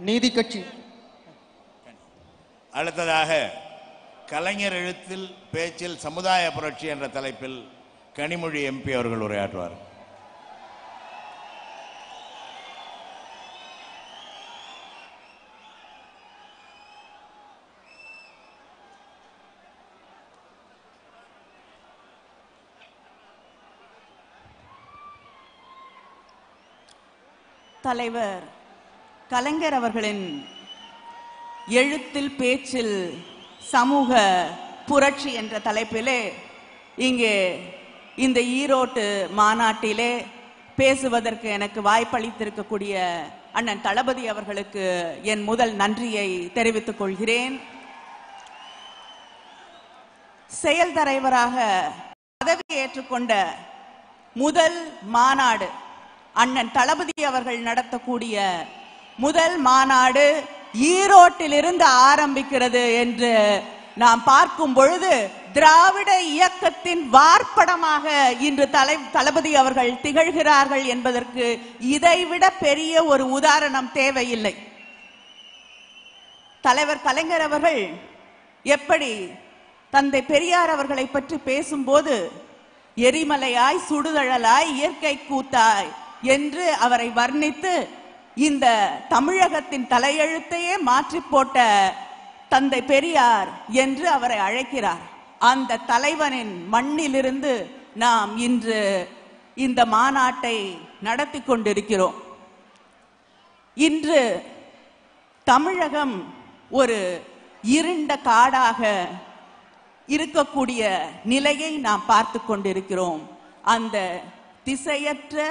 நீதி கட்சி. அடுத்ததாக கலைஞர் எழுத்தில் பேச்சில் சமுதாய புரட்சி என்ற தலைப்பில் கனிமொழி எம்பி அவர்கள் உரையாற்றுவார். தலைவர் கலைஞர் அவர்களின் எழுத்தில் பேச்சில் சமூக புரட்சி என்ற தலைப்பிலே இங்கே இந்த ஈரோட்டு மாநாட்டிலே பேசுவதற்கு எனக்கு வாய்ப்பளித்திருக்கக்கூடிய அண்ணன் தளபதி அவர்களுக்கு என் முதல் நன்றியை தெரிவித்துக் கொள்கிறேன். செயல் தலைவராக பதவி ஏற்றுக்கொண்ட முதல் மாநாடு அண்ணன் தளபதி அவர்கள் நடத்தக்கூடிய முதல் மாநாடு ஈரோட்டிலிருந்து ஆரம்பிக்கிறது என்று நாம் பார்க்கும் பொழுது திராவிட இயக்கத்தின் வார்ப்படமாக இன்று தளபதி அவர்கள் திகழ்கிறார்கள் என்பதற்கு இதைவிட பெரிய ஒரு உதாரணம் தேவையில்லை. தலைவர் கலைஞர் அவர்கள் எப்படி தந்தை பெரியார் அவர்களை பற்றி பேசும்போது எரிமலையாய் சுடுதழலாய் இயற்கை கூத்தாய் என்று அவரை வர்ணித்து இந்த தமிழகத்தின் தலையெழுத்தையே மாற்றி போட்ட தந்தை பெரியார் என்று அவரை அழைக்கிறார். அந்த தலைவனின் மண்ணிலிருந்து நாம் இன்று இந்த மாநாட்டை நடத்தி கொண்டிருக்கிறோம். இன்று தமிழகம் ஒரு இருண்ட காடாக இருக்கக்கூடிய நிலையை நாம் பார்த்து கொண்டிருக்கிறோம். அந்த திசையற்ற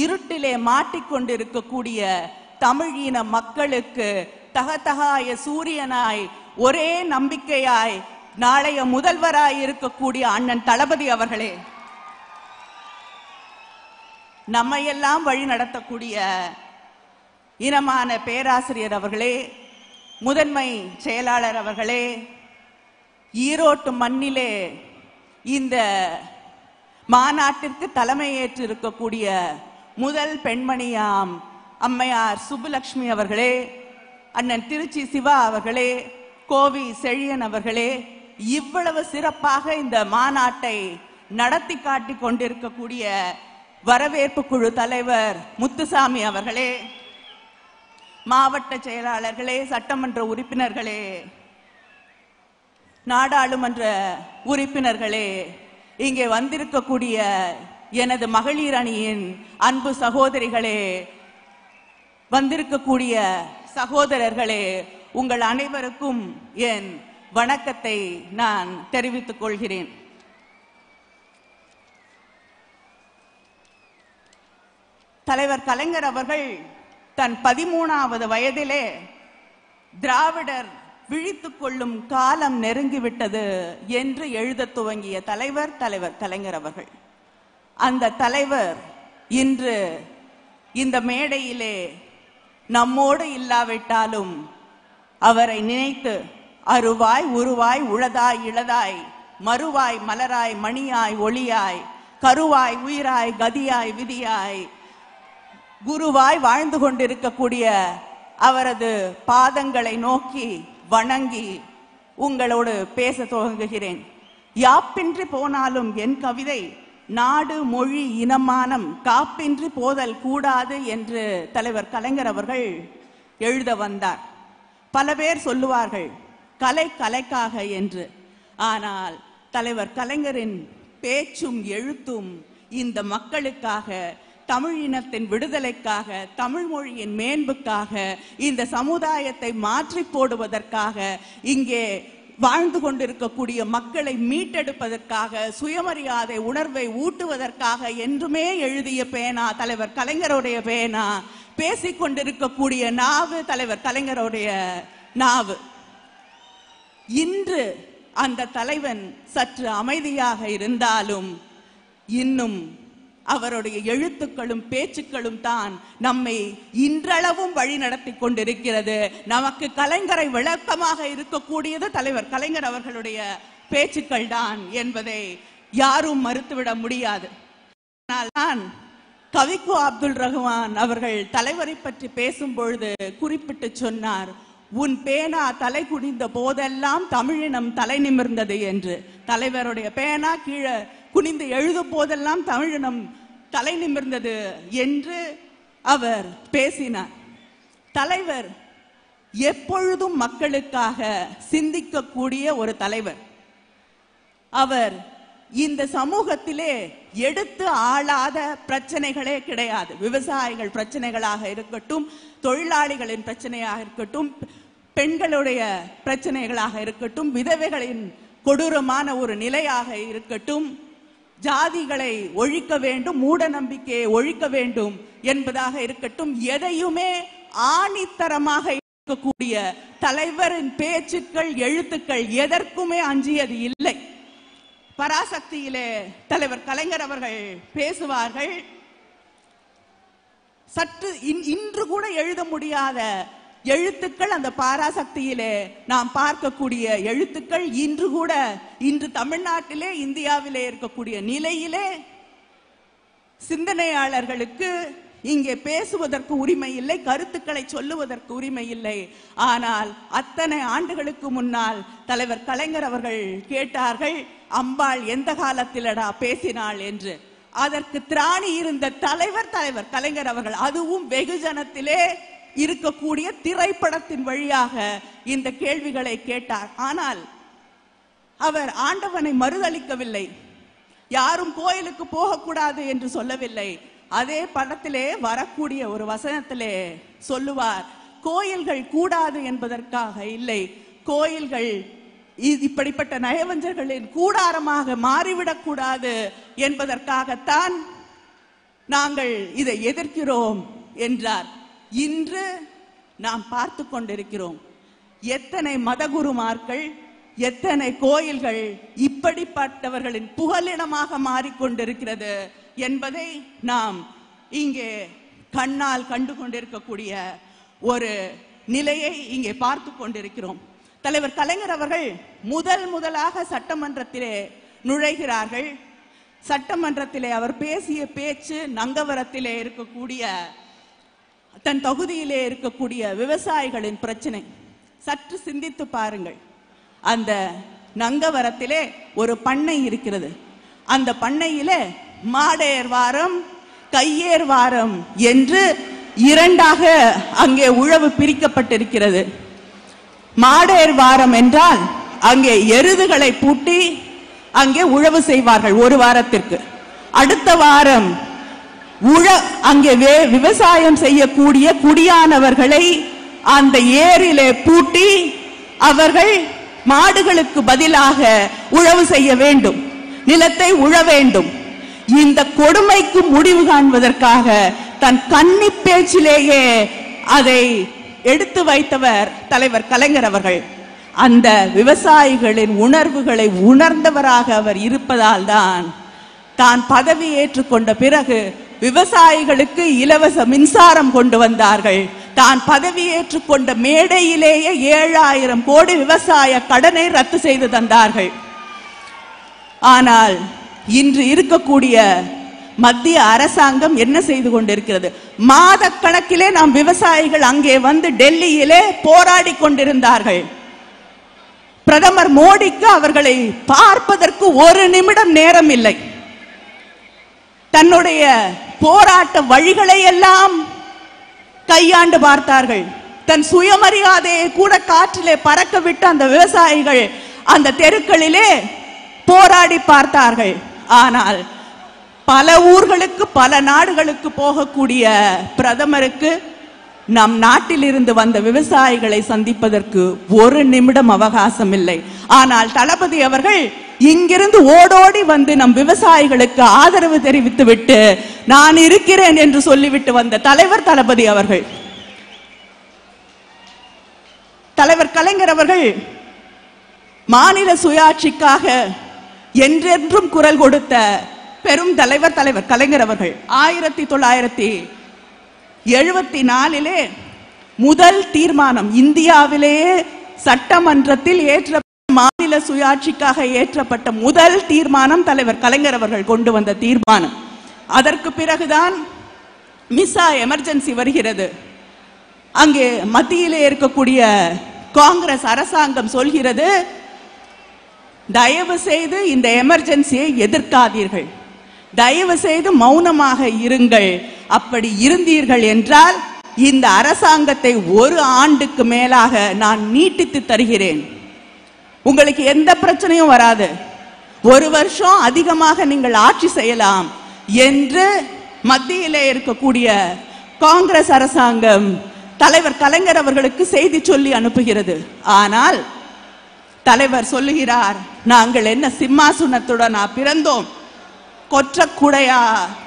இருட்டிலே மாட்டிக்கொண்டிருக்கக்கூடிய தமிழ் இன மக்களுக்கு தகதகாய சூரியனாய் ஒரே நம்பிக்கையாய் நாளைய முதல்வராய் இருக்கக்கூடிய அண்ணன் தளபதி அவர்களே, நம்மையெல்லாம் வழி நடத்தக்கூடிய இனமான பேராசிரியர் அவர்களே, முதன்மை செயலாளர் அவர்களே, ஈரோட்டு மண்ணிலே இந்த மாநாட்டிற்கு தலைமையேற்று இருக்கக்கூடிய முதல் பெண்மணியாம் அம்மையார் சுப்புலட்சுமி அவர்களே, அண்ணன் திருச்சி சிவா அவர்களே, கோவி செழியன் அவர்களே, இவ்வளவு சிறப்பாக இந்த மாநாட்டை நடத்தி காட்டி கொண்டிருக்கக்கூடிய வரவேற்பு குழு தலைவர் முத்துசாமி அவர்களே, மாவட்ட செயலாளர்களே, சட்டமன்ற உறுப்பினர்களே, நாடாளுமன்ற உறுப்பினர்களே, இங்கே வந்திருக்கக்கூடிய எனது மகளிர் அணியின் அன்பு சகோதரிகளே, வந்திருக்கக்கூடிய சகோதரர்களே, உங்கள் அனைவருக்கும் என் வணக்கத்தை நான் தெரிவித்துக் கொள்கிறேன். தலைவர் கலைஞர் அவர்கள் தன் 13வது வயதிலே திராவிடர் விழித்துக் கொள்ளும் காலம் நெருங்கிவிட்டது என்று எழுத துவங்கிய தலைவர் கலைஞர் அவர்கள். அந்த தலைவர் இன்று இந்த மேடையிலே நம்மோடு இல்லாவிட்டாலும் அவரை நினைத்து அருவாய் உருவாய் உளதாய் இளதாய் மறுவாய் மலராய் மணியாய் ஒளியாய் கருவாய் உயிராய் கதியாய் விதியாய் குருவாய் வாழ்ந்து கொண்டிருக்கக்கூடிய அவரது பாதங்களை நோக்கி வணங்கி உங்களோடு பேச துவங்குகிறேன். யாப்பின்றி போனாலும் என் கவிதை நாடு மொழி இனமானம் காப்பின்றி போதல் கூடாது என்று தலைவர் கலைஞர் அவர்கள் எழுத வந்தார். பல பேர் சொல்லுவார்கள் கலை கலைக்காக என்று. ஆனால் தலைவர் கலைஞரின் பேச்சும் எழுத்தும் இந்த மக்களுக்காக, தமிழ் இனத்தின் விடுதலைக்காக, தமிழ் மொழியின் மேன்புக்காக, இந்த சமுதாயத்தை மாற்றி போடுவதற்காக, இங்கே வாழ்ந்து கொண்டிருக்கக்கூடிய மக்களை மீட்டெடுப்பதற்காக, சுயமரியாதை உணர்வை ஊட்டுவதற்காக என்றுமே எழுதிய பேனா தலைவர் கலைஞருடைய பேனா. பேசிக்கொண்டிருக்கக்கூடிய நாவு தலைவர் கலைஞருடைய நாவு. இன்று அந்த தலைவன் சற்று அமைதியாக இருந்தாலும் இன்னும் அவருடைய எழுத்துக்களும் பேச்சுக்களும் தான் நம்மை இன்றளவும் வழி நடத்தி கொண்டிருக்கிறது. நமக்கு கலைஞரை விளக்கமாக இருக்கக்கூடியது தலைவர் கலைஞர் அவர்களுடைய பேச்சுக்கள் தான் என்பதை யாரும் மறுத்துவிட முடியாது. ஆனால் கவிக்கு அப்துல் ரஹ்மான் அவர்கள் தலைவரை பற்றி பேசும் பொழுது குறிப்பிட்டு சொன்னார், உன் பேனா தலை குனிந்த போதெல்லாம் தமிழினம் தலை நிமிர்ந்தது என்று. தலைவருடைய பேனா கீழே குனிந்து எழுதும் போதெல்லாம் தமிழினம் தலை நிமிர்ந்தது என்று அவர் பேசினார். தலைவர் எப்பொழுதும் மக்களுக்காக சிந்திக்கக்கூடிய ஒரு தலைவர். அவர் இந்த சமூகத்திலே எடுத்து ஆளாத பிரச்சனைகளே கிடையாது. விவசாயிகள் பிரச்சனைகளாக இருக்கட்டும், தொழிலாளிகளின் பிரச்சனையாக இருக்கட்டும், பெண்களுடைய பிரச்சனைகளாக இருக்கட்டும், விதவைகளின் கொடூரமான ஒரு நிலையாக இருக்கட்டும், ஜாதிகளை ஒழிக்க வேண்டும், மூட நம்பிக்கையை ஒழிக்க வேண்டும் என்பதாக இருக்கட்டும், எதையுமே ஆணித்தரமாக இருக்கக்கூடிய தலைவரின் பேச்சுக்கள், எழுத்துக்கள் எதற்குமே அஞ்சியது இல்லை. பராசக்தியிலே தலைவர் கலைஞர் அவர்கள் பேசுவார்கள். சற்று இன்று கூட எழுத முடியாத எழுத்துக்கள் அந்த பராசக்தியிலே நாம் பார்க்கக்கூடிய எழுத்துக்கள் இன்று தமிழ்நாட்டிலே, இந்தியாவிலே இருக்கக்கூடிய நிலையிலே சிந்தனையாளர்களுக்கு இங்கே பேசுவதற்கு உரிமை இல்லை, கருத்துக்களை சொல்லுவதற்கு உரிமை இல்லை. ஆனால் அத்தனை ஆண்டுகளுக்கு முன்னால் தலைவர் கலைஞர் அவர்கள் கேட்டார்கள், அம்பாள் எந்த காலத்திலடா பேசினாள் என்று. அதற்கு திராணி இருந்த தலைவர் கலைஞர் அவர்கள். அதுவும் வெகுஜனத்திலே இருக்கக்கூடிய திரைப்படத்தின் வழியாக இந்த கேள்விகளை கேட்டார். ஆனால் அவர் ஆண்டவனை மறுதளிக்கவில்லை, யாரும் கோயிலுக்கு போகக்கூடாது என்று சொல்லவில்லை. அதே படத்திலே வரக்கூடிய ஒரு வசனத்திலே சொல்லுவார், கோயில்கள் கூடாது என்பதற்காக இல்லை, கோயில்கள் இப்படிப்பட்ட நயவஞ்சர்களின் கூடாரமாக மாறிவிடக் கூடாது என்பதற்காகத்தான் நாங்கள் இதை எதிர்க்கிறோம் என்றார். இன்று நாம் பார்த்து கொண்டிருக்கிறோம் எத்தனை மதகுருமார்கள், எத்தனை கோயில்கள் இப்படிப்பட்டவர்களின் புகலிடமாக மாறிக்கொண்டிருக்கிறது என்பதை நாம் இங்கே கண்ணால் கண்டு கொண்டிருக்கக்கூடிய ஒரு நிலையை இங்கே பார்த்து கொண்டிருக்கிறோம். தலைவர் கலைஞர் அவர்கள் முதலாக சட்டமன்றத்திலே நுழைகிறார்கள். சட்டமன்றத்திலே அவர் பேசிய பேச்சு நங்கவரத்திலே இருக்கக்கூடிய, தன் தொகுதியிலே இருக்கக்கூடிய விவசாயிகளின் பிரச்சனை. சற்று சிந்தித்து பாருங்கள். அந்த நங்கவரத்திலே ஒரு பண்ணை இருக்கிறது. அந்த பண்ணையிலே மாடேர் வாரம், கையேர் வாரம் என்று இரண்டாக அங்கே உழவு பிரிக்கப்பட்டிருக்கிறது. மாடேர் வாரம் என்றால் அங்கே எருதுகளை பூட்டி அங்கே உழவு செய்வார்கள் ஒரு வாரத்திற்கு. அடுத்த வாரம் அங்கே விவசாயம் செய்யக்கூடிய குடியானவர்களை அந்த ஏரியிலே பூட்டி அவர்கள் மாடுகளுக்கு பதிலாக உழவு செய்ய வேண்டும், நிலத்தை உழ வேண்டும். இந்த கொடுமைக்கு முடிவு காண்பதற்காக தன் கன்னி பேச்சிலேயே அதை எடுத்து வைத்தவர் தலைவர் கலைஞர் அவர்கள். அந்த விவசாயிகளின் உணர்வுகளை உணர்ந்தவராக அவர் இருப்பதால் தான் பதவி ஏற்றுக்கொண்ட பிறகு விவசாயிகளுக்கு இலவச மின்சாரம் கொண்டு வந்தார்கள். தான் பதவி ஏற்றுக்கொண்ட மேடையிலேயே 7000 கோடி விவசாய கடனை ரத்து செய்து தந்தார்கள். ஆனால் இன்று இருக்கக்கூடிய மத்திய அரசாங்கம் என்ன செய்து கொண்டிருக்கிறது? மாத கணக்கிலே நாம் விவசாயிகள் அங்கே வந்து டெல்லியிலே போராடி கொண்டிருந்தார்கள். பிரதமர் மோடிக்கு அவர்களை பார்ப்பதற்கு ஒரு நிமிடம் நேரம் இல்லை. தன்னுடைய போராட்ட வழிகளை எல்லாம் கையாண்டு பார்த்தார்கள். தன் சுயமரியாதையை கூட காற்றிலே பறக்க விட்டு அந்த விவசாயிகள் அந்த தெருக்களிலே போராடி பார்த்தார்கள். ஆனால் பல ஊர்களுக்கு, பல நாடுகளுக்கு போகக்கூடிய பிரதமருக்கு நம் நாட்டில் இருந்து வந்த விவசாயிகளை சந்திப்பதற்கு ஒரு நிமிடம் அவகாசம் இல்லை. ஆனால் தளபதி அவர்கள் இங்கிருந்து ஓடோடி வந்து நம் விவசாயிகளுக்கு ஆதரவு தெரிவித்து விட்டு நான் இருக்கிறேன் என்று சொல்லிவிட்டு வந்த தலைவர் தளபதி அவர்கள். தலைவர் கலைஞர் அவர்கள் மாநில சுயாட்சிக்காக என்றென்றும் குரல் கொடுத்த பெரும் தலைவர் கலைஞர் அவர்கள் 1974 முதல் தீர்மானம் இந்தியாவிலேயே சட்டமன்றத்தில் மாநில சுயாட்சிக்காக ஏற்றப்பட்ட முதல் தீர்மானம் தலைவர் கலைஞர் அவர்கள் கொண்டு வந்த தீர்மானம். அதற்கு பிறகுதான் மிசா எமர்ஜென்சி வருகிறது. அங்கே மத்தியிலே இருக்கக்கூடிய காங்கிரஸ் அரசாங்கம் சொல்கிறது, தயவு செய்து இந்த எமர்ஜென்சியை எதிர்க்காதீர்கள், தயவு செய்து மௌனமாக இருங்கள். அப்படி இருந்தீர்கள் என்றால் இந்த அரசாங்கத்தை 1 ஆண்டுக்கு மேலாக நான் நீட்டித்து தருகிறேன், உங்களுக்கு எந்த பிரச்சனையும் வராது, 1 வருஷம் அதிகமாக நீங்கள் ஆட்சி செய்யலாம் என்று மத்தியிலே இருக்கக்கூடிய காங்கிரஸ் அரசாங்கம் தலைவர் கலைஞர் அவர்களுக்கு செய்தி சொல்லி அனுப்புகிறது. ஆனால் தலைவர் சொல்லுகிறார், நாங்கள் என்ன சிம்மாசனத்துடன் பிறந்தோம், கொற்றக்குடையா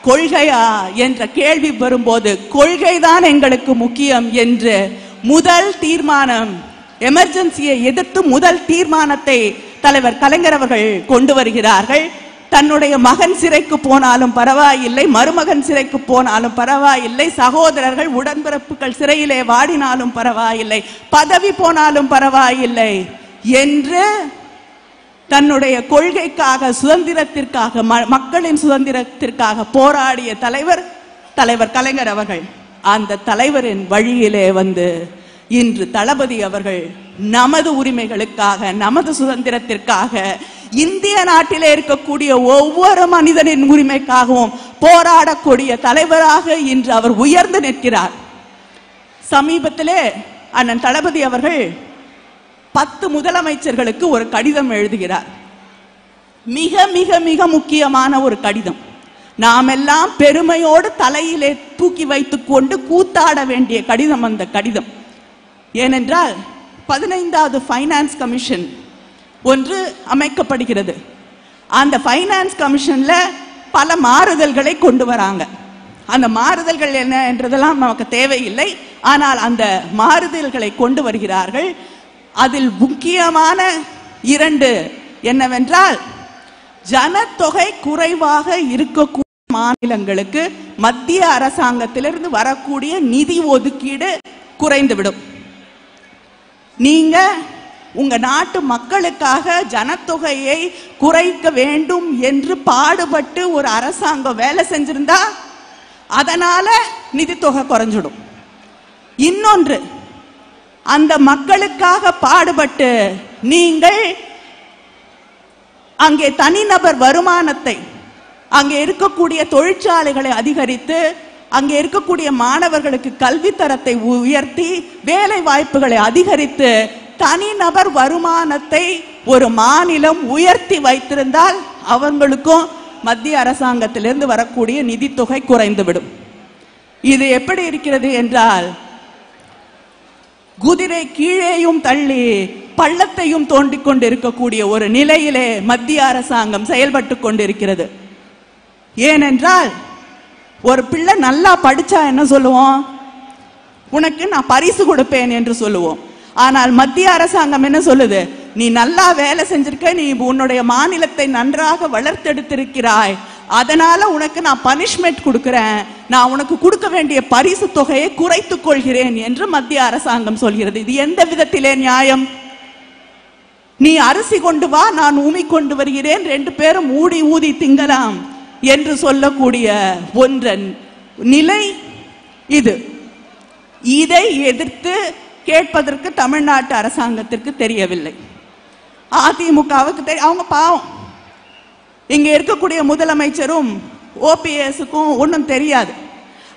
கொள்கையா என்ற கேள்வி வரும்போது கொள்கைதான் எங்களுக்கு முக்கியம் என்று முதல் தீர்மானம், எமர்ஜென்சியை எதிர்த்து முதல் தீர்மானத்தை தலைவர் கலைஞர் அவர்கள் கொண்டு வருகிறார்கள். தன்னுடைய மகன் சிறைக்கு போனாலும் பரவாயில்லை, மருமகன் சிறைக்கு போனாலும் பரவாயில்லை, சகோதரர்கள் உடன்பிறப்புகள் சிறையிலே வாடினாலும் பரவாயில்லை, பதவி போனாலும் பரவாயில்லை என்று தன்னுடைய கொள்கைக்காக, சுதந்திரத்திற்காக, மக்களின் சுதந்திரத்திற்காக போராடிய தலைவர் கலைஞர் அவர்கள். அந்த தலைவரின் வழியிலே வந்து இன்று தளபதி அவர்கள் நமது உரிமைகளுக்காக, நமது சுதந்திரத்திற்காக, இந்திய நாட்டிலே இருக்கக்கூடிய ஒவ்வொரு மனிதனின் உரிமைக்காகவும் போராடக்கூடிய தலைவராக இன்று அவர் உயர்ந்து நிற்கிறார். சமீபத்திலே அண்ணன் தளபதி அவர்கள் 10 முதலமைச்சர்களுக்கு ஒரு கடிதம் எழுதுகிறார். மிக மிக மிக முக்கியமான ஒரு கடிதம். நாம் எல்லாம் பெருமையோடு தலையிலே தூக்கி வைத்துக் கொண்டு கூத்தாட வேண்டிய கடிதம் அந்த கடிதம். ஏனென்றால் 15வது ஃபைனான்ஸ் கமிஷன் ஒன்று அமைக்கப்படுகிறது. அந்த ஃபைனான்ஸ் கமிஷன்ல பல மாறுதல்களை கொண்டு வராங்க. அந்த மாறுதல்கள் என்ன என்றதெல்லாம் நமக்கு தேவையில்லை. ஆனால் அந்த மாறுதல்களை கொண்டு வருகிறார்கள். அதில் முக்கியமான 2 என்னவென்றால், ஜனத்தொகை குறைவாக இருக்கக்கூடிய மாநிலங்களுக்கு மத்திய அரசாங்கத்திலிருந்து வரக்கூடிய நிதி ஒதுக்கீடு குறைந்துவிடும். நீங்க உங்க நாட்டு மக்களுக்காக ஜனத்தொகையை குறைக்க வேண்டும் என்று பாடுபட்டு ஒரு அரசாங்கம் வேலை செஞ்சிருந்தா அதனால நிதித்தொகை குறைஞ்சிடும். இன்னொன்று, அந்த மக்களுக்காக பாடுபட்டு நீங்கள் அங்கே தனிநபர் வருமானத்தை, அங்கே இருக்கக்கூடிய தொழிற்சாலைகளை அதிகரித்து, அங்கே இருக்கக்கூடிய மாணவர்களுக்கு கல்வித்தரத்தை உயர்த்தி, வேலை வாய்ப்புகளை அதிகரித்து, தனிநபர் வருமானத்தை ஒரு மாநிலம் உயர்த்தி வைத்திருந்தால் அவங்களுக்கும் மத்திய அரசாங்கத்திலிருந்து வரக்கூடிய நிதித்தொகை குறைந்துவிடும். இது எப்படி இருக்கிறது என்றால், குதிரை கீழேயும் தள்ளி பள்ளத்தையும் தோண்டிக் கொண்டிருக்கக்கூடிய ஒரு நிலையிலே மத்திய அரசாங்கம் செயல்பட்டு கொண்டிருக்கிறது. ஏனென்றால், ஒரு பிள்ளை நல்லா படிச்சா என்ன சொல்லுவோம், உனக்கு நான் பரிசு கொடுப்பேன் என்று சொல்லுவோம். ஆனால் மத்திய அரசாங்கம் என்ன சொல்லுது, நீ நல்லா வேலை செஞ்சிருக்க, நீ உன்னுடைய மாநிலத்தை நன்றாக வளர்த்தெடுத்திருக்கிறாய், அதனால உனக்கு நான் பனிஷ்மெண்ட் கொடுக்கிறேன், நான் உனக்கு கொடுக்க வேண்டிய பரிசு தொகையை குறைத்துக் கொள்கிறேன் என்று மத்திய அரசாங்கம் சொல்கிறது. இது எந்த விதத்திலே நியாயம்? நீ அரிசி கொண்டு வா, நான் உமி கொண்டு வருகிறேன், 2 பேரும் ஊடி ஊதி திங்கலாம் என்று சொல்லக்கூடிய ஒன்றன் நிலை இது. இதை எதிர்த்து கேட்பதற்கு தமிழ்நாட்டு அரசாங்கத்திற்கு தெரியவில்லை. அதிமுகவுக்கு அவங்க பாவம், இங்க இருக்கக்கூடிய முதலமைச்சரும் ஓபிஎஸ்க்கும் ஒன்றும் தெரியாது.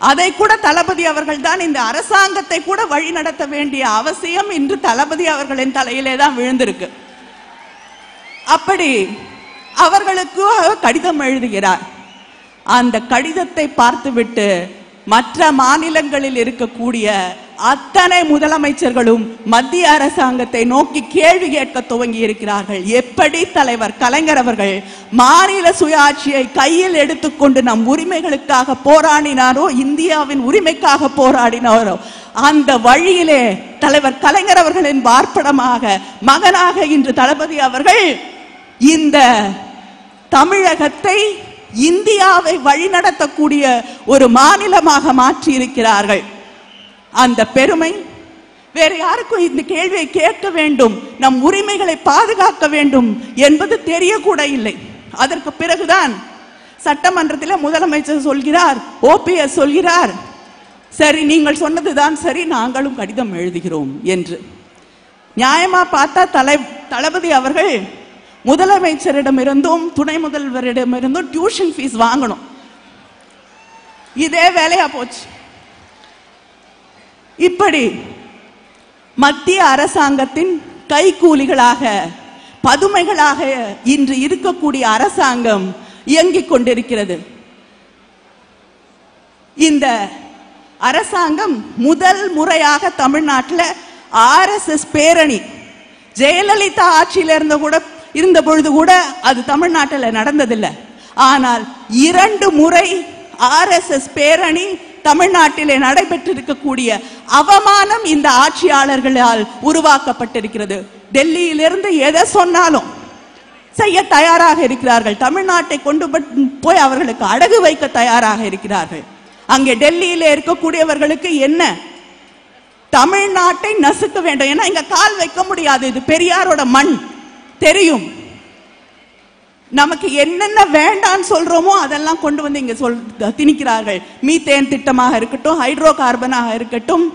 அதை கூட தளபதி அவர்கள் தான் இந்த அரசாங்கத்தை கூட வழி நடத்த வேண்டிய அவசியம் இன்று தளபதி அவர்களின் தலையிலே தான் விழுந்திருக்கு. அப்படி அவர்களுக்கு கடிதம் எழுதுகிறார். அந்த கடிதத்தை பார்த்துவிட்டு மற்ற மாநிலங்களில் இருக்கக்கூடிய அத்தனை முதலமைச்சர்களும் மத்திய அரசாங்கத்தை நோக்கி கேள்வி கேட்க துவங்கி இருக்கிறார்கள். எப்படி தலைவர் கலைஞர் அவர்கள் மாநில சுயாட்சியை கையில் எடுத்துக்கொண்டு நம் உரிமைகளுக்காக போராடினாரோ, இந்தியாவின் உரிமைக்காக போராடினாரோ, அந்த வழியிலே தலைவர் கலைஞர் அவர்களின் பார்ப்படமாக மகனாக இன்று தளபதி அவர்கள் இந்த தமிழகத்தை, இந்தியாவை வழிநடத்தக்கூடிய ஒரு மாநிலமாக மாற்றி இருக்கிறார்கள். அந்த பெருமை வேற யாருக்கும் இந்த கேள்வியை கேட்க வேண்டும், நம் உரிமைகளை பாதுகாக்க வேண்டும் என்பது தெரியக்கூட இல்லை. அதற்கு பிறகுதான் சட்டமன்றத்தில் முதலமைச்சர் சொல்கிறார், ஓபிஎஸ் சொல்கிறார், சரி, நீங்கள் சொன்னதுதான் சரி, நாங்களும் கடிதம் எழுதுகிறோம் என்று. நியாயமா பார்த்தா தளபதி அவர்கள் முதலமைச்சரிடமிருந்தும் துணை முதல்வரிடமிருந்தும் டியூஷன் ஃபீஸ் வாங்கணும். இதே வேலையா போச்சு. இப்படி மத்திய அரசாங்கத்தின் கைக்கூலிகளாக பதுமைகளாக இன்று இருக்கக்கூடிய அரசாங்கம் இயங்கிக் கொண்டிருக்கிறது. இந்த அரசாங்கம் முதல் முறையாக தமிழ்நாட்டில் RSS பேரணி ஜெயலலிதா ஆட்சியில் இருந்த பொழுது கூட அது தமிழ்நாட்டில் நடந்ததில்லை. ஆனால் 2 முறை RSS பேரணி தமிழ்நாட்டிலே நடைபெற்றிருக்கக்கூடிய அவமானம் இந்த ஆட்சியாளர்களால் உருவாக்கப்பட்டிருக்கிறது. டெல்லியிலிருந்து எதை சொன்னாலும் செய்ய தயாராக இருக்கிறார்கள். தமிழ்நாட்டை கொண்டு போய் அவர்களுக்கு அடகு வைக்க தயாராக இருக்கிறார்கள். அங்கே டெல்லியில இருக்கக்கூடியவர்களுக்கு என்ன, தமிழ்நாட்டை நசுக்க வேண்டும். ஏன்னா இங்க கால் வைக்க முடியாது, இது பெரியாரோட மண் தெரியும். நமக்கு என்னென்ன வேண்டான்னு சொல்றோமோ அதெல்லாம் கொண்டு வந்து இங்க திணிக்கிறார்கள். மீத்தேன் திட்டமாக இருக்கட்டும், ஹைட்ரோ கார்பனாக இருக்கட்டும்,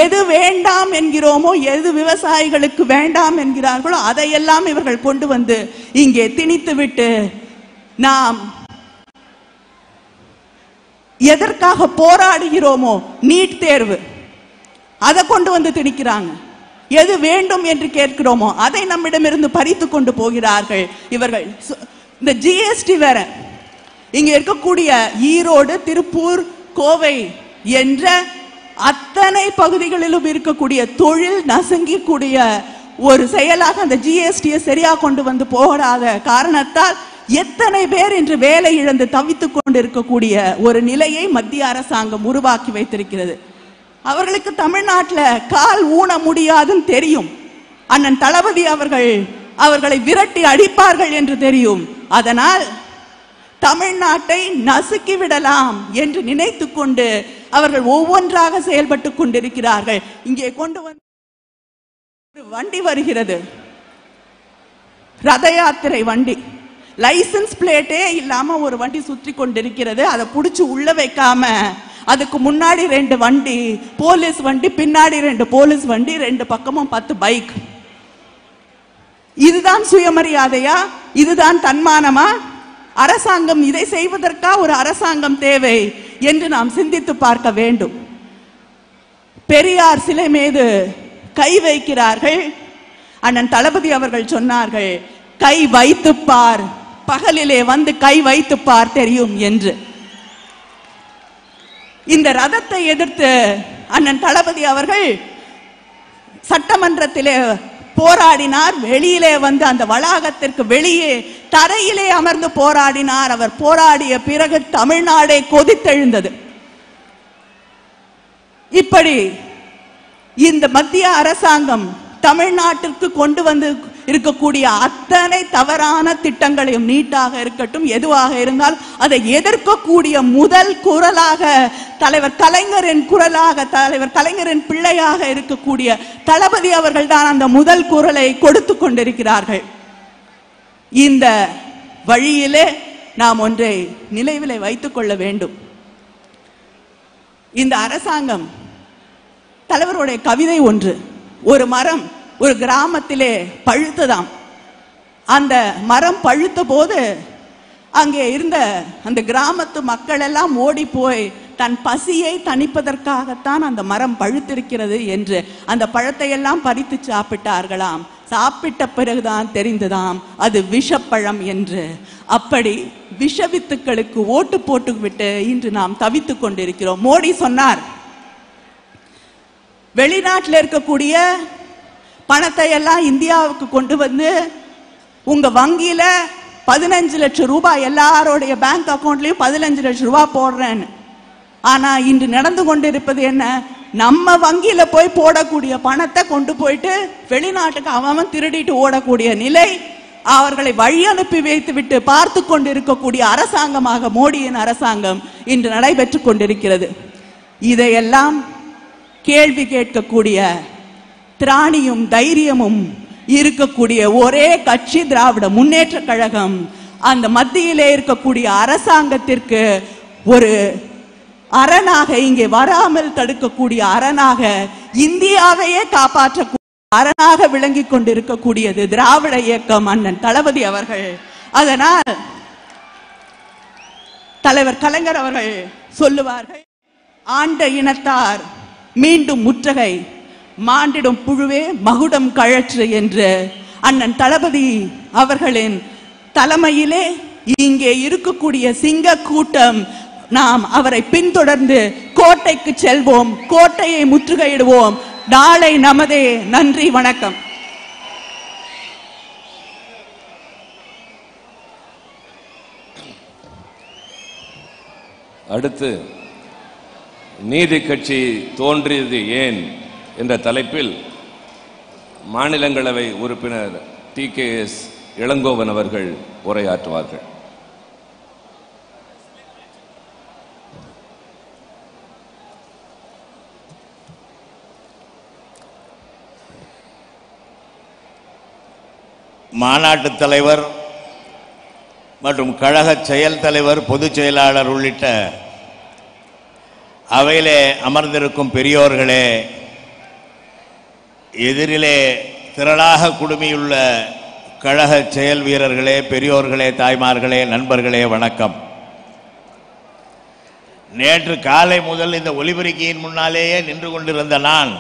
எது வேண்டாம் என்கிறோமோ, எது விவசாயிகளுக்கு வேண்டாம் என்கிறார்களோ அதையெல்லாம் இவர்கள் கொண்டு வந்து இங்கே திணித்து விட்டு நாம் எதற்காக போராடுகிறோமோ நீட் தேர்வு அதை கொண்டு வந்து திணிக்கிறாங்க. எது வேண்டும் என்று கேட்கிறோமோ அதை நம்மிடமிருந்து பறித்து கொண்டு போகிறார்கள் இவர்கள். இந்த ஜிஎஸ்டி வேற, இங்க இருக்கக்கூடிய ஈரோடு, திருப்பூர், கோவை என்ற அத்தனை பகுதிகளிலும் இருக்கக்கூடிய தொழில் நசுங்கக்கூடிய ஒரு செயலாக அந்த ஜிஎஸ்டியை சரியா கொண்டு வந்து போடாத காரணத்தால் எத்தனை பேர் இன்று வேலை இழந்து தவித்துக் கொண்டிருக்கக்கூடிய ஒரு நிலையை மத்திய அரசாங்கம் உருவாக்கி வைத்திருக்கிறது. அவர்களுக்கு தமிழ்நாட்டில் கால் ஊன முடியாதுன்னு தெரியும். அண்ணன் தளபதி அவர்களை விரட்டி அடிப்பார்கள் என்று தெரியும். அதனால் தமிழ்நாட்டை நசுக்கி விடலாம் என்று நினைத்து கொண்டு அவர்கள் ஒவ்வொன்றாக செயல்பட்டு கொண்டிருக்கிறார்கள். இங்கே கொண்டு வந்து வண்டி வருகிறது, ரத யாத்திரை வண்டி, லைசன்ஸ் பிளேட்டே இல்லாம ஒரு வண்டி சுற்றி கொண்டிருக்கிறது. அதை புடிச்சு உள்ள வைக்காம அதுக்கு முன்னாடி 2 வண்டி போலீஸ் வண்டி, பின்னாடி 2 போலீஸ் வண்டி, 2 பக்கமும் 10 பைக். இதுதான் சுயமரியாதையா? இதுதான் தன்மானமா? அரசாங்கம் இதை செய்வதற்கா ஒரு அரசாங்கம் தேவை என்று நாம் சிந்தித்து பார்க்க வேண்டும். பெரியார் சிலை மீது கை வைக்கிறார்கள். அண்ணன் தளபதி அவர்கள் சொன்னார்கள், கை வைத்து பார், பகலிலே வந்து கை வைத்து பார் தெரியும் என்று. இந்த ரதத்தை எதிர்த்து அண்ணன் தளபதி அவர்கள் சட்டமன்றத்திலே போராடினார். வெளியிலே வந்து அந்த வளாகத்திற்கு வெளியே தரையிலே அமர்ந்து போராடினார். அவர் போராடிய பிறகு தமிழ்நாடே கொதித்தெழுந்தது. இப்படி இந்த மத்திய அரசாங்கம் தமிழ்நாட்டிற்கு கொண்டு வந்து இருக்கக்கூடிய அத்தனை தவறான திட்டங்களையும், நீட்டாக இருக்கட்டும் எதுவாக இருந்தால் அதை எதிர்க்கக்கூடிய முதல் குரலாக தலைவர் கலைஞரின் குரலாக, தலைவர் கலைஞரின் பிள்ளையாக இருக்கக்கூடிய தளபதி அவர்கள் தான் அந்த முதல் குரலை கொடுத்து கொண்டிருக்கிறார்கள். இந்த வழியிலே நாம் ஒன்றை நினைவிலே வைத்துக் கொள்ள வேண்டும். இந்த அரசாங்கம், தலைவருடைய கவிதை ஒன்று, ஒரு மரம் ஒரு கிராமத்திலே பழுத்ததாம். அந்த மரம் பழுத்த போது அங்கே இருந்த அந்த கிராமத்து மக்கள் எல்லாம் ஓடி போய் தன் பசியை தணிப்பதற்காகத்தான் அந்த மரம் பழுத்திருக்கிறது என்று அந்த பழத்தை எல்லாம் பறித்து சாப்பிட்டார்களாம். சாப்பிட்ட பிறகுதான் தெரிந்ததாம் அது விஷப்பழம் என்று. அப்படி விஷவித்துக்களுக்கு ஓட்டு போட்டுவிட்டு இன்று நாம் தவித்துக் கொண்டிருக்கிறோம். மோடி சொன்னார், வெளிநாட்டில் இருக்கக்கூடிய பணத்தை எல்லாம் இந்தியாவுக்கு கொண்டு வந்து உங்க வங்கியில 15 லட்சம் ரூபாய் எல்லாருடைய பேங்க் அக்கௌண்ட்லயும் 15 லட்சம் ரூபாய் போடுறேன்னு. ஆனா இன்று நடந்து கொண்டிருப்பது என்ன? நம்ம வங்கியில போய் போடக்கூடிய பணத்தை கொண்டு போயிட்டு வெளிநாட்டுக்கு அவன் திருடிட்டு ஓடக்கூடிய நிலை, அவர்களை வழி அனுப்பி வைத்து விட்டு பார்த்து கொண்டிருக்கக்கூடிய அரசாங்கமாக மோடியின் அரசாங்கம் இன்று நடைபெற்றுக் கொண்டிருக்கிறது. இதையெல்லாம் கேள்வி கேட்கக்கூடிய திராணியும் தைரியமும் இருக்கக்கூடிய ஒரே கட்சி திராவிட முன்னேற்ற கழகம். அந்த மத்தியிலே இருக்கக்கூடிய அரசாங்கத்திற்கு ஒரு அரணாக, இங்கே வராமல் தடுக்கக்கூடிய அரணாக, இந்தியாவையே காப்பாற்றக்கூடிய அரணாக விளங்கி கொண்டிருக்கக்கூடியது திராவிட இயக்கம், அண்ணன் தளபதி அவர்கள். அதனால் தலைவர் கலைஞர் அவர்கள் சொல்லுவார்கள், ஆண்ட இனத்தார் மீண்டும் முற்றகை, மாண்டிடும் புழுவே மகுடம் கழற்று என்று. அண்ணன் தளபதி அவர்களின் தலைமையிலே இங்கே இருக்கக்கூடிய சிங்க கூட்டம் நாம் அவரை பின்தொடர்ந்து கோட்டைக்கு செல்வோம், கோட்டையை முற்றுகையிடுவோம். நாளை நமதே. நன்றி, வணக்கம். அடுத்து நீதி கட்சி தோன்றியது ஏன் என்ற தலைப்பில் மாநிலங்களவை உறுப்பினர் TKS இளங்கோவன் அவர்கள் உரையாற்றுவார்கள். மாநாட்டு தலைவர் மற்றும் கழக செயல் தலைவர், பொதுச் செயலாளர் உள்ளிட்ட அவையிலே அமர்ந்திருக்கும் பெரியோர்களே, எதிரிலே திரளாக குடுமியுள்ள கழக செயல் வீரர்களே, பெரியோர்களே, தாய்மார்களே, நண்பர்களே, வணக்கம். நேற்று காலை முதல் இந்த ஒலிபெருக்கியின் முன்னாலேயே நின்று கொண்டிருந்த நான்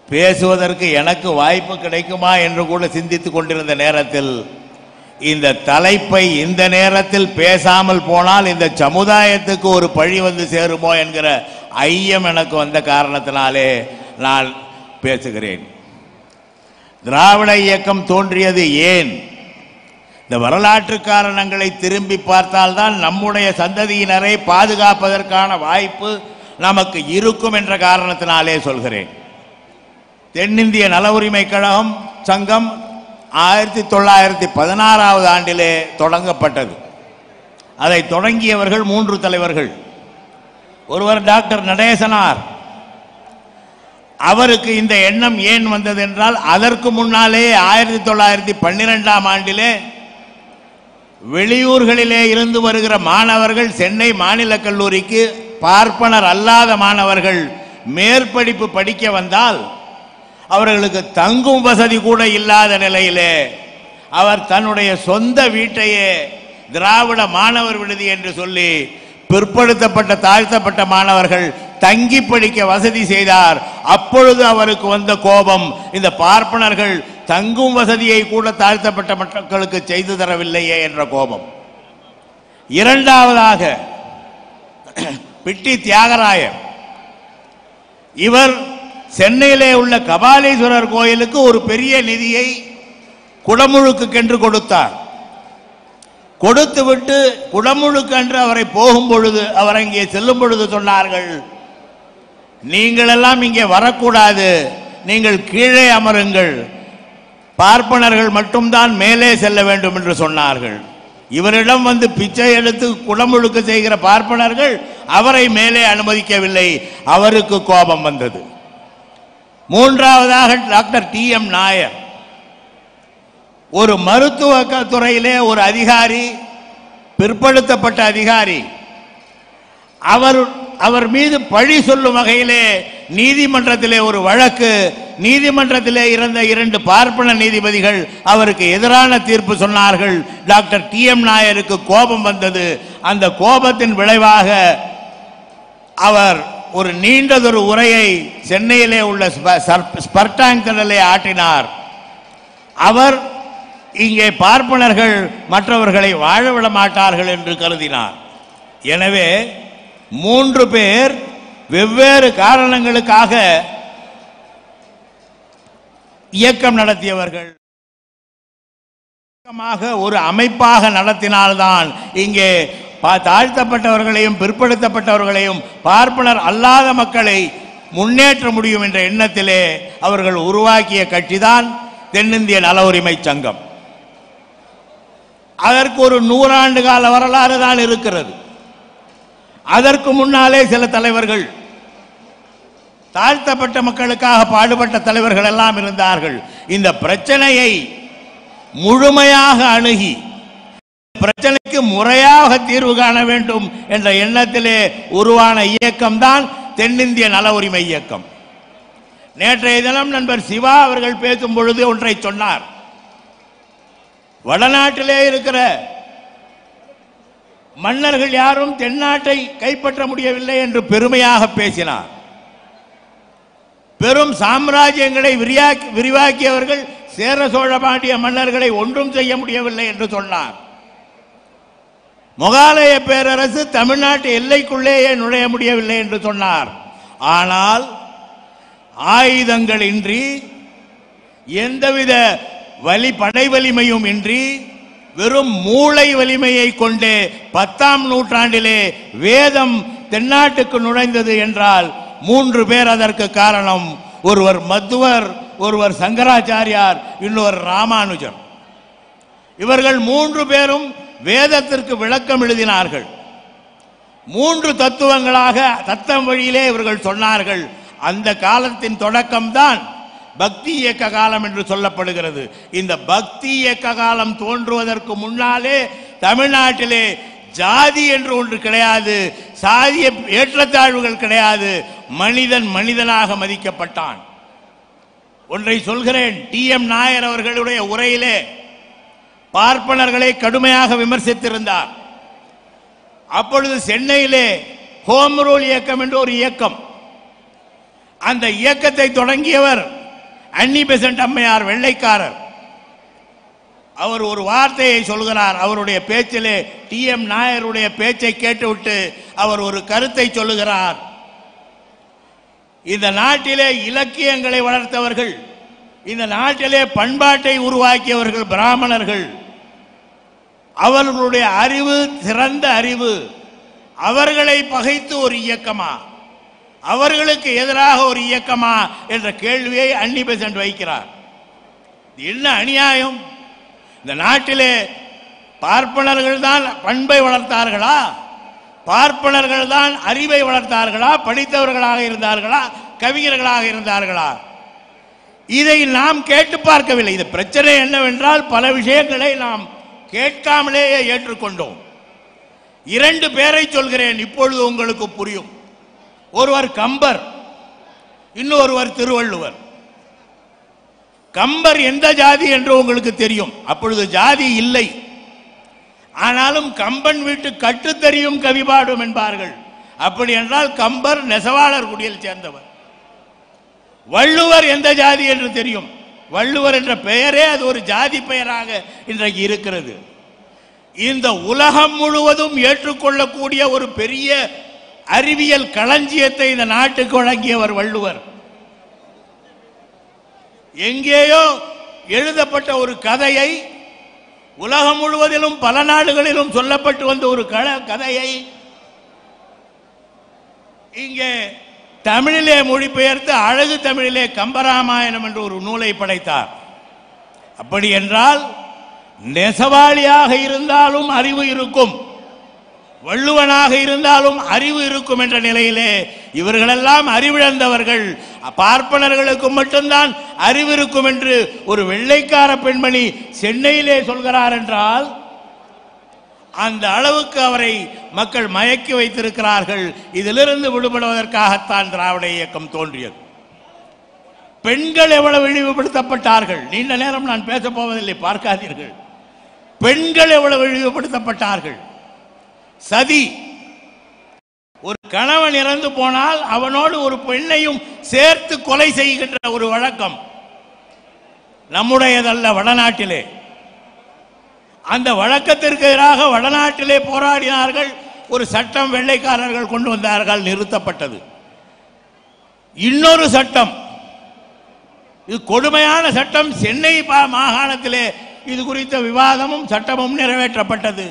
பேசுவதற்கு எனக்கு வாய்ப்பு கிடைக்குமா என்று கூட சிந்தித்துக் கொண்டிருந்த நேரத்தில், இந்த தலைப்பை இந்த நேரத்தில் பேசாமல் போனால் இந்த சமுதாயத்துக்கு ஒரு பழி வந்து சேருமோ என்கிற ஐயம் எனக்கு வந்த காரணத்தினாலே நான் பேசுகிறேன். திராவிட இயக்கம் தோன்றியது ஏன்? இந்த வரலாற்று காரணங்களை திரும்பி பார்த்தால்தான் நம்முடைய சந்ததியினரை பாதுகாப்பதற்கான வாய்ப்பு நமக்கு இருக்கும் என்ற காரணத்தினாலே சொல்கிறேன். தென்னிந்திய நல உரிமை கழகம் சங்கம் 1916 ஆண்டிலே தொடங்கப்பட்டது. அதை தொடங்கியவர்கள் 3 தலைவர்கள். ஒருவர் டாக்டர் நடேசனார். அவருக்கு இந்த எண்ணம் ஏன் வந்தது என்றால், அதற்கு முன்னாலே 1912 ஆண்டிலே வெளியூர்களிலே இருந்து வருகிற மாணவர்கள் சென்னை மாநில கல்லூரிக்கு பார்ப்பனர் அல்லாத மாணவர்கள் மேற்படிப்பு படிக்க வந்தால் அவர்களுக்கு தங்கும் வசதி கூட இல்லாத நிலையிலே அவர் தன்னுடைய சொந்த வீட்டையே திராவிட மாணவர் விடுதி என்று சொல்லி பிற்படுத்தப்பட்ட தாழ்த்தப்பட்ட மாணவர்கள் தங்கி படிக்க வசதி செய்தார். அப்பொழுது அவருக்கு வந்த கோபம், இந்த பார்ப்பனர்கள் தங்கும் வசதியை கூட தாழ்த்தப்பட்ட மக்களுக்கு செய்து தரவில்லையே என்ற கோபம். இரண்டாவதாக பிட்டி தியாகராயர். இவர் சென்னையிலே உள்ள கபாலீஸ்வரர் கோயிலுக்கு ஒரு பெரிய நிதியை குடமுழுக்கென்று கொடுத்தார். கொடுத்துவிட்டு குடமுழுக்கென்று அவரை போகும் பொழுது, அவர் அங்கே செல்லும் பொழுது சொன்னார்கள், நீங்கள் எல்லாம் இங்கே வரக்கூடாது, நீங்கள் கீழே அமருங்கள், பார்ப்பனர்கள் மட்டும்தான் மேலே செல்ல வேண்டும் என்று சொன்னார்கள். இவரிடம் வந்து பிச்சை எடுத்து குடமுழுக்க செய்கிற பார்ப்பனர்கள் அவரை மேலே அனுமதிக்கவில்லை. அவருக்கு கோபம் வந்தது. மூன்றாவதாக டாக்டர் TM நாயர், ஒரு மருத்துவ துறையிலே ஒரு அதிகாரி, பிற்படுத்தப்பட்ட அதிகாரி. அவர் மீது பழி சொல்லும் வகையிலே நீதிமன்றத்திலே ஒரு வழக்கு, நீதிமன்றத்திலே இருந்த 2 பார்ப்பன நீதிபதிகள் அவருக்கு எதிரான தீர்ப்பு சொன்னார்கள். டாக்டர் TM நாயருக்கு கோபம் வந்தது. அந்த கோபத்தின் விளைவாக அவர் ஒரு நீண்டதொரு உரையை சென்னையிலே உள்ள ஸ்பர்டாங் திடலை ஆற்றினார். அவர் இங்கே பார்ப்பனர்கள் மற்றவர்களை வாழவிட மாட்டார்கள் என்று கருதினார். எனவே 3 பேர் வெவ்வேறு காரணங்களுக்காக இயக்கம் நடத்தியவர்கள். ஒரு அமைப்பாக நடத்தினால்தான் இங்கே தாழ்த்தப்பட்டவர்களையும் பிற்படுத்தப்பட்டவர்களையும் பார்ப்பனர் அல்லாத மக்களை முன்னேற்ற முடியும் என்ற எண்ணத்திலே அவர்கள் உருவாக்கிய கட்சிதான் தென்னிந்திய நல உரிமை சங்கம். அதற்கு ஒரு 100 ஆண்டு கால வரலாறு தான் இருக்கிறது. அதற்கு முன்னாலே சில தலைவர்கள், தாழ்த்தப்பட்ட மக்களுக்காக பாடுபட்ட தலைவர்கள் எல்லாம் இருந்தார்கள். இந்த பிரச்சனையை முழுமையாக அணுகி பிரச்சனைக்கு முறையாக தீர்வு காண வேண்டும் என்ற எண்ணத்திலே உருவான இயக்கம்தான் தென்னிந்திய நல உரிமை இயக்கம். நேற்றைய தினம் நண்பர் சிவா அவர்கள் பேசும் பொழுது ஒன்றை சொன்னார். வடநாட்டிலே இருக்கிற மன்னர்கள் யாரும் தென்னாட்டை கைப்பற்ற முடியவில்லை என்று பெருமையாக பேசினார். பெரும் சாம்ராஜ்யங்களை விரிவாக்கியவர்கள் சேர சோழ பாண்டிய மன்னர்களை ஒன்றும் செய்ய முடியவில்லை என்று சொன்னார். முகாலய பேரரசு தமிழ்நாட்டு எல்லைக்குள்ளேயே நுழைய முடியவில்லை என்று சொன்னார். ஆனால் ஆயுதங்களின்றி எந்தவித படை வலிமையும் இன்றி வெறும் மூளை வலிமையை கொண்டே 10ஆம் நூற்றாண்டிலே வேதம் தென்னாட்டுக்கு நுழைந்தது என்றால் 3 பேர் அதற்கு காரணம். ஒருவர் மத்துவர், ஒருவர் சங்கராச்சாரியார், இன்னொரு ராமானுஜர். இவர்கள் 3 பேரும் வேதத்திற்கு விளக்கம் எழுதினார்கள். 3 தத்துவங்களாக தத்தம் வழியிலே இவர்கள் சொன்னார்கள். அந்த காலத்தின் தொடக்கம்தான் பக்தி இயக்க காலம் என்று சொல்லப்படுகிறது. இந்த பக்தி இயக்க காலம் தோன்றுவதற்கு முன்னாலே தமிழ்நாட்டிலே ஜாதி என்று ஒன்று கிடையாது, சாதிய ஏற்றத்தாழ்வுகள் கிடையாது. மனிதன் மனிதனாக மதிக்கப்பட்டான். ஒன்றை சொல்கிறேன். டி.எம். நாயர் அவர்களுடைய உரையிலே பார்ப்பனர்களை கடுமையாக விமர்சித்திருந்தார். அப்பொழுது சென்னையிலே ஹோம் ரூல் இயக்கம் என்று ஒரு இயக்கம், அந்த இயக்கத்தை தொடங்கியவர் அன்னி பெசன்ட் அம்மையார், வெள்ளைக்காரர். அவர் ஒரு வார்த்தையை சொல்கிறார். அவருடைய பேச்சிலே டி.எம். நாயருடைய பேச்சை கேட்டுவிட்டு அவர் ஒரு கருத்தை சொல்லுகிறார். இந்த நாட்டிலே இலக்கியங்களை வளர்த்தவர்கள், இந்த நாட்டிலே பண்பாட்டை உருவாக்கியவர்கள் பிராமணர்கள். அவர்களுடைய அறிவு சிறந்த அறிவு. அவர்களை பகைத்து ஒரு இயக்கமா, அவர்களுக்கு எதிராக ஒரு இயக்கமா என்ற கேள்வியை அன்னி பெசன்ட் வைக்கிறார். என்ன அநியாயம்! இந்த நாட்டிலே பார்ப்பனர்கள் தான் பண்பை வளர்த்தார்களா? பார்ப்பனர்கள் தான் அறிவை வளர்த்தார்களா? படித்தவர்களாக இருந்தார்களா? கவிஞர்களாக இருந்தார்களா? இதை நாம் கேட்டு பார்க்கவில்லை. இது பிரச்சனை என்னவென்றால் பல விஷயங்களை நாம் கேட்காமலேயே ஏற்றுக்கொண்டோம். 2 பேரை சொல்கிறேன், இப்பொழுது உங்களுக்கு புரியும். ஒருவர் கம்பர், இன்னொருவர் திருவள்ளுவர். கம்பர் எந்த ஜாதி என்று உங்களுக்கு தெரியும். அப்பொழுது ஜாதி இல்லை. ஆனாலும் கம்பன் வீட்டு கட்டு தெரியும் கவி பாடும் என்பார்கள். அப்படி என்றால் கம்பர் நெசவாளர் குடியில் சேர்ந்தவர். வள்ளுவர் எந்த ஜாதி என்று தெரியும். வள்ளுவர் என்ற பெயரே அது ஒரு ஜாதி பெயராக இன்றைக்கு இருக்கிறது. இந்த உலகம் முழுவதும் ஏற்றுக்கொள்ளக்கூடிய ஒரு பெரிய அறிவியல் களஞ்சியத்தை இந்த நாட்டுக்கு வழங்கியவர் வள்ளுவர். எங்கேயோ எழுதப்பட்ட ஒரு கதையை, உலகம் முழுவதிலும் பல நாடுகளிலும் சொல்லப்பட்டு வந்த ஒரு கதையை இங்கே தமிழிலே மொழிபெயர்த்து அழகு தமிழிலே கம்பராமாயணம் என்ற ஒரு நூலை படைத்தார். அப்படி என்றால் நெசவாளியாக இருந்தாலும் அறிவு இருக்கும், வள்ளுவனாக இருந்தாலும் அறிவு இருக்கும் என்ற நிலையிலே இவர்களெல்லாம் அறிவிழந்தவர்கள். பார்ப்பனர்களுக்கு மட்டும்தான் அறிவு இருக்கும் என்று ஒரு வெள்ளைக்கார பெண்மணி சென்னையிலே சொல்கிறார் என்றால் அந்த அளவுக்கு அவரை மக்கள் மயக்கி வைத்திருக்கிறார்கள். இதிலிருந்து விடுபடுவதற்காகத்தான் திராவிட இயக்கம் தோன்றியது. பெண்கள் எவ்வளவு இழிவுபடுத்தப்பட்டார்கள். நீண்ட நேரம் நான் பேசப் போவதில்லை, பார்க்காதீர்கள். பெண்கள் எவ்வளவு இழிவுபடுத்தப்பட்டார்கள். சதி. ஒரு கணவன் இறந்து போனால் அவனோடு ஒரு பெண்ணையும் சேர்த்து கொலை செய்கின்ற ஒரு வழக்கம் நம்முடையதல்ல, வடநாட்டிலே. அந்த வழக்கத்திற்கு எதிராக வடநாட்டிலே போராடினார்கள். ஒரு சட்டம் வெள்ளைக்காரர்கள் கொண்டு வந்தார்கள், நிறுத்தப்பட்டது. இன்னொரு சட்டம், இது கொடுமையான சட்டம், சென்னை மாகாணத்திலே இது குறித்த விவாதமும் சட்டமும் நிறைவேற்றப்பட்டது.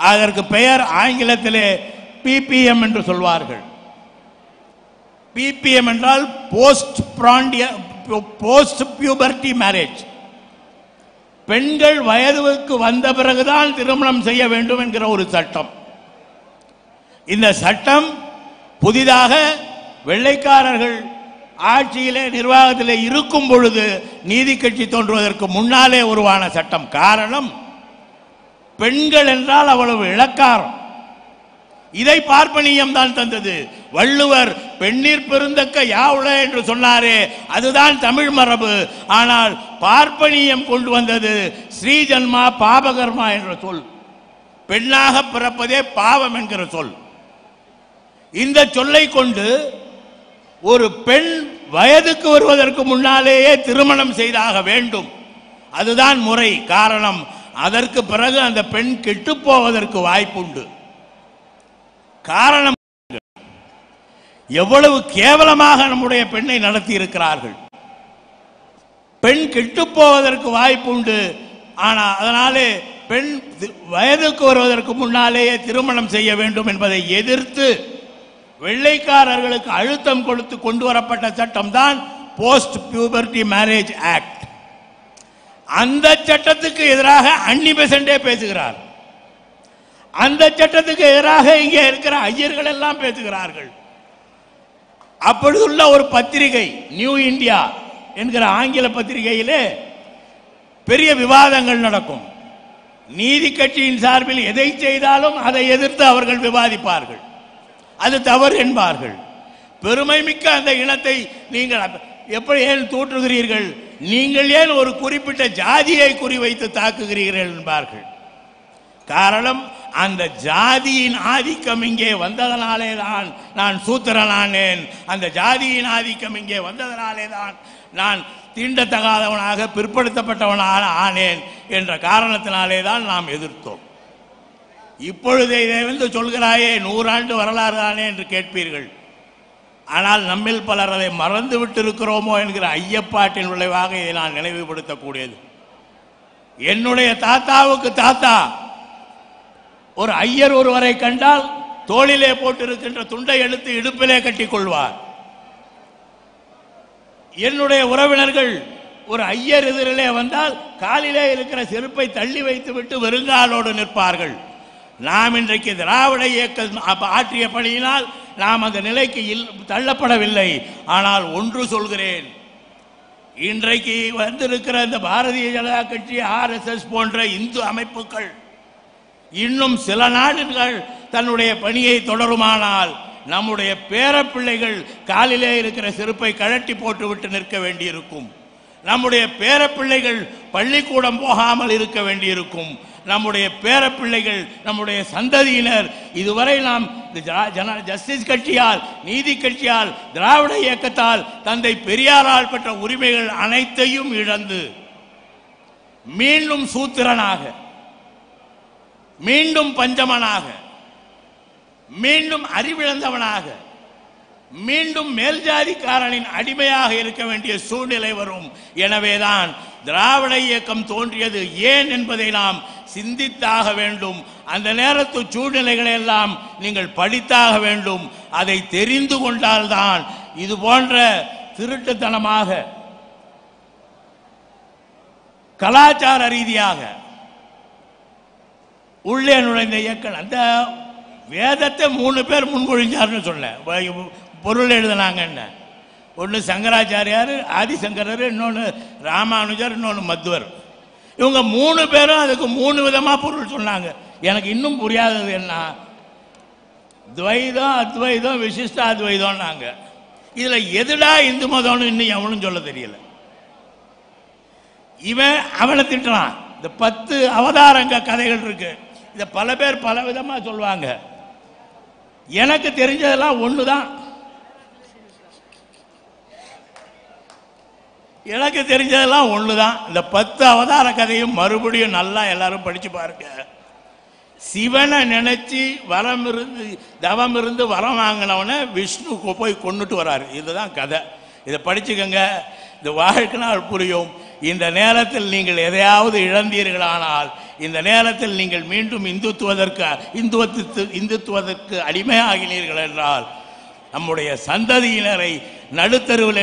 அதற்கு பெயர் ஆங்கிலத்திலே பிபிஎம் என்று சொல்வார்கள். பிபிஎம் என்றால் போஸ்ட் பியூபர்டி மேரேஜ். பெண்கள் வயதுக்கு வந்த பிறகுதான் திருமணம் செய்ய வேண்டும் என்கிற ஒரு சட்டம். இந்த சட்டம் புதிதாக வெள்ளைக்காரர்கள் ஆட்சியிலே நிர்வாகத்திலே இருக்கும் பொழுது நீதி கட்சி தோன்றுவதற்கு முன்னாலே உருவான சட்டம். காரணம், பெண்கள் என்றால் அவ்வளவு இளக்காரம். இதை பார்ப்பனியம் தான் தந்தது. வள்ளுவர் பெண்ணீர் பெருந்தக்க யாவுள என்று சொன்னாரே, அதுதான் தமிழ் மரபு. ஆனால் பார்ப்பனியம் கொண்டு வந்தது ஸ்ரீஜன்மா பாபகர்மா என்ற சொல். பெண்ணாக பிறப்பதே பாவம் என்கிற சொல். இந்த சொல்லை கொண்டு ஒரு பெண் வயதுக்கு வருவதற்கு முன்னாலேயே திருமணம் செய்தாக வேண்டும். அதுதான் முறை. காரணம், அதற்கு பிறகு அந்த பெண் கெட்டு போவதற்கு வாய்ப்புண்டு. காரணம், எவ்வளவு கேவலமாக நம்முடைய பெண்ணை நடத்தி இருக்கிறார்கள். பெண் கெட்டு போவதற்கு வாய்ப்புண்டு. ஆனால் அதனாலே பெண் வயதுக்கு வருவதற்கு முன்னாலேயே திருமணம் செய்ய வேண்டும் என்பதை எதிர்த்து வெள்ளைக்காரர்களுக்கு அழுத்தம் கொடுத்து கொண்டு வரப்பட்ட சட்டம் தான் போஸ்ட் பியூபர்ட்டி மேரேஜ் ஆக்ட். அந்த சட்டத்துக்கு எதிராக அன்னி பெசண்டே பேசுகிறார். அந்த சட்டத்துக்கு எதிராக இங்கே இருக்கிற ஐயர்கள் எல்லாம் பேசுகிறார்கள். அப்படியுள்ள ஒரு பத்திரிகை நியூ இந்தியா என்கிற ஆங்கில பத்திரிகையிலே பெரிய விவாதங்கள் நடக்கும். நீதி கட்சியின் சார்பில் எதை செய்தாலும் அதை எதிர்த்து அவர்கள் விவாதிப்பார்கள். அது தவறு என்பார்கள். பெருமை மிக்க அந்த இனத்தை நீங்கள் எப்படி ஏன் தூற்றுகிறீர்கள், நீங்கள் ஏன் ஒரு குறிப்பிட்ட ஜாதியை குறிவைத்து தாக்குகிறீர்கள் என்பார்கள். காரணம், அந்த ஜாதியின் ஆதிக்கம் இங்கே வந்ததனாலே தான் நான் சூத்திரனானேன். அந்த ஜாதியின் ஆதிக்கம் இங்கே வந்ததனாலே தான் நான் தீண்டத்தகாதவனாக பிற்படுத்தப்பட்டவனாக ஆனேன் என்ற காரணத்தினாலே தான் நாம் எதிர்த்தோம். இப்பொழுது இதை வந்து சொல்கிறாயே 100 ஆண்டு வரலாறு தானே என்று கேட்பீர்கள். ஆனால் நம்மில் பலர் அதை மறந்து விட்டு இருக்கிறோமோ என்கிற ஐயப்பாட்டின் விளைவாக இதை நான் நினைவுபடுத்தக்கூடியது. என்னுடைய தாத்தாவுக்கு தாத்தா ஒரு ஐயர் ஒருவரை கண்டால் தோளிலே போட்டிருக்கின்ற துண்டை எடுத்து இடுப்பிலே கட்டிக் கொள்வார். என்னுடைய உறவினர்கள் ஒரு ஐயர் எதிரிலே வந்தால் காலிலே இருக்கிற செருப்பை தள்ளி வைத்து விட்டு வெறுங்காலோடு நிற்பார்கள். நாம் இன்றைக்கு திராவிட இயக்கம் ஆற்றிய பணியினால் நாம் அந்த நிலைக்கு தள்ளப்படவில்லை. ஆனால் ஒன்று சொல்கிறேன், இன்றைக்கு வந்திருக்கிற இந்த பாரதிய ஜனதா கட்சி, RSS போன்ற இந்து அமைப்புகள் இன்னும் சில நாடுகள் தன்னுடைய பணியை தொடருமானால் நம்முடைய பேரப்பிள்ளைகள் காலிலே இருக்கிற செருப்பை கழட்டி போட்டுவிட்டு நிற்க வேண்டியிருக்கும். நம்முடைய பேரப்பிள்ளைகள் பள்ளிக்கூடம் போகாமல் இருக்க வேண்டியிருக்கும். நம்முடைய பேரப்பிள்ளைகள், நம்முடைய சந்ததியினர் இதுவரை நாம் ஜஸ்டிஸ் கட்சியால், நீதி கட்சியால், திராவிட இயக்கத்தால், தந்தை பெரியாரால் பெற்ற உரிமைகள் அனைத்தையும் இழந்து மீண்டும் சூத்திரனாக, மீண்டும் பஞ்சமனாக, மீண்டும் அறிவிழந்தவனாக, மீண்டும் மேல்ஜாதிக்காரனின் அடிமையாக இருக்க வேண்டிய சூழ்நிலை வரும். எனவேதான் திராவிட இயக்கம் தோன்றியது ஏன் என்பதை நாம் சிந்தித்தாக வேண்டும். அந்த நேரத்து சூழ்நிலைகளை எல்லாம் நீங்கள் படித்தாக வேண்டும். அதை தெரிந்து கொண்டால்தான் இது போன்ற திருட்டுத்தனமாக, கலாச்சார ரீதியாக உள்ளே நுழைந்த இயக்கம். அந்த வேதத்தை 3 பேர் முன்மொழிஞ்சார்னு சொல்ல பொருள் எழுதினாங்க. ஒன்று சங்கராச்சாரியார், ஆதிசங்கரர், இன்னொன்று ராமானுஜர், இன்னொன்று மத்வர். இவங்க 3 பேரும் அதுக்கு 3 விதமாக பொருள் சொன்னாங்க. எனக்கு இன்னும் புரியாதது என்ன, துவைதம், அத்வைதம், விசிஷ்ட அத்வைதம். நாங்கள் இதில் எதுடா இந்து மதம்னு இன்னும் எவனும் சொல்ல தெரியல. இவன் அவனை திட்டுறான். இந்த 10 அவதாரங்க கதைகள் இருக்கு. இதை பல பேர் பல விதமாக சொல்லுவாங்க. எனக்கு தெரிஞ்சதெல்லாம் ஒன்று தான். எனக்கு தெரிஞ்சதெல்லாம் ஒன்று தான். இந்த 10 அவதார கதையும் மறுபடியும் நல்லா எல்லாரும் படிச்சு பாருங்க. சிவனை நினைச்சு வரம் இருந்து தவம் இருந்து வரம் வாங்கினவனை விஷ்ணு போய் கொண்டுட்டு வராரு. இதுதான் கதை. இதை படிச்சுக்கங்க. இந்த வாழ்க்கைனால் புரியும். இந்த நேரத்தில் நீங்கள் எதையாவது இழந்தீர்களானால், இந்த நேரத்தில் நீங்கள் மீண்டும் இந்துத்துவதற்கு அடிமையாகினீர்கள் என்றால், நம்முடைய நடுத்தருவில்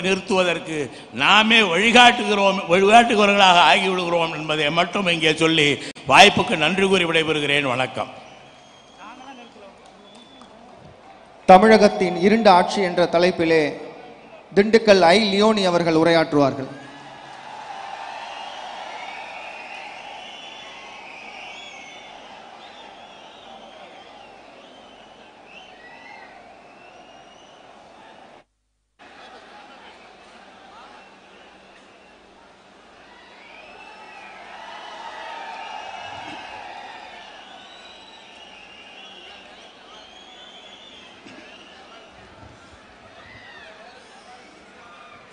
நிறுத்துவதற்கு நாமே வழிகாட்டுகிறவர்களாக ஆகிவிடுகிறோம் என்பதை மட்டும் இங்கே சொல்லி வாய்ப்புக்கு நன்றி கூறி விடைபெறுகிறேன். வணக்கம். தமிழகத்தின் இருண்ட ஆட்சி என்ற தலைப்பிலே திண்டுக்கல் ஐ. லியோனி அவர்கள் உரையாற்றுவார்கள்.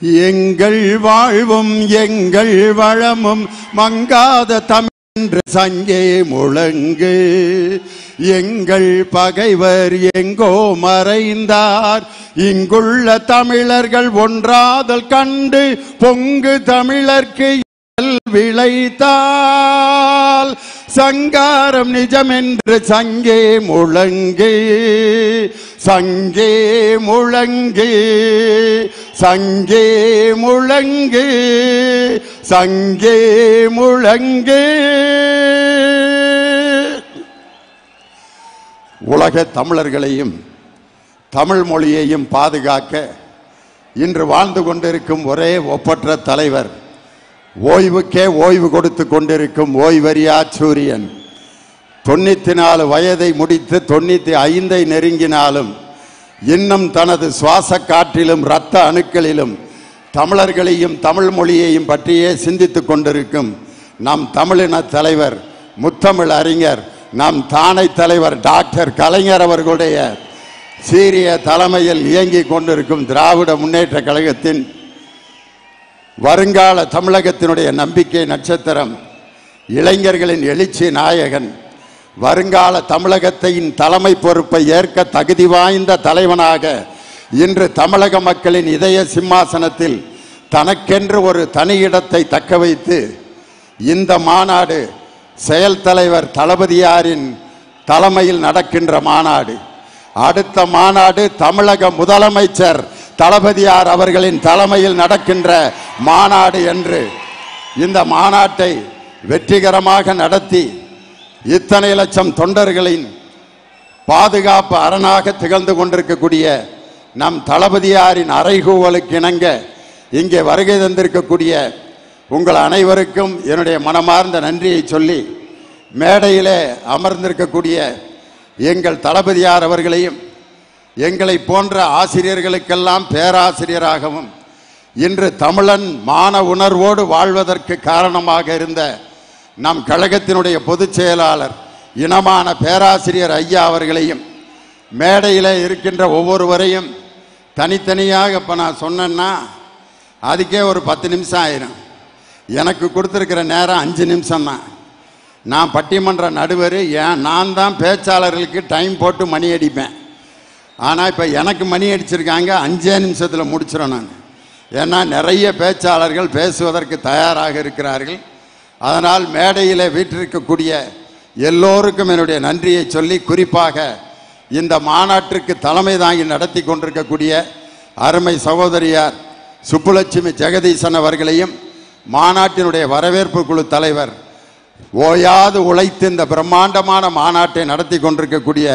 எங்கள் வாழ்வும் எங்கள் வளமும் மங்காத தமிழ் என்று சங்கே முழங்கு. எங்கள் பகைவர் எங்கோ மறைந்தார், இங்குள்ள தமிழர்கள் ஒன்றாதல் கண்டு பொங்கு தமிழர்க்கு விளைத்தால் சங்காரம் நிஜமென்று சங்கே முழங்கு. சங்கே முழங்கு, சங்கே முழங்கு, சங்கே முழங்கு. உலக தமிழர்களையும் தமிழ் மொழியையும் பாதுகாக்க இன்று வாழ்ந்து கொண்டிருக்கும் ஒரே ஒப்பற்ற தலைவர், ஓய்வுக்கே ஓய்வு கொடுத்து கொண்டிருக்கும் ஓய்வறியா சூரியன். 94 வயதை முடித்து 95 நெருங்கினாலும் இன்னும் தனது சுவாச காற்றிலும் இரத்த அணுக்களிலும் தமிழர்களையும் தமிழ் மொழியையும் பற்றியே சிந்தித்துக் கொண்டிருக்கும் நம் தமிழின தலைவர், முத்தமிழ் அறிஞர், நம் தானை தலைவர் டாக்டர் கலைஞர் அவர்களுடைய சீரிய தலைமையில் இயங்கிக் கொண்டிருக்கும் திராவிட முன்னேற்ற கழகத்தின் வருங்கால தமிழகத்தினுடைய நம்பிக்கை நட்சத்திரம், இளைஞர்களின் எழுச்சி நாயகன், வருங்கால தமிழகத்தின் தலைமை பொறுப்பை ஏற்க தகுதி வாய்ந்த தலைவனாக இன்று தமிழக மக்களின் இதய சிம்மாசனத்தில் தனக்கென்று ஒரு தனி இடத்தை தக்க வைத்து இந்த மாநாடு செயல் தலைவர் தளபதியாரின் தலைமையில் நடக்கின்ற மாநாடு. அடுத்த மாநாடு தமிழக முதலமைச்சர் தளபதியார் அவர்களின் தலைமையில் நடக்கின்ற மாநாடு என்று இந்த மாநாட்டை வெற்றிகரமாக நடத்தி இத்தனை லட்சம் தொண்டர்களின் பாதுகாப்பு அரணாக திகழ்ந்து கொண்டிருக்கக்கூடிய நம் தளபதியாரின் அறைகூவலுக்கு இணங்க இங்கே வருகை தந்திருக்கக்கூடிய உங்கள் அனைவருக்கும் என்னுடைய மனமார்ந்த நன்றியை சொல்லி, மேடையிலே அமர்ந்திருக்கக்கூடிய எங்கள் தளபதியார் அவர்களையும் எங்களை போன்ற ஆசிரியர்களுக்கெல்லாம் பேராசிரியராகவும் இன்று தமிழன் மான உணர்வோடு வாழ்வதற்கு காரணமாக இருந்த நம் கழகத்தினுடைய பொதுச் செயலாளர் இனமான பேராசிரியர் ஐயா அவர்களையும், மேடையில் இருக்கின்ற ஒவ்வொருவரையும் தனித்தனியாக இப்போ நான் சொன்னேன்னா அதுக்கே ஒரு 10 நிமிஷம் ஆயிரும். எனக்கு கொடுத்துருக்கிற நேரம் 5 நிமிஷம்தான். நான் பட்டிமன்ற நடுவர், நான் தான் பேச்சாளர்களுக்கு டைம் போட்டு மணி அடிப்பேன். ஆனால் இப்போ எனக்கு மணி அடிச்சிருக்காங்க, 5 நிமிஷத்தில் முடிச்சிடும் நான். ஏன்னா நிறைய பேச்சாளர்கள் பேசுவதற்கு தயாராக இருக்கிறார்கள். அதனால் மேடையில் வீற்றிருக்கக்கூடிய எல்லோருக்கும் என்னுடைய நன்றியை சொல்லி, குறிப்பாக இந்த மாநாட்டிற்கு தலைமை தாங்கி நடத்தி கொண்டிருக்கக்கூடிய அருமை சகோதரியார் சுப்புலட்சுமி ஜெகதீசன் அவர்களையும், மாநாட்டினுடைய வரவேற்பு குழு தலைவர், ஓயாது உழைத்து இந்த பிரம்மாண்டமான மாநாட்டை நடத்தி கொண்டிருக்கக்கூடிய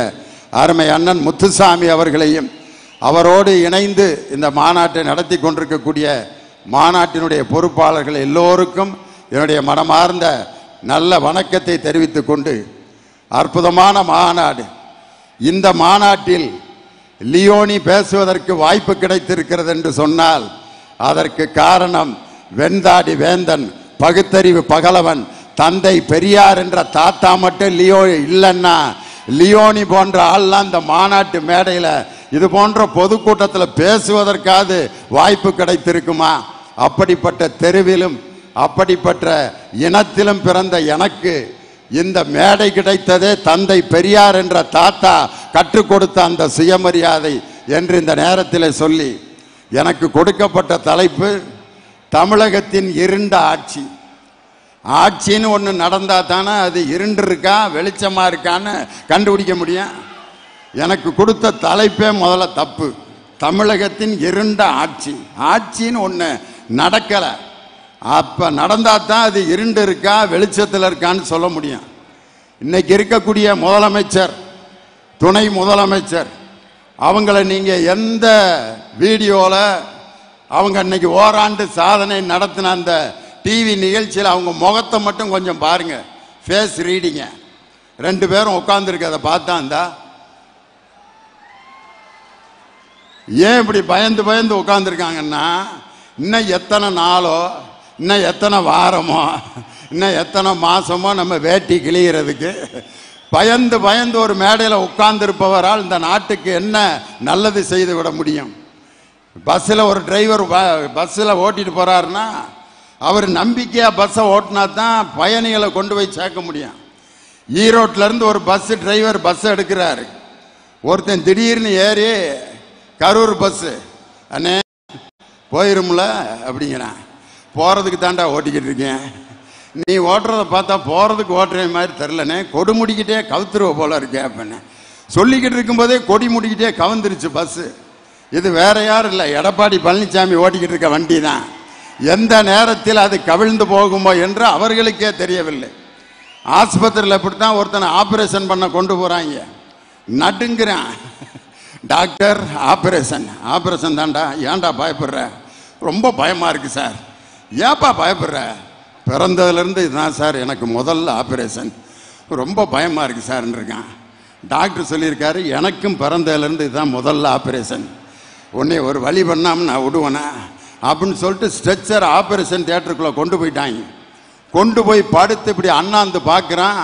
அருமை அண்ணன் முத்துசாமி அவர்களையும், அவரோடு இணைந்து இந்த மாநாட்டை நடத்தி கொண்டிருக்கக்கூடிய மாநாட்டினுடைய பொறுப்பாளர்கள் எல்லோருக்கும் என்னுடைய மனமார்ந்த நல்ல வணக்கத்தை தெரிவித்துக் கொண்டு, அற்புதமான மாநாடு. இந்த மாநாட்டில் லியோனி பேசுவதற்கு வாய்ப்பு கிடைத்திருக்கிறது என்று சொன்னால் அதற்கு காரணம் வெண்தாடி வேந்தன், பகுத்தறிவு பகலவன், தந்தை பெரியார் என்ற தாத்தா மட்டும் இல்லைன்னா லியோனி போன்ற ஆள்லாம் இந்த மாநாட்டு மேடையில் இது போன்ற பொதுக்கூட்டத்தில் பேசுவதற்காவது வாய்ப்பு கிடைத்திருக்குமா? அப்படிப்பட்ட தெருவிலும் அப்படிப்பட்ட இனத்திலும் பிறந்த எனக்கு இந்த மேடை கிடைத்ததே தந்தை பெரியார் என்ற தாத்தா கற்றுக் கொடுத்த அந்த சுயமரியாதை என்று இந்த நேரத்தில் சொல்லி, எனக்கு கொடுக்கப்பட்ட தலைப்பு தமிழகத்தின் இருண்ட ஆட்சி. ஆட்சின்னு ஒன்று நடந்தா தானே அது இருண்டு இருக்கா வெளிச்சமாக இருக்கான்னு கண்டுபிடிக்க முடியும். எனக்கு கொடுத்த தலைப்பே முதல்ல தப்பு. தமிழகத்தின் இருண்ட ஆட்சி, ஆட்சின்னு ஒன்று நடக்கலை. அப்போ நடந்தா தான் அது இருண்டு இருக்கா வெளிச்சத்தில் இருக்கான்னு சொல்ல முடியும். இன்னைக்கு இருக்கக்கூடிய முதலமைச்சர், துணை முதலமைச்சர், அவங்கள நீங்கள் எந்த வீடியோவில் அவங்க இன்னைக்கு ஓராண்டு சாதனை நடத்தின அந்த டிவி நிகழ்ச்சியில் அவங்க முகத்தை மட்டும் கொஞ்சம் பாருங்க, ஃபேஸ் ரீடிங்க. 2 பேரும் உட்காந்துருக்கதை பார்த்தா இருந்தா ஏன் இப்படி பயந்து பயந்து உட்காந்துருக்காங்கன்னா, இன்னும் எத்தனை நாளோ, இன்னும் எத்தனை வாரமோ, இன்னும் எத்தனை மாசமோ நம்ம வேட்டி கிழிகிறதுக்கு பயந்து பயந்து ஒரு மேடையில் உட்கார்ந்திருப்பவரால் இந்த நாட்டுக்கு என்ன நல்லது செய்து விட முடியும்? பஸ்ஸில் ஒரு டிரைவர் பஸ்ஸில் ஓட்டிட்டு போகிறாருன்னா அவர் நம்பிக்கையாக பஸ்ஸை ஓட்டினா தான் பயணிகளை கொண்டு போய் சேர்க்க முடியும். ஈரோட்டிலேருந்து ஒரு பஸ்ஸு டிரைவர் பஸ்ஸை எடுக்கிறாரு. ஒருத்தன் திடீர்னு ஏறி கரூர் பஸ்ஸு அண்ணே போயிரும்ல அப்படிங்கிறான். போகிறதுக்கு தாண்டா ஓட்டிக்கிட்டு இருக்கேன், நீ ஓட்டுறதை பார்த்தா போகிறதுக்கு ஓட்டுற மாதிரி தெரிலனே, கொடி முடிக்கிட்டே கவுத்துருவ போல இருக்கே அப்படின்னு சொல்லிக்கிட்டு இருக்கும்போதே கொடி முடிக்கிட்டே கவுந்துருச்சு பஸ்ஸு. இது வேற யாரும் இல்லை, எடப்பாடி பழனிசாமி ஓட்டிக்கிட்டு இருக்க வண்டி தான். எந்த நேரத்தில் அது கவிழ்ந்து போகுமோ என்று அவர்களுக்கே தெரியவில்லை. ஆஸ்பத்திரியில் இப்படித்தான் ஒருத்தனை ஆப்ரேஷன் பண்ண கொண்டு போகிறாங்க. நடுங்கிறான், டாக்டர் ஆப்ரேஷன் தான்டா, ஏன்டா பயப்படுற? ரொம்ப பயமாக இருக்குது சார். ஏப்பா பயப்படுற? பிறந்ததுலேருந்து இதுதான் சார் எனக்கு முதல்ல ஆப்ரேஷன், ரொம்ப பயமாக இருக்குது சார்ன்னு இருக்கான். டாக்டர் சொல்லியிருக்காரு, எனக்கும் பிறந்ததுலேருந்து இதுதான் முதல்ல ஆப்ரேஷன், உன்னை ஒரு வழி பண்ணாமல் நான் விடுவேனா அப்படின்னு சொல்லிட்டு ஸ்ட்ரெச்சர் ஆப்ரேஷன் தியேட்டருக்குள்ளே கொண்டு போயிட்டாங்க. கொண்டு போய் படுத்து இப்படி அண்ணாந்து பார்க்குறான்,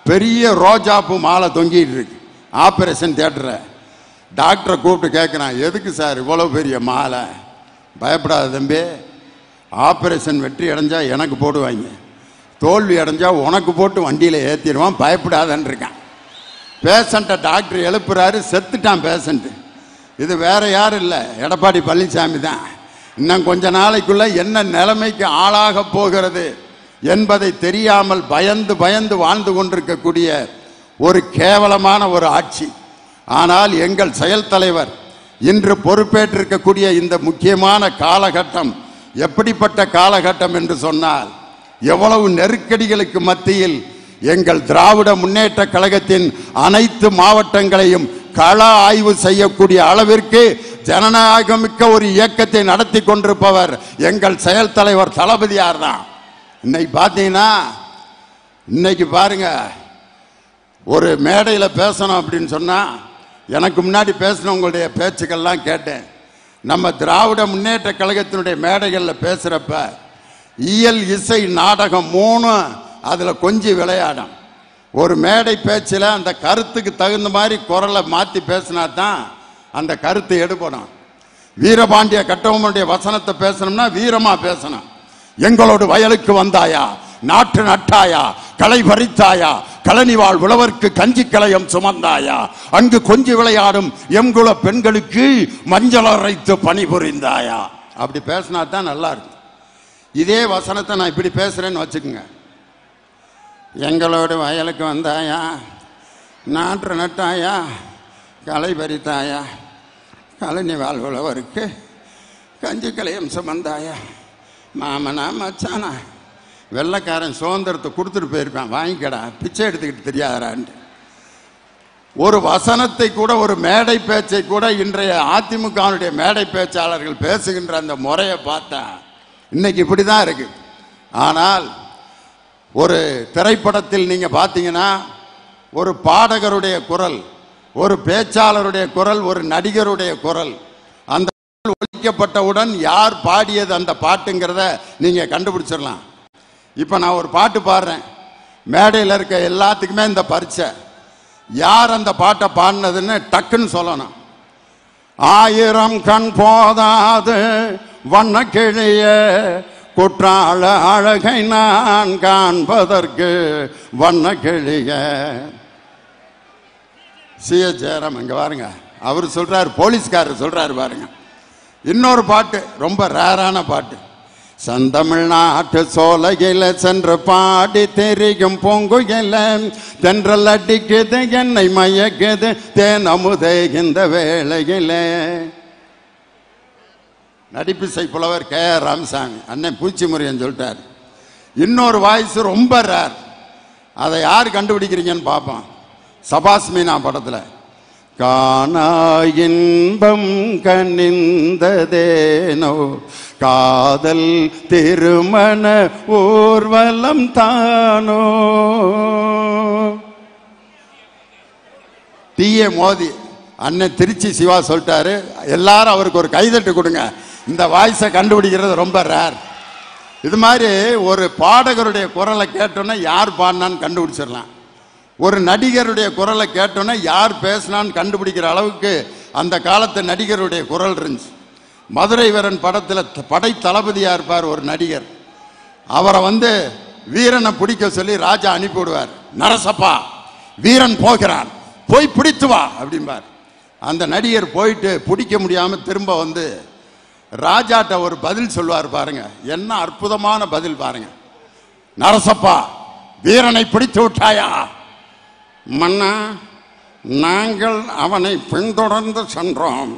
பெரிய ரோஜாப்பூ மாலை தொங்கிட்டு இருக்கு ஆப்ரேஷன் தியேட்டரை. டாக்டரை கூப்பிட்டு கேட்குறான், எதுக்கு சார் இவ்வளோ பெரிய மாலை? பயப்படாத தம்பி, ஆப்ரேஷன் வெற்றி அடைஞ்சா எனக்கு போடுவாங்க, தோல்வி அடைஞ்சா உனக்கு போட்டு வண்டியில் ஏற்றிடுவான், பயப்படாதன்னு இருக்கான். பேஷண்ட்டை டாக்டர் எழுப்புறாரு, செத்துட்டான் பேஷண்ட்டு. இது வேற யாரும் இல்லை, எடப்பாடி பழனிசாமி தான். இன்னும் கொஞ்ச நாளைக்குள்ள என்ன நிலைமைக்கு ஆளாக போகிறது என்பதை தெரியாமல் பயந்து பயந்து வாழ்ந்து கொண்டிருக்கக்கூடிய ஒரு கேவலமான ஒரு ஆட்சி. ஆனால் எங்கள் செயல் தலைவர் இன்று பொறுப்பேற்றிருக்கக்கூடிய இந்த முக்கியமான காலகட்டம் எப்படிப்பட்ட காலகட்டம் என்று சொன்னால், எவ்வளவு நெருக்கடிகளுக்கு மத்தியில் எங்கள் திராவிட முன்னேற்ற கழகத்தின் அனைத்து மாவட்டங்களையும் கள ஆய்வு செய்யக்கூடிய அளவிற்கு ஜனநாயகமிக்க ஒரு இயக்கத்தை நடத்தி கொண்டிருப்பவர் எங்கள் செயல் தலைவர் தளபதியார் தான். இன்னைக்கு பார்த்தீங்கன்னா, இன்னைக்கு பாருங்க, ஒரு மேடையில் பேசணும் அப்படின்னு சொன்னால், எனக்கு முன்னாடி பேசினவங்களுடைய பேச்சுக்கள்லாம் கேட்டேன். நம்ம திராவிட முன்னேற்ற கழகத்தினுடைய மேடைகளில் பேசுகிறப்ப இயல் இசை நாடகம் 3 அதில் கொஞ்சம் விளையாடும். ஒரு மேடை பேச்சில் அந்த கருத்துக்கு தகுந்த மாதிரி குரலை மாற்றி பேசினா தான் அந்த கருத்து எடுபடும். வீரபாண்டிய கட்டபொம்மனுடைய வசனத்தை பேசணும்னா வீரமாக பேசணும். எங்களோட வயலுக்கு வந்தாயா, நாட்டு நட்டாயா, களை பறித்தாயா, கழனிவாழ் உழவர்க்கு கஞ்சி கலையம் சுமந்தாயா, அங்கு கொஞ்சி விளையாடும் எங்குல பெண்களுக்கு மஞ்சள் அரைத்து பணிபுரிந்தாயா, அப்படி பேசினா தான் நல்லா இருக்கும். இதே வசனத்தை நான் இப்படி பேசுறேன்னு வச்சுக்கோங்க, எங்களோட வயலுக்கு வந்தாயா, நாற்று நட்டாயா, களை பறித்தாயா, கழனி வாழ்வுள்ளவருக்கு கஞ்சி கலையம் சுமந்தாயா, மாமனா மச்சானா, வெள்ளைக்காரன் சுதந்திரத்தை கொடுத்துட்டு போயிருப்பான், வாங்கிக்கடா, பிச்சை எடுத்துக்கிட்டு தெரியாதான்ட்டு. ஒரு வசனத்தை கூட, ஒரு மேடை பேச்சை கூட இன்றைய அதிமுகவுடைய மேடை பேச்சாளர்கள் பேசுகின்ற அந்த முறையை பார்த்தா இன்னைக்கு இப்படி தான் இருக்கு. ஆனால் ஒரு திரைப்படத்தில் நீங்க பார்த்தீங்கன்னா, ஒரு பாடகருடைய குரல், ஒரு பேச்சாளருடைய குரல், ஒரு நடிகருடைய குரல், அந்த ஒலிக்கப்பட்டவுடன் யார் பாடியது அந்த பாட்டுங்கிறத நீங்க கண்டுபிடிச்சிடலாம். இப்போ நான் ஒரு பாட்டு பாடுறேன், மேடையில் இருக்க எல்லாத்துக்குமே இந்த பரீட்சை, யார் அந்த பாட்டை பாடினதுன்னு டக்குன்னு சொல்லணும். 1000 கண் போதாது வண்ண கிளிய குற்றால அழகை நான் காண்பதற்கு வண்ண கிளிய. சி.எஸ். ஜெயராம் இங்க பாருங்க, அவர் சொல்றாரு, போலீஸ்காரர் சொல்றாரு பாருங்க. இன்னொரு பாட்டு ரொம்ப ரேரான பாட்டு, சந்தமிழ்நாட்டு சோலையில சென்று பாடி தெரியும் பொங்குயில தென்றல் அடிக்குது என்னை மயக்குது தேன் அமுதே இந்த வேளையில. நடிப்பிசை புலவர் K.R. ராமசாமி அண்ணன் பூச்சிமுரியன் சொல்லிட்டார். இன்னொரு வாய்ஸ் ரொம்ப ரேர், அதை யார் கண்டுபிடிக்கிறீங்கன்னு பார்ப்போம். சபாஸ் மீனா படத்துல காணா இன்பம் கனிந்ததேனோ காதல் திருமண ஊர்வலம் தானோ. டி.ஏ. மோதி அண்ணன் திருச்சி சிவா சொல்லிட்டாரு, எல்லாரும் அவருக்கு ஒரு கைதட்டு கொடுங்க. இந்த வாய்ஸை கண்டுபிடிக்கிறது ரொம்ப ரேர். இது மாதிரி ஒரு பாடகருடைய குரலை கேட்டோன்னா யார் பாடினான்னு கண்டுபிடிச்சிடலாம். ஒரு நடிகருடைய குரலை கேட்டோன்னா யார் பேசினான்னு கண்டுபிடிக்கிற அளவுக்கு அந்த காலத்து நடிகருடைய குரல் இருந்துச்சு. மதுரை வீரன் படத்தில் படை தளபதியா இருப்பார் ஒரு நடிகர். அவரை வீரனை பிடிக்க சொல்லி ராஜா அனுப்பிவிடுவார். நரசப்பா, வீரன் போகிறான், போய் பிடித்து வா அப்படிம்பார். அந்த நடிகர் போயிட்டு பிடிக்க முடியாம திரும்ப ராஜாட்ட ஒரு பதில் சொல்வார். பாருங்க, என்ன அற்புதமான பதில் பாருங்க. நரசப்பா, வீரனை பிடித்து விட்டாயா? மன்னா, நாங்கள் அவனை பின்தொடர்ந்து சென்றோம்,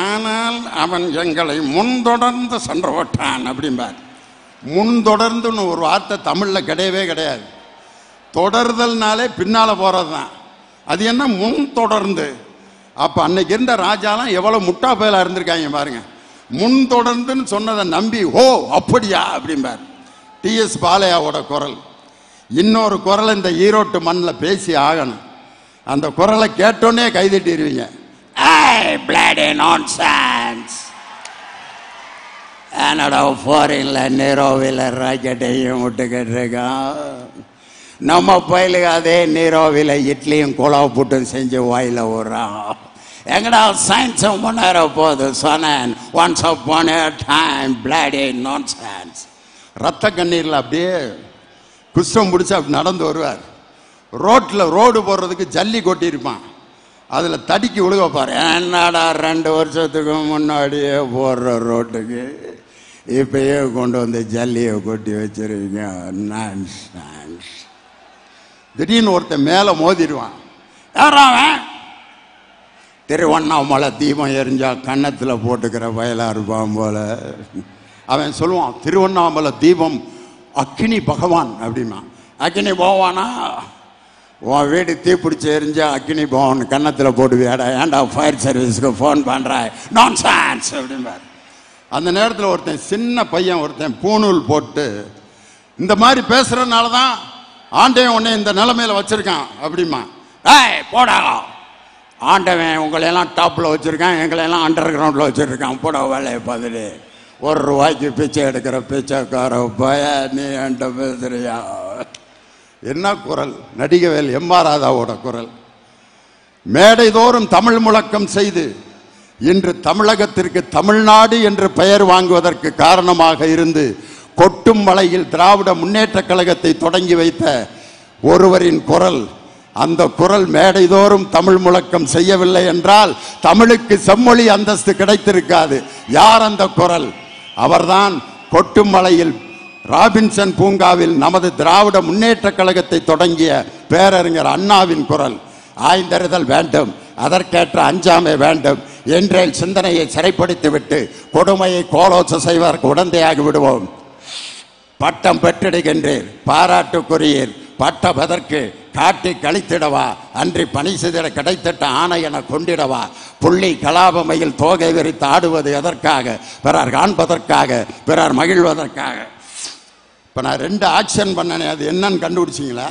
ஆனால் அவன் எங்களை முன்தொடர்ந்து சென்று விட்டான் அப்படிம்பார். முன்தொடர்ந்துன்னு ஒரு வார்த்தை தமிழ்ல கிடையவே கிடையாது. தொடர்தல்னாலே பின்னால போறது தான். அது என்ன முன் தொடர்ந்து? அப்ப அன்னைக்கு இருந்த ராஜாலாம் எவ்வளவு முட்டா பயலா இருந்திருக்காங்க பாருங்க. முன் தொடர்ந்துன்னு சொன்னதை நம்பி ஓ அப்படியா அப்படிம்பார். டிஎஸ் பாலையாவோட குரல். இன்னொரு குரல் இந்த ஈரோட்டு மண்ணில் பேசி ஆகணும். அந்த குரலை கேட்டோன்னே கைதட்டிடுவீங்க. என்னோட ஃபாரின்ல நீரோவில் ராக்கெட்டையும் விட்டுக்கிட்டு இருக்கான். நம்ம பயிலுக்கு அதே நீரோவில் இட்லியும் குழாவை போட்டு செஞ்சு வாயில விடுறான். எங்கடா சயின்ஸும் முன்னேற போது சொன்னேன். Once upon a time bloody nonsense. ரத்த கண்ணீரில் அப்படியே குஷ்டம் பிடிச்சி அப்படி நடந்து வருவார். ரோடு போடுறதுக்கு ஜல்லி கொட்டியிருப்பான். அதில் தடிக்கி விழுக பாரு. என்னடா 2 வருஷத்துக்கு முன்னாடியே போடுற ரோட்டுக்கு இப்பயே கொண்டு ஜல்லியை கொட்டி வச்சிருக்கீங்க. திடீர்னு ஒருத்தன் மேலே மோதிடுவான். யாராவன்? திருவண்ணாமலை தீபம் எரிஞ்சா கன்னத்தில் போட்டுக்கிற வயலா இருப்பான் போல. அவன் சொல்லுவான், திருவண்ணாமலை தீபம் அக்கினி பகவான் அப்படின்னா. அக்கினி பகவானா? உன் வீடு தீப்பிடிச்சு எரிஞ்சா அக்கினி பகவான் கன்னத்தில் போடுவியாடா? ஏன்டா ஃபயர் சர்வீஸுக்கு ஃபோன் பண்ணுறாய்? நான்சென்ஸ் அப்படிம்பார். அந்த நேரத்தில் ஒருத்தன் சின்ன பையன் ஒருத்தன் பூணூல் போட்டு இந்த மாதிரி பேசுறதுனால தான் ஆண்டவன் உன்னை இந்த நிலைமையில வச்சிருக்கான் அப்படிமா. ஏய் போடா, ஆண்டவன் உங்களையெல்லாம் டாப்பில் வச்சுருக்கான், எங்களையெல்லாம் அண்டர் கிரவுண்டில் வச்சுருக்கான், போட வேலையை பார்த்துட்டு. 1 ரூபாய்க்கு பிச்சை எடுக்கிற பிச்சைக்கார பய நீ என்கிட்ட பேசுறியா? என்ன குரல்! நடிகவேல் எம்.ஆர். ராதாவோட குரல். மேடைதோறும் தமிழ் முழக்கம் செய்து இன்று தமிழகத்திற்கு தமிழ்நாடு என்று பெயர் வாங்குவதற்கு காரணமாக இருந்து கொட்டும் மலையில் திராவிட முன்னேற்ற கழகத்தை தொடங்கி வைத்த ஒருவரின் குரல். அந்த குரல் மேடைதோறும் தமிழ் முழக்கம் செய்யவில்லை என்றால் தமிழுக்கு செம்மொழி அந்தஸ்து கிடைத்திருக்காது. யார் அந்த குரல்? அவர்தான் கொட்டும் மலையில் ராபின்சன் பூங்காவில் நமது திராவிட முன்னேற்ற கழகத்தை தொடங்கிய பேரறிஞர் அண்ணாவின் குரல். ஆய்ந்தறிதல் வேண்டும், அதற்கேற்ற அஞ்சாமை வேண்டும் என்ற சிந்தனையை சிறைப்படுத்திவிட்டு கொடுமையை கோலோச்ச செய்வதற்கு உடந்தையாகி விடுவோம். பட்டம் பெற்றிடுகின்றீர், பாராட்டுக்குரியீர், பட்டபதற்கு காட்டி கழித்திடவா, அன்றி பணி செய்திட கிடைத்திட்ட ஆணை என கொண்டிடவா, புள்ளி கலாபமையில் தோகை விரித்து ஆடுவது எதற்காக? பிறர் காண்பதற்காக, பிறர் மகிழ்வதற்காக. இப்போ நான் 2 ஆக்ஷன் பண்ணனே, அது என்னன்னு கண்டுபிடிச்சிங்களா?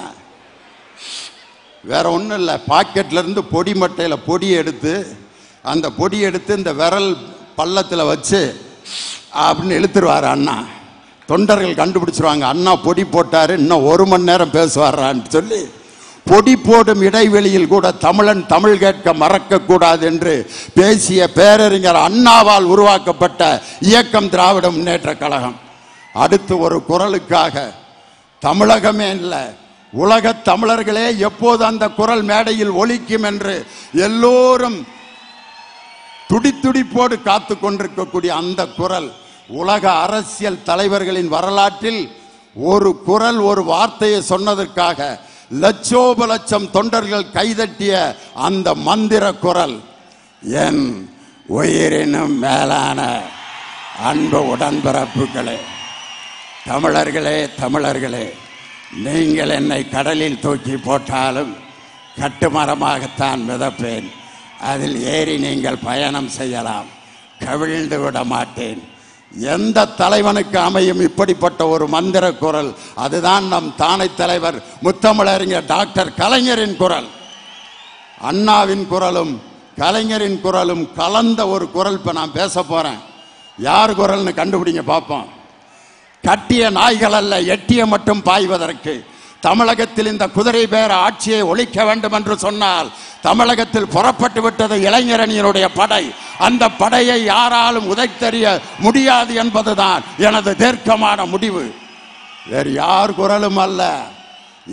வேற ஒன்றும் இல்லை. பாக்கெட்லேருந்து பொடி மட்டையில் பொடி எடுத்து அந்த பொடி எடுத்து இந்த விரல் பள்ளத்தில் வச்சு அப்படின்னு இழுத்துருவார் அண்ணா. தொண்டர்கள் கண்டுபிடிச்சிருவாங்க, அண்ணா பொடி போட்டார், இன்னும் 1 மணி நேரம் பேசுவாரான்னு சொல்லி பொடி போடும் இடைவெளியில் கூட தமிழன் தமிழ் கேட்க மறக்கக்கூடாது என்று பேசிய பேரறிஞர் அண்ணாவால் உருவாக்கப்பட்ட இயக்கம் திராவிட முன்னேற்ற கழகம். அடுத்து ஒரு குரலுக்காக தமிழகமே இல்லை, உலக தமிழர்களே எப்போது அந்த குரல் மேடையில் ஒலிக்கும் என்று எல்லோரும் துடித்துடிப்போடு காத்து கொண்டிருக்கக்கூடிய அந்த குரல். உலக அரசியல் தலைவர்களின் வரலாற்றில் ஒரு குரல், ஒரு வார்த்தையை சொன்னதற்காக லட்சோப லட்சம் தொண்டர்கள் கைதட்டிய அந்த மந்திர குரல். என் உயிரினும் மேலான அன்பு உடன்பிறப்புகளே, தமிழர்களே, தமிழர்களே, நீங்கள் என்னை கடலில் தூக்கி போட்டாலும் கட்டுமரமாகத்தான் மிதப்பேன். அதில் ஏறி நீங்கள் பயணம் செய்யலாம், கவிழ்ந்து விட மாட்டேன். எந்த தலைவனுக்கு அமையும் இப்படிப்பட்ட ஒரு மந்திர குரல்? அதுதான் நம் தானை தலைவர் முத்தமிழறிஞர் டாக்டர் கலைஞரின் குரல். அண்ணாவின் குரலும் கலைஞரின் குரலும் கலந்த ஒரு குரல். இப்ப நான் பேச போறேன். யார் குரல்னு கண்டுபிடிங்க பார்ப்போம். கட்டிய நாய்கள் அல்ல, எட்டிய மட்டும் பாய்வதற்கு தமிழகத்தில் இந்த குதிரை பேர ஆட்சியை ஒழிக்க வேண்டும் என்று சொன்னால் தமிழகத்தில் புறப்பட்டு விட்டது இளைஞரணியினுடைய படை. அந்த படையை யாராலும் உதைத்தறிய முடியாது என்பதுதான் எனது தீர்க்கமான முடிவு. வேறு யார் குரலும் அல்ல.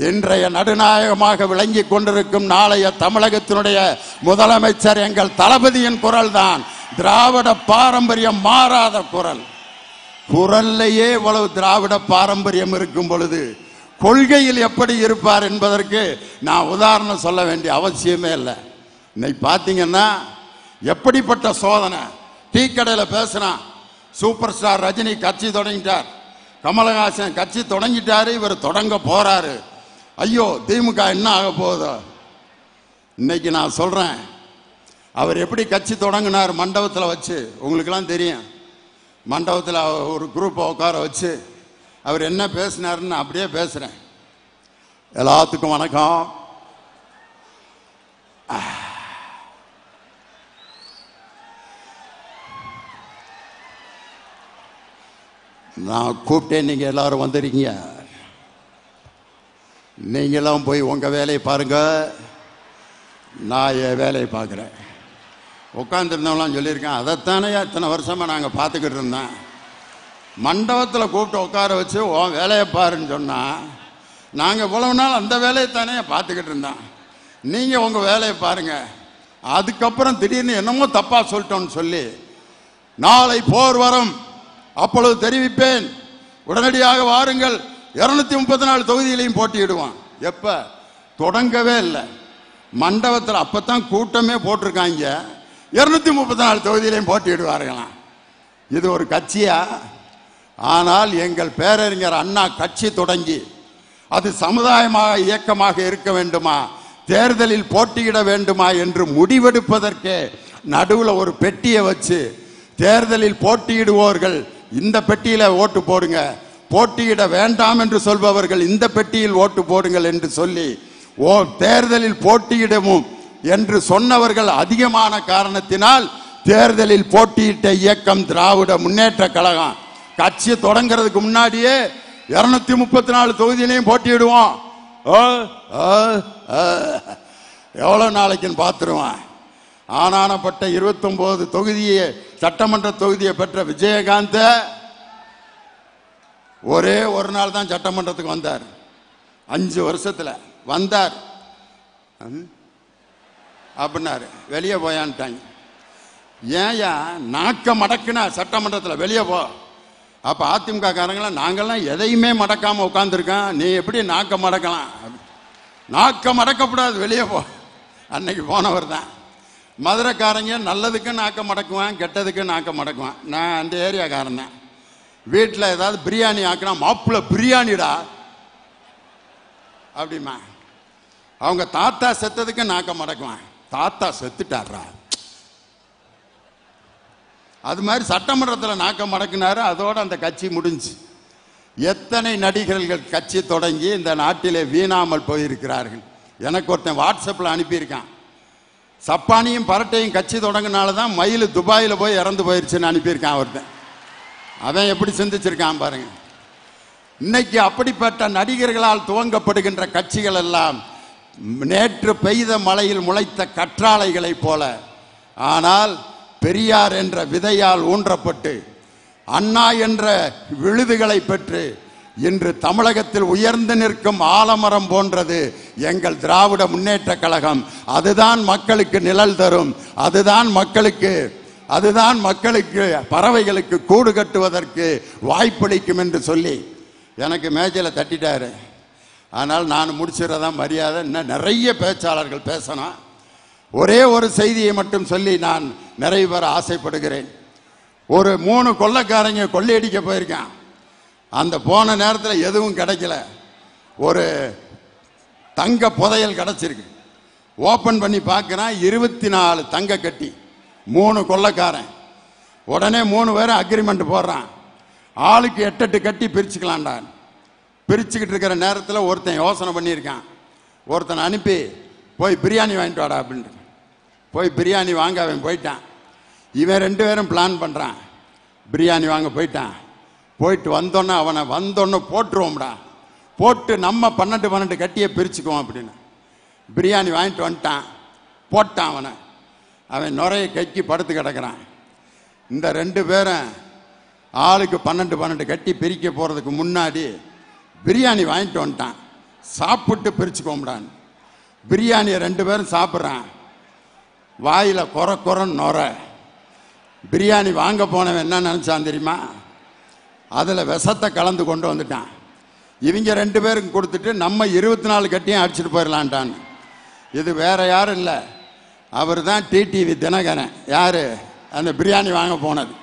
இன்றைய நடுநாயகமாக விளங்கி கொண்டிருக்கும் நாளைய தமிழகத்தினுடைய முதலமைச்சர் எங்கள் தளபதியின் குரல் தான். திராவிட பாரம்பரியம் மாறாத குரல். குரல்லையே இவ்வளவு திராவிட பாரம்பரியம் இருக்கும் பொழுது கொள்கையில் எப்படி இருப்பார் என்பதற்கு நான் உதாரணம் சொல்ல வேண்டிய அவசியமே இல்லை. இன்னைக்கு பார்த்தீங்கன்னா எப்படிப்பட்ட சோதனை. டீ கடையில் பேசுறான். சூப்பர் ஸ்டார் ரஜினி கட்சி தொடங்கிட்டார், கமலஹாசன் கட்சி தொடங்கிட்டாரு, இவர் தொடங்க போறாரு. ஐயோ திமுக என்ன ஆக போகுதோ. இன்னைக்கு நான் சொல்றேன், அவர் எப்படி கட்சி தொடங்கினார் மண்டபத்தில் வச்சு. உங்களுக்கெல்லாம் தெரியும். மண்டபத்தில் ஒரு குரூப்பை உட்கார வச்சு அவர் என்ன பேசினாருன்னு அப்படியே பேசுறேன். எல்லாத்துக்கும் வணக்கம். நான் கூப்பிட்டேன், நீங்க எல்லாரும் வந்துருக்கீங்க. நீங்களும் போய் உங்க வேலையை பாருங்க, நான் என் வேலையை பார்க்குறேன். உட்காந்துருந்தவங்களாம் சொல்லியிருக்கேன், அதைத்தானே இத்தனை வருஷமாக நாங்கள் பார்த்துக்கிட்டு இருந்தேன். மண்டபத்தில் கூப்பிட்டு உட்கார வச்சு உன் வேலையை பாருன்னு சொன்னால் நாங்கள் இவ்வளவு நாள் அந்த வேலையை தானே பார்த்துக்கிட்டு இருந்தோம். நீங்கள் உங்கள் வேலையை பாருங்கள். அதுக்கப்புறம் திடீர்னு என்னமோ தப்பாக சொல்லிட்டோன்னு சொல்லி நாளை போர் வரும், அப்பொழுது தெரிவிப்பேன், உடனடியாக வாருங்கள், 234 தொகுதியிலையும் போட்டியிடுவான். எப்போ தொடங்கவே இல்லை மண்டபத்தில், அப்போத்தான் கூட்டமே போட்டிருக்காங்க. 234 தொகுதியிலையும் போட்டியிடுவார்களாம். இது ஒரு கட்சியா? ஆனால் எங்கள் பேரறிஞர் அண்ணா கட்சி தொடங்கி அது சமுதாயமாக இயக்கமாக இருக்க வேண்டுமா, தேர்தலில் போட்டியிட வேண்டுமா என்று முடிவெடுப்பதற்கே நடுவில் ஒரு பெட்டியை வச்சு தேர்தலில் போட்டியிடுவோர்கள் இந்த பெட்டியில ஓட்டு போடுங்க, போட்டியிட வேண்டாம் என்று சொல்பவர்கள் இந்த பெட்டியில் ஓட்டு போடுங்கள் என்று சொல்லி தேர்தலில் போட்டியிடவும் என்று சொன்னவர்கள் அதிகமான காரணத்தினால் தேர்தலில் போட்டியிட்ட இயக்கம் திராவிட முன்னேற்ற கழகம். கட்சி தொடங்கிறதுக்கு முன்னாடியே 234 தொகுதியிலையும் போட்டியிடுவோம். எவ்வளவு நாளைக்குன்னு பார்த்துருவான். ஆனானப்பட்ட 29 தொகுதியை சட்டமன்ற தொகுதியை பெற்ற விஜயகாந்த ஒரே ஒரு நாள் தான் சட்டமன்றத்துக்கு வந்தார். 5 வருஷத்துல வந்தார் அப்படின்னாரு. வெளியே போயான்ட்டாங்க. ஏயா நாக்க மடக்குனா சட்டமன்றத்தில் வெளியே போ. அப்போ அதிமுக காரங்களாம் நாங்கள்லாம் எதையுமே மடக்காமல் உட்காந்துருக்கோம், நீ எப்படி நாக்க மடக்கலாம்? நாக்க மடக்கப்படாது, வெளியே போ. அன்னைக்கு போனவர் தான். மதுரைக்காரங்க நல்லதுக்கு நாக்க மடக்குவான், கெட்டதுக்கு நாக்க மடக்குவான். நான் அந்த ஏரியாக்காரன் தான். வீட்டில் ஏதாவது பிரியாணி ஆக்கினா மாப்பிள்ள பிரியாணிடா அப்படிமா. அவங்க தாத்தா செத்ததுக்கு நாக்க மடக்குவான். தாத்தா செத்துட்டாரா? அது மாதிரி சட்டமன்றத்தில் நாக்க மடக்கினாரு. அதோடு அந்த கட்சி முடிஞ்சு. எத்தனை நடிகர்கள் கட்சி தொடங்கி இந்த நாட்டிலே வீணாமல் போயிருக்கிறார்கள். எனக்கு ஒருத்தன் வாட்ஸ்அப்பில் அனுப்பியிருக்கான். சப்பானியும் பரட்டையும் கட்சி தொடங்கினால தான் மயில் துபாயில் போய் இறந்து போயிருச்சுன்னு அனுப்பியிருக்கான் ஒருத்தன். அவன் எப்படி சிந்திச்சிருக்கான் பாருங்க. இன்னைக்கு அப்படிப்பட்ட நடிகர்களால் துவங்கப்படுகின்ற கட்சிகள் எல்லாம் நேற்று பெய்த மழையில் முளைத்த கற்றாழைகளைப் போல, ஆனால் பெரியார் என்ற விதையால் ஊன்றப்பட்டு அண்ணா என்ற விழுதுகளை பெற்று இன்று தமிழகத்தில் உயர்ந்து நிற்கும் ஆலமரம் போன்றது எங்கள் திராவிட முன்னேற்ற கழகம். அதுதான் மக்களுக்கு நிழல் தரும். அதுதான் மக்களுக்கு பறவைகளுக்கு கூடு கட்டுவதற்கு வாய்ப்பளிக்கும் என்று சொல்லி எனக்கு மேஜையில் தட்டிட்டாரு. ஆனால் நான் முடிச்சிடறதான் மரியாதை. இன்னும் நிறைய பேச்சாளர்கள் பேசணும். ஒரே ஒரு செய்தியை மட்டும் சொல்லி நான் நிறைவு பெற ஆசைப்படுகிறேன். ஒரு 3 கொள்ளைக்காரங்க கொள்ளையடிக்க போயிருக்கான். அந்த போன நேரத்தில் எதுவும் கிடைக்கல. ஒரு தங்க புதையல் கிடைச்சிருக்கு. ஓப்பன் பண்ணி பார்க்குறான், 24 தங்க கட்டி. 3 கொள்ளைக்காரன். உடனே 3 பேரும் அக்ரிமெண்ட் போடுறான். ஆளுக்கு 8 கட்டி பிரிச்சுக்கலான்டான். பிரிச்சுக்கிட்டு இருக்கிற நேரத்தில் ஒருத்தன் யோசனை பண்ணியிருக்கான். ஒருத்தனை அனுப்பி போய் பிரியாணி வாங்கிட்டு வாடா அப்படின்ட்டு. போய் பிரியாணி வாங்க அவன் போயிட்டான். இவன் 2 பேரும் பிளான் பண்ணுறான். பிரியாணி வாங்க போயிட்டான். போயிட்டு வந்தோன்னே அவனை போட்டுருவோம்டா. போட்டு நம்ம 12 கட்டியை பிரிச்சுக்குவோம் அப்படின்னு. பிரியாணி வாங்கிட்டு வந்துட்டான், போட்டான். அவன் நுரையை கக்கி படுத்து கிடக்கிறான். இந்த 2 பேரும் ஆளுக்கு 12 கட்டி பிரிக்க போகிறதுக்கு முன்னாடி பிரியாணி வாங்கிட்டு வந்துட்டான். சாப்பிட்டு பிரிச்சுக்கோம்டான். பிரியாணியை 2 பேரும் சாப்பிட்றான். வாயில் குறன்னு நுரை. பிரியாணி வாங்க போனவன் என்ன நினச்சான் தெரியுமா? அதில் விஷத்தை கலந்து கொண்டு வந்துட்டான். இவங்க 2 பேருக்கு கொடுத்துட்டு நம்ம 24 கட்டியும் அடிச்சுட்டு போயிடலான்ட்டான். இது வேற யாரும் இல்லை, அவர் தான் டிடிவி தினகரன். யார்? அந்த பிரியாணி வாங்க போனது.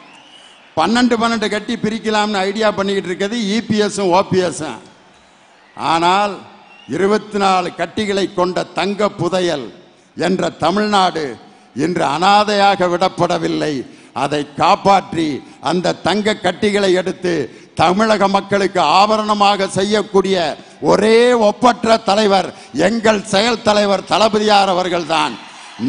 12 கட்டி பிரிக்கலாம்னு ஐடியா பண்ணிக்கிட்டு இருக்கிறது இபிஎஸும் ஓபிஎஸும். ஆனால் 24 கட்டிகளை கொண்ட தங்க புதையல் என்ற தமிழ்நாடு இன்று அனாதையாக விடப்படவில்லை. அதை காப்பாற்றி அந்த தங்க கட்டிகளை எடுத்து தமிழக மக்களுக்கு ஆபரணமாக செய்யக்கூடிய ஒரே ஒப்பற்ற தலைவர் எங்கள் செயல் தலைவர் தளபதியார் அவர்கள்தான்.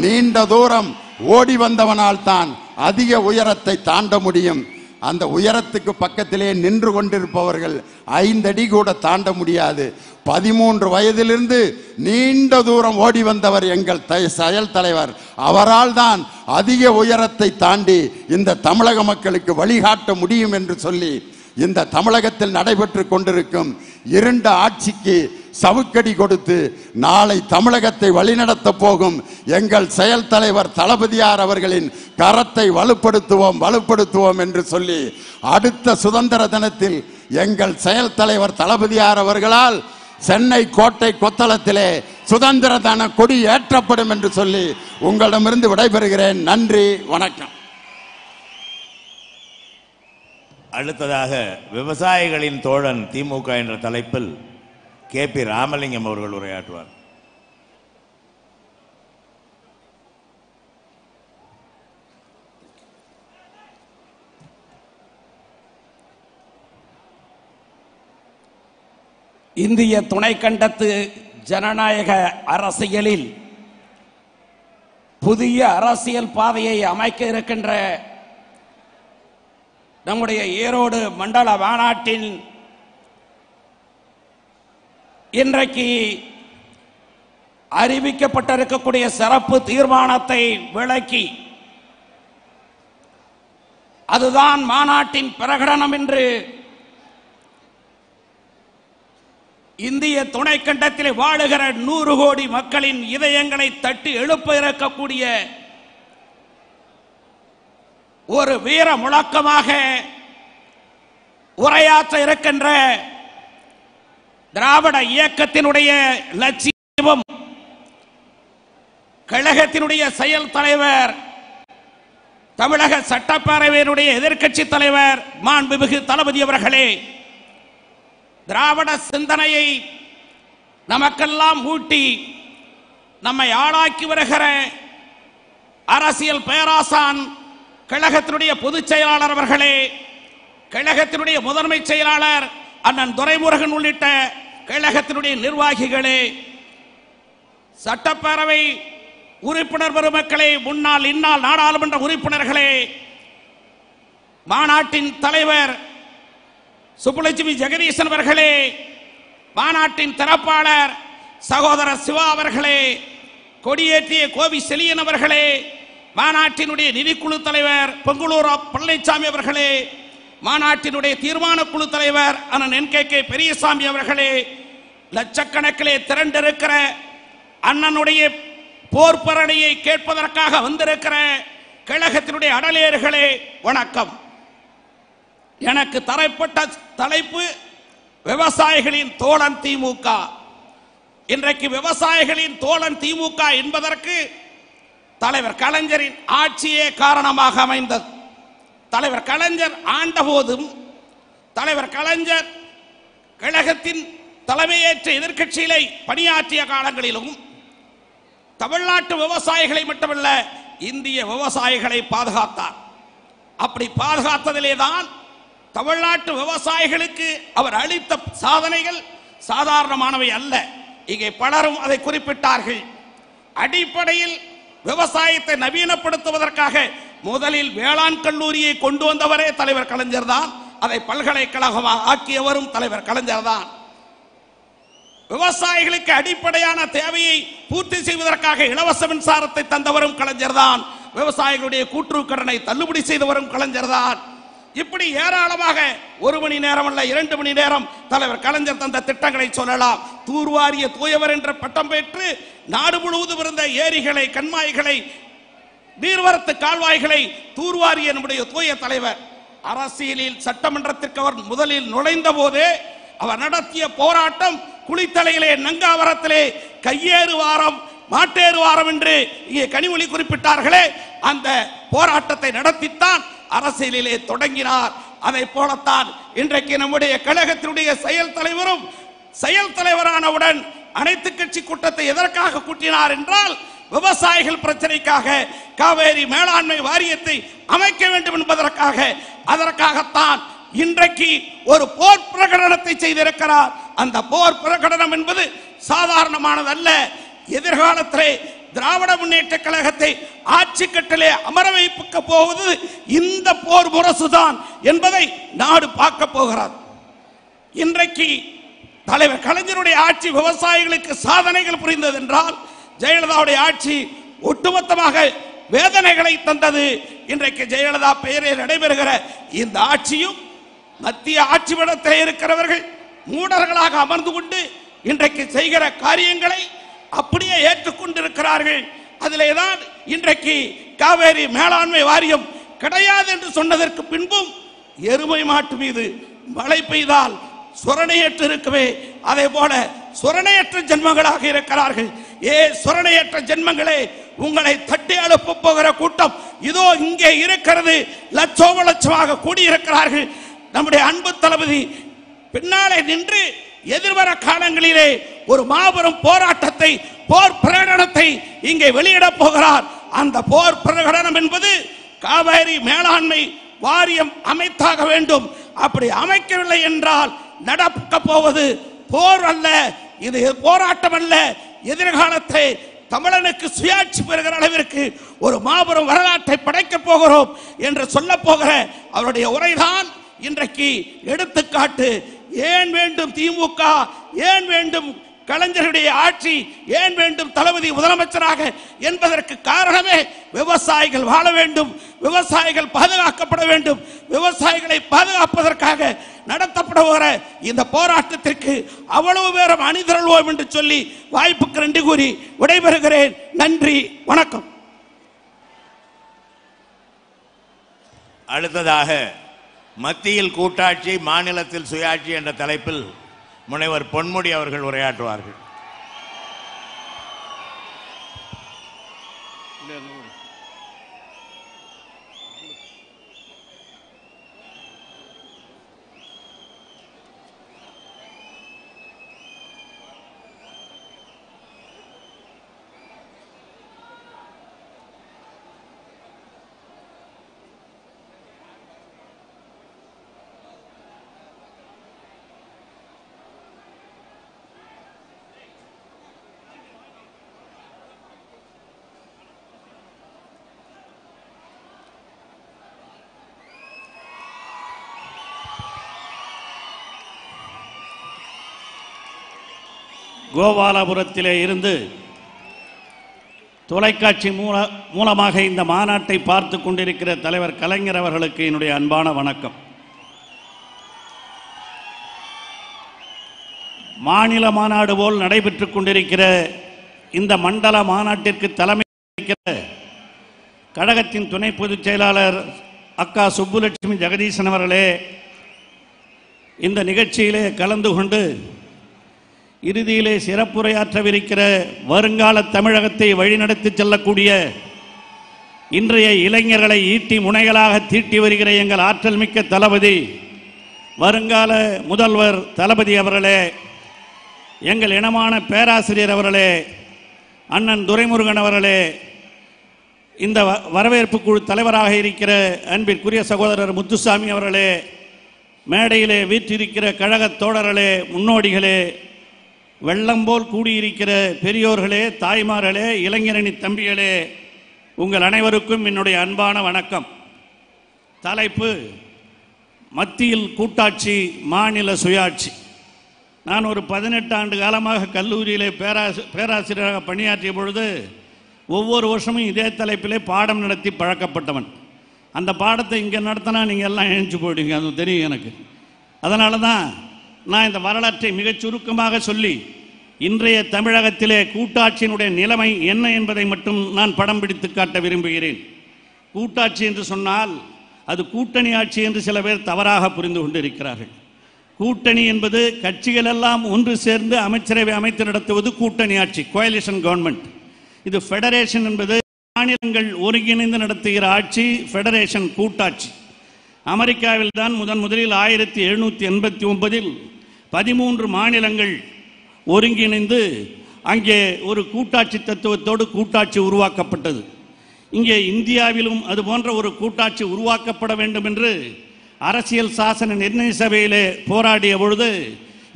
நீண்ட தூரம் ஓடி வந்தவனால் தான் அதிக உயரத்தை தாண்ட முடியும். அந்த உயரத்துக்கு பக்கத்திலே நின்று கொண்டிருப்பவர்கள் 5 அடி கூட தாண்ட முடியாது. 13 வயதிலிருந்து நீண்ட தூரம் ஓடி வந்தவர் எங்கள் செயல் தலைவர். அவரால் தான் அதிக உயரத்தை தாண்டி இந்த தமிழக மக்களுக்கு வழிகாட்ட முடியும் என்று சொல்லி இந்த தமிழகத்தில் நடைபெற்று கொண்டிருக்கும் இருண்ட ஆட்சிக்கு சவுக்கடி கொடுத்து நாளை தமிழகத்தை வழிநடத்த போகும் எங்கள் செயல் தலைவர் தளபதியார் அவர்களின் கரத்தை வலுப்படுத்துவோம் என்று சொல்லி அடுத்த சுதந்திர தினத்தில் எங்கள் செயல் தலைவர் தளபதியார் அவர்களால் சென்னை கோட்டை கொத்தளத்திலே சுதந்திர தின கொடி ஏற்றப்படும் என்று சொல்லி உங்களிடமிருந்து விடைபெறுகிறேன். நன்றி, வணக்கம். அடுத்ததாக விவசாயிகளின் தோழன் திமுக என்ற தலைப்பில் KP ராமலிங்கம் அவர்கள் உரையாற்றுவார். இந்திய துணைக்கண்டத்து ஜனநாயக அரசியலில் புதிய அரசியல் பாதையை அமைக்க இருக்கின்ற நம்முடைய ஈரோடு மண்டல மாநாட்டில் இன்றைக்கு அறிவிக்கப்பட்டிருக்கக்கூடிய சிறப்பு தீர்மானத்தை விளக்கி அதுதான் மாநாட்டின் பிரகடனம் என்று இந்திய துணைக்கண்டத்தில் வாழுகிற 100 கோடி மக்களின் இதயங்களை தட்டி எழுப்ப இருக்கக்கூடிய ஒரு வீர முழக்கமாக உரையாற்ற இருக்கின்ற திராவிட இயக்கத்தினுடைய லட்சியம் கழகத்தினுடைய செயல் தலைவர் தமிழக சட்டப்பேரவையினுடைய எதிர்க்கட்சி தலைவர் மாண்புமிகு தளபதி அவர்களே, திராவிட சிந்தனையை நமக்கெல்லாம் ஊட்டி நம்மை ஆளாக்கி வருகிற அரசியல் பேராசான் கழகத்தினுடைய பொதுச் செயலாளர் அவர்களே, கழகத்தினுடைய முதன்மை செயலாளர் அண்ணன் துரைமுருகன் உள்ளிட்ட கழகத்தினுடைய நிர்வாகிகளே, சட்டப்பேரவை உறுப்பினர் பெருமக்களே, முன்னாள் இந்நாள் நாடாளுமன்ற உறுப்பினர்களே, மாநாட்டின் தலைவர் சுப்புலட்சுமி ஜெகதீசன் அவர்களே, மாநாட்டின் திறப்பாளர் சகோதரர் சிவா அவர்களே, கொடியேற்றிய கோவி செலியன் அவர்களே, மாநாட்டினுடைய நிதிக்குழு தலைவர் பொங்குலூர் பழனிசாமி அவர்களே, மாநாட்டினுடைய தீர்மான குழு தலைவர் அண்ணன் NKK பெரியசாமி அவர்களே, லட்சக்கணக்கிலே திரண்டிருக்கிற அண்ணனுடைய போர்ப்பரணியை கேட்பதற்காக வந்திருக்கிற கழகத்தினுடைய அடலேர்களே, வணக்கம். எனக்கு தரப்பட்ட தலைப்பு விவசாயிகளின் தோழன் திமுக. இன்றைக்கு விவசாயிகளின் தோழன் திமுக என்பதற்கு தலைவர் கலைஞரின் ஆட்சியே காரணமாக அமைந்தது. தலைவர் கலைஞர் ஆண்ட போதும் தலைவர் கலைஞர் கழகத்தின் தலைமையேற்ற எதிர்க்கட்சிகளை பணியாற்றிய காலங்களிலும் தமிழ்நாட்டு விவசாயிகளை மட்டுமல்ல இந்திய விவசாயிகளை பாதுகாத்தார். அப்படி பாதுகாத்ததிலே தான் தமிழ்நாட்டு விவசாயிகளுக்கு அவர் அளித்த சாதனைகள் சாதாரணமானவை அல்ல. இங்கே பலரும் அதை குறிப்பிட்டார்கள். அடிப்படையில் விவசாயத்தை நவீனப்படுத்துவதற்காக முதலில் வேளாண் கல்லூரியை கொண்டு வந்தவரே தலைவர் கலைஞர் தான். அதை பல்கலைக்கழகமாக ஆக்கியவரும் தலைவர் கலைஞர் தான். விவசாயிகளுக்கு அடிப்படையான தேவையை பூர்த்தி செய்வதற்காக இலவச மின்சாரத்தை தந்தவரும் கலைஞர் தான். விவசாயிகளுடைய கூட்டுறவு கடனை தள்ளுபடி செய்தவரும் கலைஞர் தான். இப்படி ஏராளமாக 1 மணி நேரம் அல்ல 2 மணி நேரம் தலைவர் கலைஞர் தந்த திட்டங்களை சொல்லலாம். தூர்வாரிய தூயவர் என்ற பட்டம் பெற்று நாடு முழுவதும் இருந்த ஏரிகளை, கண்மாய்களை, நீர்வரத்து கால்வாய்களை தூர்வாரிய நம்முடைய தூய தலைவர். அரசியலில் சட்டமன்றத்திற்கு அவர் முதலில் நுழைந்த போதே அவர் நடத்திய போராட்டம் குளித்தலையிலே, நங்காவரத்திலே கையேறு வாரம், மாட்டேறு வாரம் என்று இங்கே கனிமொழி குறிப்பிட்டார்களே, அந்த போராட்டத்தை நடத்தித்தான் அரசியலிலே தொடங்கினார். அதை போலத்தான் இன்றைக்கு நம்முடைய கழகத்தினுடைய செயல் தலைவரும் செயல் தலைவரானவுடன் அனைத்து கட்சி கூட்டத்தை எதற்காக கூட்டினார் என்றால், விவசாயிகள் பிரச்சனைக்காக காவேரி மேலாண்மை வாரியத்தை அமைக்க வேண்டும் என்பதற்காக. அதற்காகத்தான் இன்றைக்கு ஒரு போர் பிரகடனத்தை செய்திருக்கிறார். அந்த போர் பிரகடனம் என்பது சாதாரணமானதல்ல. எதிர்காலத்திலே திராவிட முன்னேற்ற கழகத்தை ஆட்சி கட்டிலே அமர வைக்க போவது இந்த போர் முரசுதான் என்பதை நாடு பார்க்க போகிறது. இன்றைக்கு தலைவர் கலைஞருடைய ஆட்சி விவசாயிகளுக்கு சாதனைகள் புரிந்தது என்றால், ஜெயலலிதாவுடைய ஆட்சி ஒட்டுமொத்தமாக வேதனைகளை தந்தது. இன்றைக்கு ஜெயலலிதா பெயரில் நடைபெறுகிற இந்த ஆட்சியும் மத்திய ஆட்சி படத்தில் இருக்கிறவர்கள் மூடர்களாக அமர்ந்து கொண்டு இன்றைக்கு செய்கிற காரியங்களை அப்படியே ஏற்றுக்கொண்டிருக்கிறார்கள். அதிலேதான் இன்றைக்கு காவேரி மேலாண்மை வாரியம் கிடையாது என்று சொன்னதற்கு பின்பும் எருமை மாட்டு மீது மழை பெய்தால் சுரணையற்று இருக்கவே, அதே போல சுரணையற்ற ஜென்மங்களாக இருக்கிறார்கள். சுரணையற்ற ஜென்மங்களே, உங்களை தட்டி அழுப்ப போகிற கூட்டம் இதோ இங்கே இருக்கிறது. லட்சோப லட்சமாக கூடியிருக்கிறார்கள். நம்முடைய அன்பு தளபதி பின்னாலே நின்று எதிர்வர காலங்களிலே ஒரு மாபெரும் போராட்டத்தை, போர் பிரகடனத்தை இங்கே வெளியிட போகிறார். அந்த போர் பிரகடனம் என்பது காவேரி மேலாண்மை வாரியம் அமைத்தாக வேண்டும். அப்படி அமைக்கவில்லை என்றால் நடக்க போவது போர் அல்ல, இது போராட்டம் அல்ல. எதிர்காலத்தை தமிழனுக்கு சுயாட்சி பெறுகிற அளவிற்கு ஒரு மாபெரும் வரலாற்றை படைக்க போகிறோம் என்று சொல்ல போகிற அவருடைய உரைதான் இன்றைக்கு எடுத்துக்காட்டு. ஏன் வேண்டும் திமுக, ஏன் வேண்டும் கலைஞருடைய ஆட்சி, ஏன் வேண்டும் தளபதி முதலமைச்சராக என்பதற்கு காரணமே விவசாயிகள் வாழ வேண்டும், விவசாயிகள் பாதுகாக்கப்பட வேண்டும். விவசாயிகளை பாதுகாப்பதற்காக நடத்தப்படுகிற இந்த போராட்டத்திற்கு அவ்வளவு பேரும் அணிதிரள்வோம் என்று சொல்லி வாய்ப்புக்கு நன்றி கூறி விடைபெறுகிறேன். நன்றி, வணக்கம். அடுத்ததாக மத்தியில் கூட்டாட்சி, மாநிலத்தில் சுயாட்சி என்ற தலைப்பில் முனைவர் பொன்முடி அவர்கள் உரையாற்றுவார்கள். கோபாலபுரத்திலே இருந்து தொலைக்காட்சி மூலமாக இந்த மாநாட்டை பார்த்து கொண்டிருக்கிற தலைவர் கலைஞர் அவர்களுக்கு என்னுடைய அன்பான வணக்கம். மாநில மாநாடு போல் நடைபெற்றுக் கொண்டிருக்கிற இந்த மண்டல மாநாட்டிற்கு தலைமை வகிக்கிற கழகத்தின் துணை பொதுச் செயலாளர் அக்கா சுப்புலட்சுமி ஜெகதீசன் அவர்களே, இந்த நிகழ்ச்சியிலே கலந்து கொண்டு இறுதியிலே சிறப்புரையாற்றவிருக்கிற வருங்கால தமிழகத்தை வழிநடத்தி செல்லக்கூடிய இன்றைய இளைஞர்களை ஈட்டி முனைகளாக தீட்டி வருகிற எங்கள் ஆற்றல் மிக்க தளபதி, வருங்கால முதல்வர் தளபதி அவர்களே, எங்கள் இனமான பேராசிரியர் அவர்களே, அண்ணன் துரைமுருகன் அவர்களே, இந்த வரவேற்பு குழு தலைவராக இருக்கிற அன்பிற்குரிய சகோதரர் முத்துசாமி அவர்களே, மேடையிலே வீற்றிருக்கிற கழக தோழர்களே, முன்னோடிகளே, வெள்ளம் போல் கூடியிருக்கிற பெரியோர்களே, தாய்மார்களே, இளைஞரணி தம்பிகளே, உங்கள் அனைவருக்கும் என்னுடைய அன்பான வணக்கம். தலைப்பு மத்தியில் கூட்டாட்சி, மாநில சுயாட்சி. நான் ஒரு 18 ஆண்டு காலமாக கல்லூரியிலே பேராசிரியராக பணியாற்றிய பொழுது ஒவ்வொரு வருஷமும் இதே தலைப்பிலே பாடம் நடத்தி பழக்கப்பட்டவன். அந்த பாடத்தை இங்கே நடத்தினா நீங்கள் எல்லாம் எழுந்து போயிடுங்க, அது தெரியும் எனக்கு. அதனால தான் நான் இந்த வரலாற்றை மிகச் சுருக்கமாக சொல்லி இன்றைய தமிழகத்திலே கூட்டாட்சியினுடைய நிலைமை என்ன என்பதை மட்டும் நான் படம் பிடித்து காட்ட விரும்புகிறேன். கூட்டாட்சி என்று சொன்னால் அது கூட்டணி ஆட்சி என்று சில பேர் தவறாக புரிந்து கொண்டிருக்கிறார்கள். கூட்டணி என்பது கட்சிகள் எல்லாம் ஒன்று சேர்ந்து அமைச்சரவை அமைத்து நடத்துவது கூட்டணி ஆட்சி, கோயலிஷன் கவர்மெண்ட். இது ஃபெடரேஷன் என்பது மாநிலங்கள் ஒருங்கிணைந்து நடத்துகிற ஆட்சி, ஃபெடரேஷன் கூட்டாட்சி. அமெரிக்காவில் தான் முதலில் 1789 13 மாநிலங்கள் ஒருங்கிணைந்து அங்கே ஒரு கூட்டாட்சி தத்துவத்தோடு கூட்டாட்சி உருவாக்கப்பட்டது. இங்கே இந்தியாவிலும் அது போன்ற ஒரு கூட்டாட்சி உருவாக்கப்பட வேண்டும் என்று அரசியல் சாசன நிர்ணய சபையிலே போராடிய பொழுது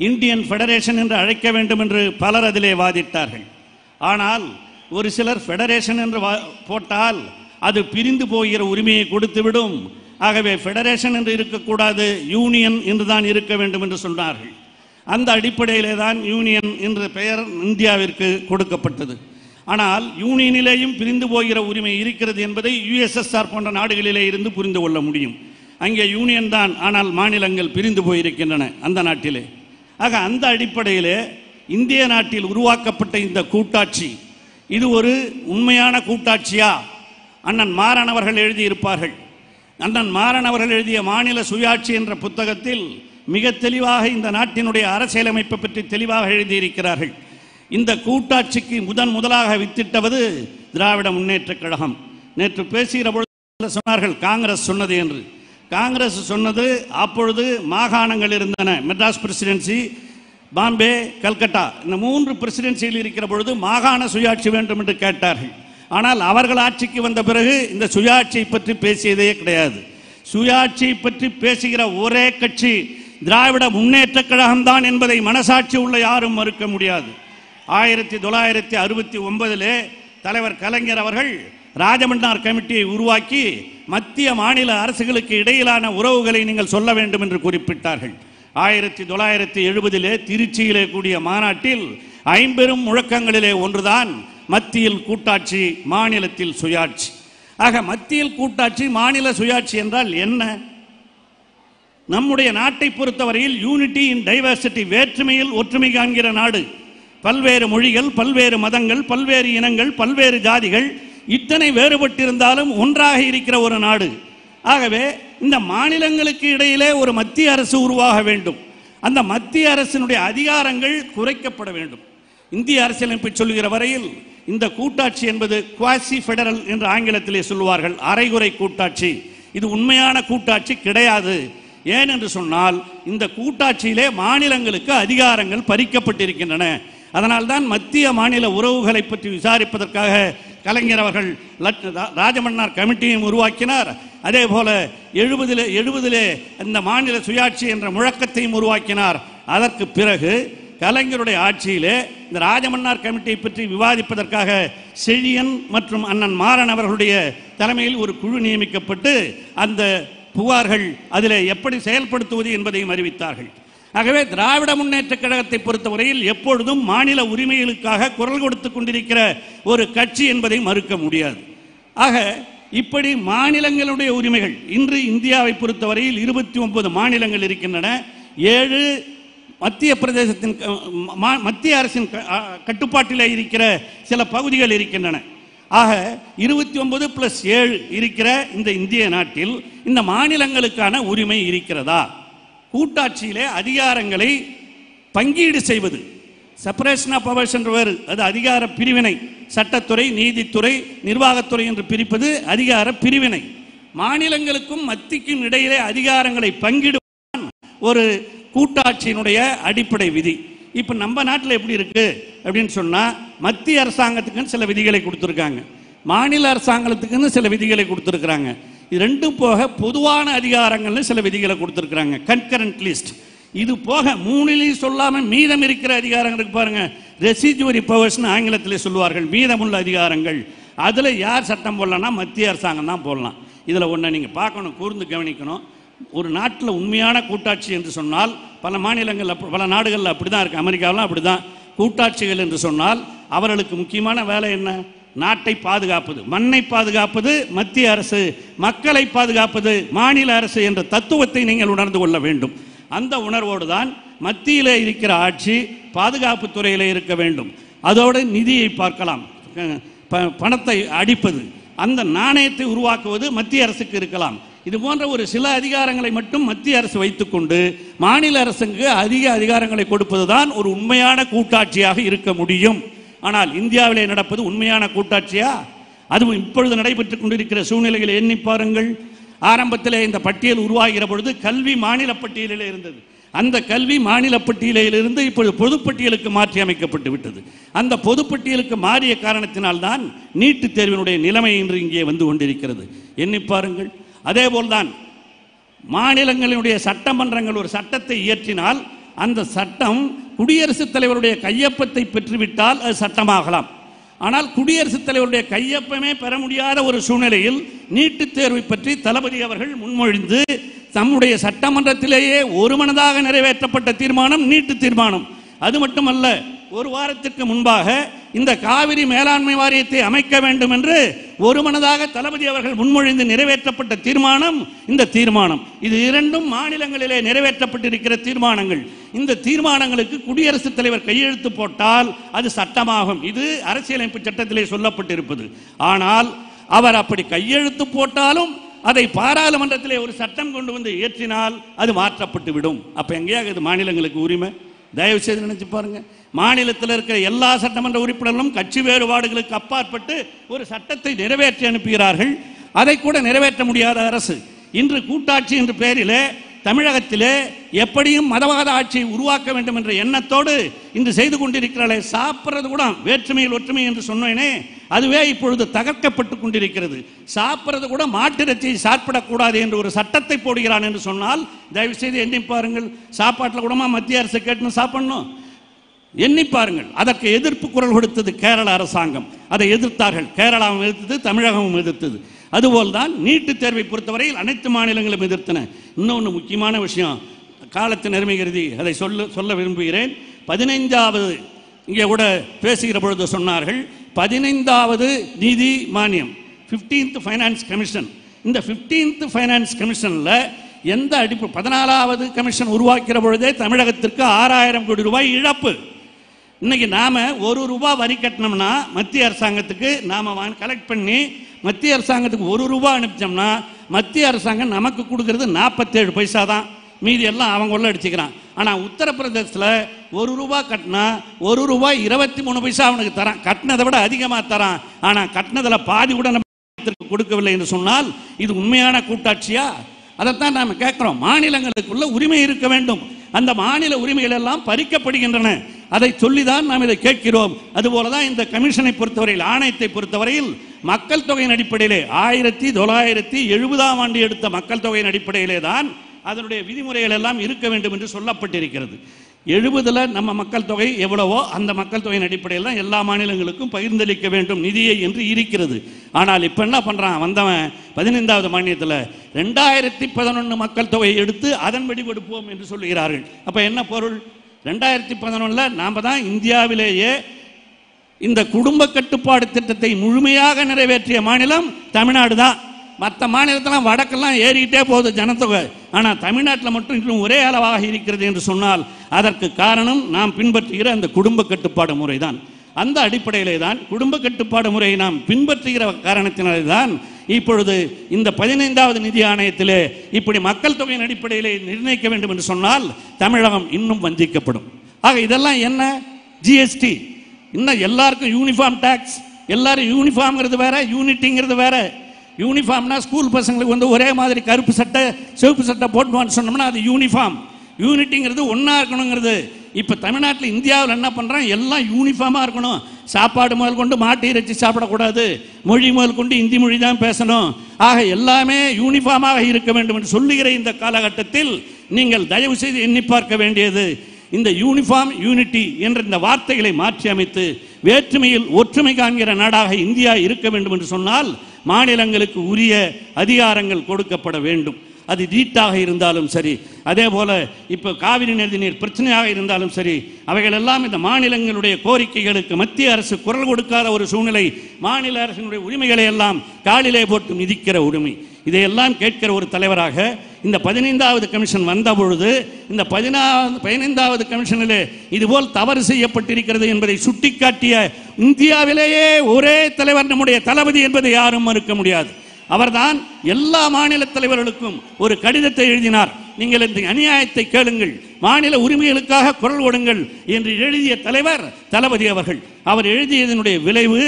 இந்தியன் ஃபெடரேஷன் என்று அழைக்க வேண்டும் என்று பலர் அதிலே வாதிட்டார்கள். ஆனால் ஒரு சிலர் ஃபெடரேஷன் என்று போட்டால் அது பிரிந்து போகிற உரிமையை கொடுத்துவிடும், ஆகவே ஃபெடரேஷன் என்று இருக்கக்கூடாது, யூனியன் என்று தான் இருக்க வேண்டும் என்று சொன்னார்கள். அந்த அடிப்படையிலே தான் யூனியன் என்ற பெயர் இந்தியாவிற்கு கொடுக்கப்பட்டது. ஆனால் யூனியனிலேயும் பிரிந்து போகிற உரிமை இருக்கிறது என்பதை USSR போன்ற நாடுகளிலே இருந்து புரிந்து கொள்ள முடியும். அங்கே யூனியன் தான், ஆனால் மாநிலங்கள் பிரிந்து போயிருக்கின்றன அந்த நாட்டிலே. ஆக அந்த அடிப்படையிலே இந்திய நாட்டில் உருவாக்கப்பட்ட இந்த கூட்டாட்சி இது ஒரு உண்மையான கூட்டாட்சியா? அண்ணன் மாறன் அவர்கள் எழுதியிருப்பார்கள். அண்ணன் மாறன் அவர்கள் எழுதிய மாநில சுயாட்சி என்ற புத்தகத்தில் மிக தெளிவாக இந்த நாட்டினுடைய அரசியலமைப்பை பற்றி தெளிவாக எழுதியிருக்கிறார்கள். இந்த கூட்டாட்சிக்கு முதலாக வித்திட்டவது திராவிட முன்னேற்றக் கழகம். நேற்று பேசுகிற பொழுது சொன்னார்கள் காங்கிரஸ் சொன்னது என்று. காங்கிரஸ் சொன்னது அப்பொழுது மாகாணங்கள் இருந்தன, மெட்ராஸ் பிரசிடென்சி, பாம்பே, கல்கட்டா, இந்த 3 பிரசிடென்சியில் இருக்கிற பொழுது மாகாண சுயாட்சி வேண்டும் என்று கேட்டார்கள். ஆனால் அவர்கள் ஆட்சிக்கு வந்த பிறகு இந்த சுயாட்சியை பற்றி பேசியதே கிடையாது. சுயாட்சியை பற்றி பேசுகிற ஒரே கட்சி திராவிட முன்னேற்றக் கழகம்தான் என்பதை மனசாட்சி உள்ள யாரும் மறுக்க முடியாது. 1969 தலைவர் கலைஞர் அவர்கள் ராஜமன்னார் கமிட்டியை உருவாக்கி மத்திய மாநில அரசுகளுக்கு இடையிலான உறவுகளை நீங்கள் சொல்ல வேண்டும் என்று குறிப்பிட்டார்கள். 1970 திருச்சியிலே கூடிய மாநாட்டில் 5 பெரும் முழக்கங்களிலே ஒன்றுதான் மத்தியில் கூட்டாட்சி, மாநிலத்தில் சுயாட்சி. ஆக மத்தியில் கூட்டாட்சி, மாநில சுயாட்சி என்றால் என்ன? நம்முடைய நாட்டை பொறுத்தவரையில் யூனிட்டி இன் டைவர்சிட்டி, வேற்றுமையில் ஒற்றுமை காண்கிற நாடு. பல்வேறு மொழிகள், பல்வேறு மதங்கள், பல்வேறு இனங்கள், பல்வேறு ஜாதிகள் இத்தனை வேறுபட்டிருந்தாலும் ஒன்றாக இருக்கிற ஒரு நாடு. ஆகவே இந்த மாநிலங்களுக்கு இடையிலே ஒரு மத்திய அரசு உருவாக வேண்டும். அந்த மத்திய அரசினுடைய அதிகாரங்கள் குறைக்கப்பட வேண்டும். இந்திய அரசியலமைப்பை சொல்லுகிற வரையில் இந்த கூட்டாட்சி என்பது குவாசி ஃபெடரல் என்று ஆங்கிலத்திலே சொல்லுவார்கள், அரைகுறை கூட்டாட்சி. இது உண்மையான கூட்டாட்சி கிடையாது. ஏன் என்று சொன்னால் இந்த கூட்டாட்சியிலே மாநிலங்களுக்கு அதிகாரங்கள் பறிக்கப்பட்டிருக்கின்றன. அதனால்தான் மத்திய மாநில உறவுகளை பற்றி விசாரிப்பதற்காக கலைஞர் அவர்கள் ராஜமன்னார் கமிட்டியையும் உருவாக்கினார். அதே போல 70 இந்த மாநில சுயாட்சி என்ற முழக்கத்தையும் உருவாக்கினார். அதற்கு பிறகு கலைஞருடைய ஆட்சியிலே இந்த ராஜமன்னார் கமிட்டியை பற்றி விவாதிப்பதற்காக செழியன் மற்றும் அண்ணன் மாறன் அவர்களுடைய தலைமையில் ஒரு குழு நியமிக்கப்பட்டு அந்த புகார்கள் அதிலே எப்படி செயல்படுத்துவது என்பதையும் அறிவித்தார்கள். ஆகவே திராவிட முன்னேற்ற கழகத்தை பொறுத்தவரையில் எப்பொழுதும் மாநில உரிமைகளுக்காக குரல் கொடுத்து கொண்டிருக்கிற ஒரு கட்சி என்பதை மறுக்க முடியாது. ஆக இப்படி மாநிலங்களுடைய உரிமைகள் இன்று இந்தியாவை பொறுத்தவரையில் 29 மாநிலங்கள் இருக்கின்றன. 7 மத்திய பிரதேசத்தின் மத்திய அரசின் கட்டுப்பாட்டில் இருக்கிற சில பகுதிகள் இருக்கின்றன. ஆக 29 + 7 இருக்கிற இந்த இந்திய நாட்டில் இந்த மாநிலங்களுக்கான உரிமை இருக்கிறதா? கூட்டாட்சியிலே அதிகாரங்களை பங்கீடு செய்வது, செப்பரேஷன் ஆஃப் பவர்ஸ் என்று வேறு, அது அதிகார பிரிவினை. சட்டத்துறை, நீதித்துறை, நிர்வாகத்துறை என்று பிரிப்பது அதிகார பிரிவினை. மாநிலங்களுக்கும் மத்திக்கும் இடையிலே அதிகாரங்களை பங்கிடுவதுதான் ஒரு கூட்டாட்சியினுடைய அடிப்படை விதி. இப்போ நம்ம நாட்டில் எப்படி இருக்கு அப்படின்னு சொன்னால், மத்திய அரசாங்கத்துக்குன்னு சில விதிகளை கொடுத்துருக்காங்க, மாநில அரசாங்கத்துக்குன்னு சில விதிகளை கொடுத்துருக்குறாங்க. இது ரெண்டும் போக பொதுவான அதிகாரங்கள்னு சில விதிகளை கொடுத்துருக்குறாங்க, கன்கரண்ட் லிஸ்ட். இது போக 3லையும் சொல்லாமல் மீதம் இருக்கிற அதிகாரங்களுக்கு பாருங்க, ரெசிஜுவரி பவர்ஸ்னு ஆங்கிலத்திலே சொல்லுவார்கள், மீதமுள்ள அதிகாரங்கள். அதில் யார் சட்டம் போடலாம்னா மத்திய அரசாங்கம் தான் போடலாம். இதில் ஒன்றை நீங்கள் பார்க்கணும், கூர்ந்து கவனிக்கணும். ஒரு நாட்டில் உண்மையான கூட்டாட்சி என்று சொன்னால் பல மாநிலங்கள் பல நாடுகளில் அப்படி தான் இருக்குது. அமெரிக்காவெலாம் அப்படி தான். கூட்டாட்சிகள் என்று சொன்னால் அவர்களுக்கு முக்கியமான வேலை என்ன? நாட்டை பாதுகாப்பது, மண்ணை பாதுகாப்பது மத்திய அரசு, மக்களை பாதுகாப்பது மாநில அரசு என்ற தத்துவத்தை நீங்கள் உணர்ந்து கொள்ள வேண்டும். அந்த உணர்வோடு தான் மத்தியில் இருக்கிற ஆட்சி பாதுகாப்பு துறையில் இருக்க வேண்டும். அதோடு நிதியை பார்க்கலாம், பணத்தை அடிப்பது, அந்த நாணயத்தை உருவாக்குவது மத்திய அரசுக்கு இருக்கலாம். இது போன்ற ஒரு சில அதிகாரங்களை மட்டும் மத்திய அரசு வைத்துக்கொண்டு மாநில அரசுக்கு அதிக அதிகாரங்களை கொடுப்பதுதான் ஒரு உண்மையான கூட்டாட்சியாக இருக்க முடியும். ஆனால் இந்தியாவிலே நடப்பது உண்மையான கூட்டாட்சியா? அதுவும் இப்பொழுது நடைபெற்றுக் கொண்டிருக்கிற சூழ்நிலைகளை எண்ணி பாருங்கள். ஆரம்பத்திலே இந்த பட்டியல் உருவாகிற பொழுது கல்வி மாநில பட்டியலில் இருந்தது. அந்த கல்வி மாநில பட்டியலிலிருந்து இப்பொழுது பொதுப்பட்டியலுக்கு மாற்றி அமைக்கப்பட்டு விட்டது. அந்த பொதுப்பட்டியலுக்கு மாறிய காரணத்தினால்தான் நீட்டுத் தேர்வினுடைய நிலைமை இன்று இங்கே வந்து கொண்டிருக்கிறது. எண்ணி பாருங்கள். அதேபோல்தான் மாநிலங்களினுடைய சட்டமன்றங்கள் ஒரு சட்டத்தை இயற்றினால் அந்த சட்டம் குடியரசுத் தலைவருடைய கையொப்பத்தை பெற்றுவிட்டால் அது சட்டமாகலாம். ஆனால் குடியரசுத் தலைவருடைய கையொப்பமே பெற முடியாத ஒரு சூழ்நிலையில் நீட்டுத் தேர்வை பற்றி தளபதி அவர்கள் முன்மொழிந்து தம்முடைய சட்டமன்றத்திலேயே ஒருமனதாக நிறைவேற்றப்பட்ட தீர்மானம் நீட்டு தீர்மானம். அது மட்டுமல்ல, ஒரு வாரத்திற்கு முன்பாக இந்த காவிரி மேலாண்மை வாரியத்தை அமைக்க வேண்டும் என்று ஒருமனதாக தளபதி அவர்கள் முன்மொழிந்து நிறைவேற்றப்பட்ட தீர்மானம் இந்த தீர்மானம். இது இரண்டும் மாநிலங்களிலே நிறைவேற்றப்பட்டிருக்கிற தீர்மானங்கள். இந்த தீர்மானங்களுக்கு குடியரசுத் தலைவர் கையெழுத்து போட்டால் அது சட்டமாகும். இது அரசியலமைப்பு சட்டத்திலே சொல்லப்பட்டிருப்பது. ஆனால் அவர் அப்படி கையெழுத்து போட்டாலும் அதை பாராளுமன்றத்திலே ஒரு சட்டம் கொண்டு வந்து இயற்றினால் அது மாற்றப்பட்டு விடும். அப்ப எங்கேயாக இது மாநிலங்களுக்கு உரிமை? தயவு செய்து நினைச்சு பாருங்க. மாநிலத்தில் இருக்கிற எல்லா சட்டமன்ற உறுப்பினர்களும் கட்சி வேறுபாடுகளுக்கு அப்பாற்பட்டு ஒரு சட்டத்தை நிறைவேற்றி அனுப்புகிறார்கள். அதை கூட நிறைவேற்ற முடியாத அரசு இன்று கூட்டாட்சி என்ற பெயரிலே தமிழகத்திலே எப்படியும் மதவாத ஆட்சியை உருவாக்க வேண்டும் என்ற எண்ணத்தோடு இன்று செய்து கொண்டிருக்கிறார்களே. சாப்பிட்றது கூட வேற்றுமையில் ஒற்றுமை என்று சொன்னேனே, அதுவே இப்பொழுது தகர்க்கப்பட்டு கொண்டிருக்கிறது. சாப்பிட்றது கூட மாட்டிறைச்சியை சாப்பிடக்கூடாது என்று ஒரு சட்டத்தை போடுகிறான் என்று சொன்னால் தயவு செய்து எண்ணி பாருங்கள். சாப்பாட்டில் கூடமா மத்திய அரசு கேட்டுன்னு சாப்பிடணும்? எண்ணி பாருங்கள். அதற்கு எதிர்ப்பு குரல் கொடுத்தது கேரள அரசாங்கம். அதை எதிர்த்தார்கள். கேரளாவும் எதிர்த்தது, தமிழகமும் எதிர்த்தது. அதுபோல்தான் நீட்டுத் தேர்வை பொறுத்தவரையில் அனைத்து மாநிலங்களும் எதிர்த்தன. இன்னொன்று முக்கியமான விஷயம், காலத்தின் அருமை கருதி அதை சொல்ல விரும்புகிறேன். 15வது இங்கே கூட பேசுகிற பொழுது சொன்னார்கள், 15வது நிதி மானியம் 15th ஃபைனான்ஸ் கமிஷன். இந்த 15th ஃபைனான்ஸ் கமிஷனில் எந்த அடிப்பு 14வது கமிஷன் உருவாக்கிற பொழுதே தமிழகத்திற்கு 6000 கோடி ரூபாய் இழப்பு. இன்னைக்கு நாம ₹1 வரி கட்டணம்னா மத்திய அரசாங்கத்துக்கு நாம கலெக்ட் பண்ணி மத்திய அரசாங்கத்துக்கு ₹1 அனுப்பிச்சோம்னா மத்திய அரசாங்கம் நமக்கு கொடுக்கறது 47 பைசா தான். மீதி எல்லாம் அவங்க உள்ள அடிச்சுக்கிறான். ஆனால் உத்தரப்பிரதேசத்தில் ₹1 கட்டினா ₹1 23 பைசா அவனுக்கு தரான். கட்டினதை விட அதிகமாக தரான். ஆனால் கட்டினதில் பாதி கூட நம்ம கொடுக்கவில்லை என்று சொன்னால் இது உண்மையான கூட்டாட்சியா? அதைத்தான் நாம் கேட்கிறோம். மாநிலங்களுக்குள்ள உரிமை இருக்க வேண்டும். அந்த மாநில உரிமைகள் எல்லாம் பறிக்கப்படுகின்றன. அதை சொல்லிதான் நாம் இதை கேட்கிறோம். அதுபோலதான் இந்த கமிஷனை பொறுத்தவரையில், ஆணையத்தை பொறுத்தவரையில் மக்கள் தொகையின் அடிப்படையிலே 1970ஆம் ஆண்டு எடுத்த மக்கள் தொகையின் அடிப்படையிலே தான் அதனுடைய விதிமுறைகள் எல்லாம் இருக்க வேண்டும் என்று சொல்லப்பட்டிருக்கிறது. 70ல் நம்ம மக்கள் தொகை எவ்வளவோ அந்த மக்கள் தொகையின் அடிப்படையில் தான் எல்லா மாநிலங்களுக்கும் பகிர்ந்தளிக்க வேண்டும் நிதியை என்று இருக்கிறது. ஆனால் இப்போ என்ன பண்ணுறான் வந்தவன் 15வது மானியத்தில் 2011 மக்கள் தொகையை எடுத்து அதன்படி கொடுப்போம் என்று சொல்லுகிறார்கள். அப்போ என்ன பொருள்? 2011 நாம் தான் இந்தியாவிலேயே இந்த குடும்ப கட்டுப்பாடு திட்டத்தை முழுமையாக நிறைவேற்றிய மாநிலம் தமிழ்நாடு தான். மற்ற மாநிலத்தெல்லாம் வடக்கெல்லாம் ஏறிக்கிட்டே போகுது ஜனத்தொகை. ஆனால் தமிழ்நாட்டில் மட்டும் இன்னும் ஒரே அளவாக இருக்கிறது என்று சொன்னால் அதற்கு காரணம் நாம் பின்பற்றுகிற அந்த குடும்ப கட்டுப்பாடு முறை தான். அந்த அடிப்படையிலே தான் குடும்ப கட்டுப்பாடு முறையை நாம் பின்பற்றுகிற காரணத்தினாலே தான் இப்பொழுது இந்த 15வது நிதி ஆணையத்திலே இப்படி மக்கள் தொகையின் அடிப்படையிலே நிர்ணயிக்க வேண்டும் என்று சொன்னால் தமிழகம் இன்னும் வஞ்சிக்கப்படும். ஆக இதெல்லாம் என்ன? ஜிஎஸ்டி, இன்னும் எல்லாருக்கும் யூனிஃபார்ம் டாக்ஸ். எல்லாரும் யூனிஃபார்ம்ங்கிறது வேற, யூனிட்டிங்கிறது வேற. யூனிஃபார்ம்னா ஸ்கூல் பசங்களுக்கு வந்து ஒரே மாதிரி கருப்பு சட்டை சிவப்பு சட்டை போட்டுவான்னு சொன்னோம்னா அது யூனிஃபார்ம். யூனிட்டிங்கிறது ஒன்றா இருக்கணுங்கிறது. இப்போ தமிழ்நாட்டில் இந்தியாவில் என்ன பண்ணுறான், எல்லாம் யூனிஃபார்மாக இருக்கணும். சாப்பாடு முதல் கொண்டு மாட்டு இறைச்சி சாப்பிடக்கூடாது, மொழி முதல் கொண்டு இந்தி மொழி தான் பேசணும். ஆக எல்லாமே யூனிஃபார்மாக இருக்க வேண்டும் என்று சொல்லுகிற இந்த காலகட்டத்தில் நீங்கள் தயவு செய்து எண்ணி பார்க்க வேண்டியது, இந்த யூனிஃபார்ம் யூனிட்டி என்ற இந்த வார்த்தைகளை மாற்றி அமைத்து வேற்றுமையில் ஒற்றுமை காண்கிற நாடாக இந்தியா இருக்க வேண்டும் என்று சொன்னால் மாநிலங்களுக்கு உரிய அதிகாரங்கள் கொடுக்கப்பட வேண்டும். அது நீட்டாக இருந்தாலும் சரி, அதே போல இப்போ காவிரி நதி நீர் பிரச்சனையாக இருந்தாலும் சரி, அவைகள் எல்லாம் இந்த மாநிலங்களுடைய கோரிக்கைகளுக்கு மத்திய அரசு குரல் கொடுக்காத ஒரு சூழ்நிலை, மாநில அரசினுடைய உரிமைகளை எல்லாம் காலிலே போட்டு மிதிக்கிற உரிமை, இதையெல்லாம் கேட்கிற ஒரு தலைவராக இந்த 15வது கமிஷன் வந்த பொழுது இந்த 15வது கமிஷனிலே இதுபோல் தவறு செய்யப்பட்டிருக்கிறது என்பதை சுட்டிக்காட்டிய இந்தியாவிலேயே ஒரே தலைவர் நம்முடைய தளபதி என்பதை யாரும் மறுக்க முடியாது. அவர்தான் எல்லா மாநில தலைவர்களுக்கும் ஒரு கடிதத்தை எழுதினார். நீங்கள் இந்த அநியாயத்தை கேளுங்கள், மாநில உரிமைகளுக்காக குரல் கொடுங்கள் என்று எழுதிய தலைவர் தளபதி அவர்கள். அவர் எழுதியதனுடைய விளைவு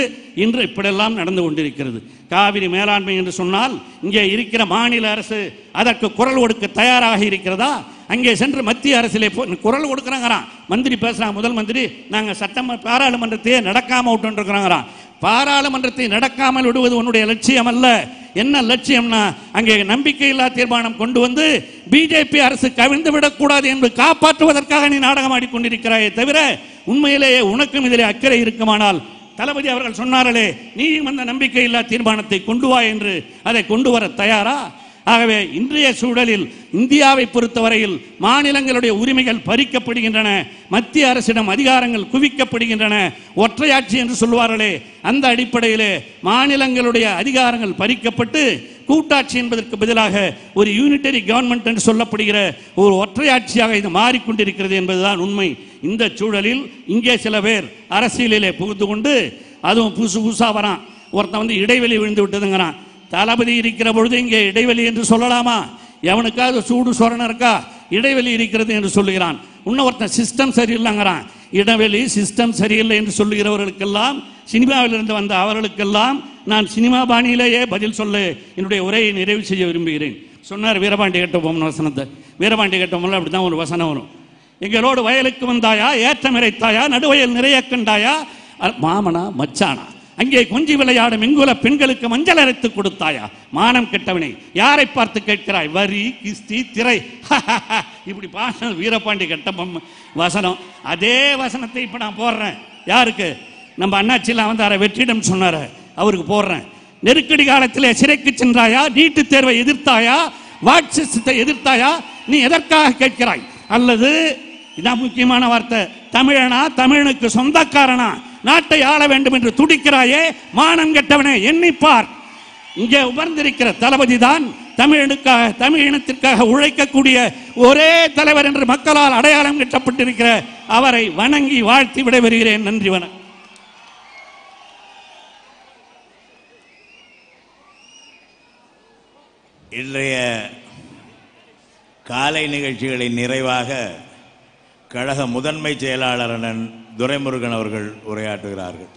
இன்று இப்படியெல்லாம் நடந்து கொண்டிருக்கிறது. காவிரி மேலாண்மை என்று சொன்னால் இங்கே இருக்கிற மாநில அரசு அதற்கு குரல் கொடுக்க தயாராக இருக்கிறதா? அங்கே சென்று மத்திய அரசிலே குரல் கொடுக்குறாங்கிறான். மந்திரி பேசுறாங்க, முதல் மந்திரி, நாங்கள் பாராளுமன்றத்தையே நடக்காம விட்டுருக்குறாங்கிறான். பாராளுமன்றத்தை நடக்காமல் விடுவது உன்னுடைய லட்சியம் அல்ல. என்ன லட்சியம்னா அங்கே நம்பிக்கையில்லா தீர்மானம் கொண்டு வந்து பிஜேபி அரசு கவிழ்ந்து விடக்கூடாது என்று காப்பாற்றுவதற்காக நீ நாடகம் ஆடிக்கொண்டிருக்கிறாயே தவிர உண்மையிலேயே உனக்கும் இதிலே அக்கறை இருக்குமானால் தளபதி அவர்கள் சொன்னார்களே, நீயும் அந்த நம்பிக்கையில்லா தீர்மானத்தை கொண்டு வா என்று அதை கொண்டு வர தயாரா? ஆகவே இன்றைய சூழலில் இந்தியாவை பொறுத்தவரையில் மாநிலங்களுடைய உரிமைகள் பறிக்கப்படுகின்றன, மத்திய அரசிடம் அதிகாரங்கள் குவிக்கப்படுகின்றன. ஒற்றையாட்சி என்று சொல்வார்களே, அந்த அடிப்படையிலே மாநிலங்களுடைய அதிகாரங்கள் பறிக்கப்பட்டு கூட்டாட்சி என்பதற்கு பதிலாக ஒரு யூனிட்டரி கவர்மெண்ட் என்று சொல்லப்படுகிற ஒரு ஒற்றையாட்சியாக இது மாறிக்கொண்டிருக்கிறது என்பதுதான் உண்மை. இந்த சூழலில் இங்கே சில பேர் அரசியலிலே புகுந்து கொண்டு அதுவும் புதுசா வரான். ஒருத்தன் இடைவெளி விழுந்து விட்டதுங்கிறான். தளபதி இருக்கிற பொழுது இங்கே இடைவெளி என்று சொல்லலாமா? எவனுக்காவது சூடு சொரணம் இருக்கா? இடைவெளி இருக்கிறது என்று சொல்லுகிறான். இன்னொருத்தன் சிஸ்டம் சரியில்லைங்கிறான். இடைவெளி சிஸ்டம் சரியில்லை என்று சொல்லுகிறவர்களுக்கெல்லாம், சினிமாவிலிருந்து வந்த அவர்களுக்கெல்லாம் நான் சினிமா பாணியிலேயே பதில் சொல்ல என்னுடைய உரையை நிறைவு செய்ய விரும்புகிறேன். சொன்னார் வீரபாண்டி கட்டபொம்மன் வசனத்தை. வீரபாண்டி கட்டபொம்மன் அப்படி தான் ஒரு வசனம் வரும். எங்களோடு வயலுக்கு வந்தாயா, ஏற்றம் இறைத்தாயா, நடுவயல் நிறைய கண்டாயா, மாமனா மச்சானா, அங்கே கொஞ்சி விளையாடும் எங்குல பெண்களுக்கு மஞ்சள் அரைத்து கொடுத்தாயா, மானம் கெட்டவனை யாரை பார்த்து கேட்கிறாய், வரி கிஸ்தி திரை இப்படி பாச வீரபாண்டி கட்டபொம்மன் வசனம். அதே வசனத்தை இப்ப நான் போடுறேன். யாருக்கு? நம்ம அண்ணாச்சிலாம் வந்து வெற்றிடம் சொன்னார, அவருக்கு போடுறேன். நெருக்கடி காலத்திலே சிறைக்கு சென்றாயா, நீட்டு தேர்வை எதிர்த்தாயா, வாட்சிசத்தை எதிர்த்தாயா, நீ எதற்காக கேட்கிறாய்? அல்லது இதான் முக்கியமான வார்த்தை, தமிழனா, தமிழனுக்கு சொந்தக்காரனா, நாட்டை ஆள வேண்டும் என்று துடிக்கிறாயே, மானம் கெட்டவனே எண்ணிப்பார். இங்கே உணர்ந்திருக்கிற தளபதி தான் தமிழனுக்காக, தமிழ் இனத்திற்காக உழைக்கக்கூடிய ஒரே தலைவர் என்று மக்களால் அடையாளம் கட்டப்பட்டிருக்கிற அவரை வணங்கி வாழ்த்தி விடைபெறுகிறேன். நன்றி, வணக்கம். இன்றைய காலை நிகழ்ச்சிகளின் நிறைவாக கழக முதன்மை செயலாளர் அண்ணன் துரைமுருகன் அவர்கள் உரையாற்றுகிறார்கள்.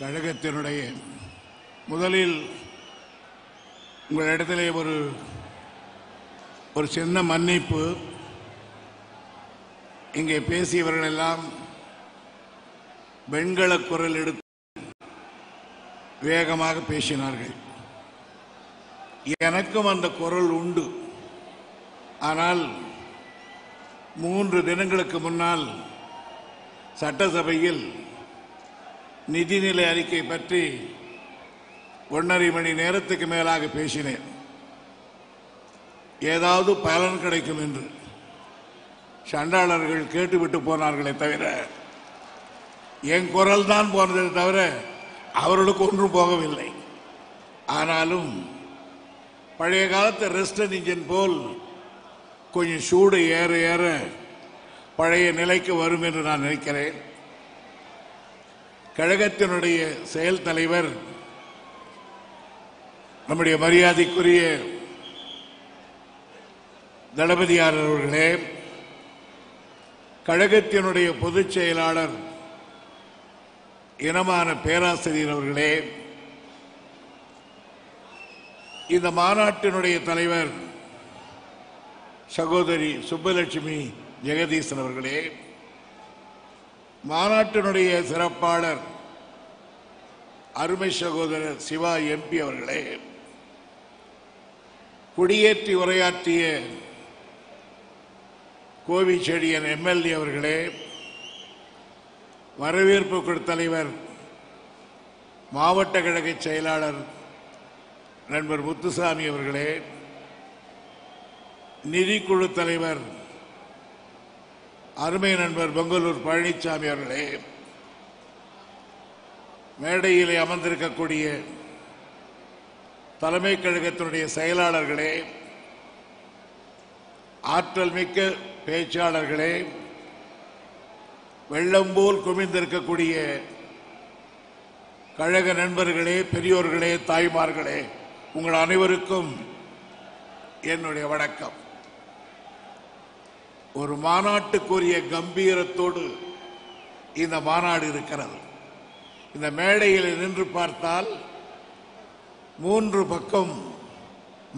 கழகத்தினுடைய முதலில் உங்களிடத்திலே ஒரு சின்ன மன்னிப்பு. இங்கே பேசியவர்கள் எல்லாம் வெண்கல குரல் எடுத்து வேகமாக பேசினார்கள். எனக்கும் அந்த குரல் உண்டு. ஆனால் 3 தினங்களுக்கு முன்னால் சட்டசபையில் நிதிநிலை அறிக்கை பற்றி 1.5 மணி நேரத்துக்கு மேலாக பேசினேன். ஏதாவது பலன் கிடைக்கும் என்று சண்டாளர்கள் கேட்டுவிட்டு போனார்களே தவிர, என் குரல் தான் போனதை தவிர அவர்களுக்கு ஒன்றும் போகவில்லை. ஆனாலும் பழைய காலத்து ரெஸ்டன் இன்ஜின் போல் கொஞ்சம் சூடு ஏற ஏற பழைய நிலைக்கு வரும் என்று நான் நினைக்கிறேன். கழகத்தினுடைய செயல் தலைவர் நம்முடைய மரியாதைக்குரிய தளபதியார் அவர்களே, கழகத்தினுடைய பொதுச் செயலாளர் இனமான பேராசிரியர் அவர்களே, இந்த மாநாட்டினுடைய தலைவர் சகோதரி சுப்பலட்சுமி ஜெகதீசன் அவர்களே, மாநாட்டினுடைய சிறப்பாளர் அருமை சகோதரர் சிவா எம்பி அவர்களே, கொடியேற்றி உரையாற்றிய கோவிச்செழியன் எம்எல்ஏ அவர்களே, வரவேற்பு குழு தலைவர் மாவட்ட கழக செயலாளர் நண்பர் முத்துசாமி அவர்களே, நிதிக்குழு தலைவர் அருமை நண்பர் பெங்களூர் பழனிசாமி அவர்களே, மேடையிலே அமர்ந்திருக்கக்கூடிய தலைமை கழகத்தினுடைய செயலாளர்களே, ஆற்றல் மிக்க பேச்சாளர்களே, வெள்ளம் போல் குமிந்திருக்கக்கூடிய கழக நண்பர்களே, பெரியோர்களே, தாய்மார்களே, உங்கள் அனைவருக்கும் என்னுடைய வணக்கம். ஒரு மாநாட்டுக்குரிய கம்பீரத்தோடு இந்த மாநாடு இருக்கிறது. இந்த மேடையில் நின்று பார்த்தால் 3 பக்கம்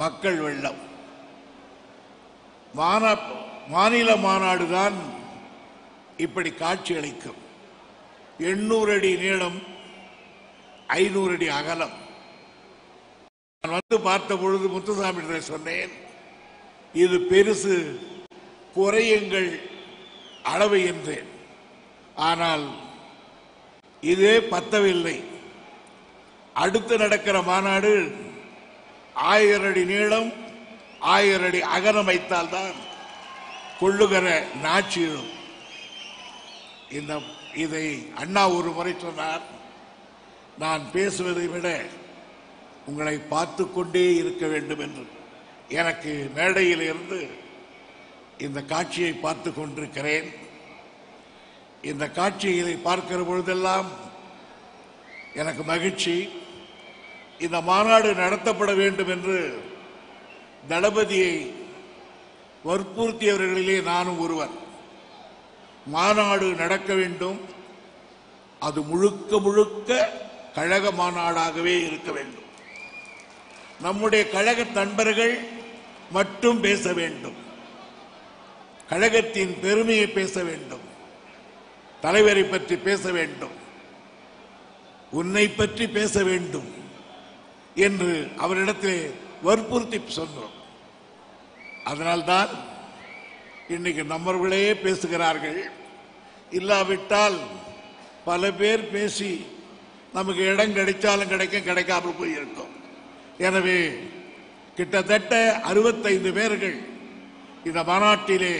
மக்கள் வெள்ளம். மாநில மாநாடுதான் இப்படி காட்சி அளிக்கும். 800 அடி நீளம், 500 அடி அகலம். நான் வந்து பார்த்த பொழுது முத்துசாமி சொன்னேன், இது பெருசு, குறையுங்கள் அளவு என்றேன். ஆனால் இதே பத்தவில்லை. அடுத்து நடக்கிற மாநாடு 1000 அடி நீளம், 1000 அடி அகலம் வைத்தால்தான் கொள்ளுகிற நாட்சியும். இதை அண்ணா ஒரு முறை சொன்னார், நான் பேசுவதை விட உங்களை பார்த்து கொண்டே இருக்க வேண்டும் என்று. எனக்கு மேடையில் இருந்து இந்த காட்சியை பார்த்து கொண்டிருக்கிறேன். இந்த காட்சிகளை பார்க்கிற பொழுதெல்லாம் எனக்கு மகிழ்ச்சி. இந்த மாநாடு நடத்தப்பட வேண்டும் என்று தளபதியை வற்புறுத்தியவர்களிலே நானும் ஒருவர். மாநாடு நடக்க வேண்டும், அது முழுக்க முழுக்க கழக மாநாடாகவே இருக்க வேண்டும். நம்முடைய கழக நண்பர்கள் மட்டும் பேச வேண்டும், கழகத்தின் பெருமையை பேச வேண்டும், தலைவரை பற்றி பேச வேண்டும், உன்னை பற்றி பேச வேண்டும் என்று அவரிடத்தில் வற்புறுத்தி சொன்னோம். அதனால்தான் இன்னைக்கு நம்மளே பேசுகிறார்கள். இல்லாவிட்டால் பல பேர் பேசி நமக்கு இடம் கிடைச்சாலும் கிடைக்கும், கிடைக்காமல் போயிருக்கும். எனவே கிட்டத்தட்ட 65 பேர்கள் இந்த மாநாட்டிலே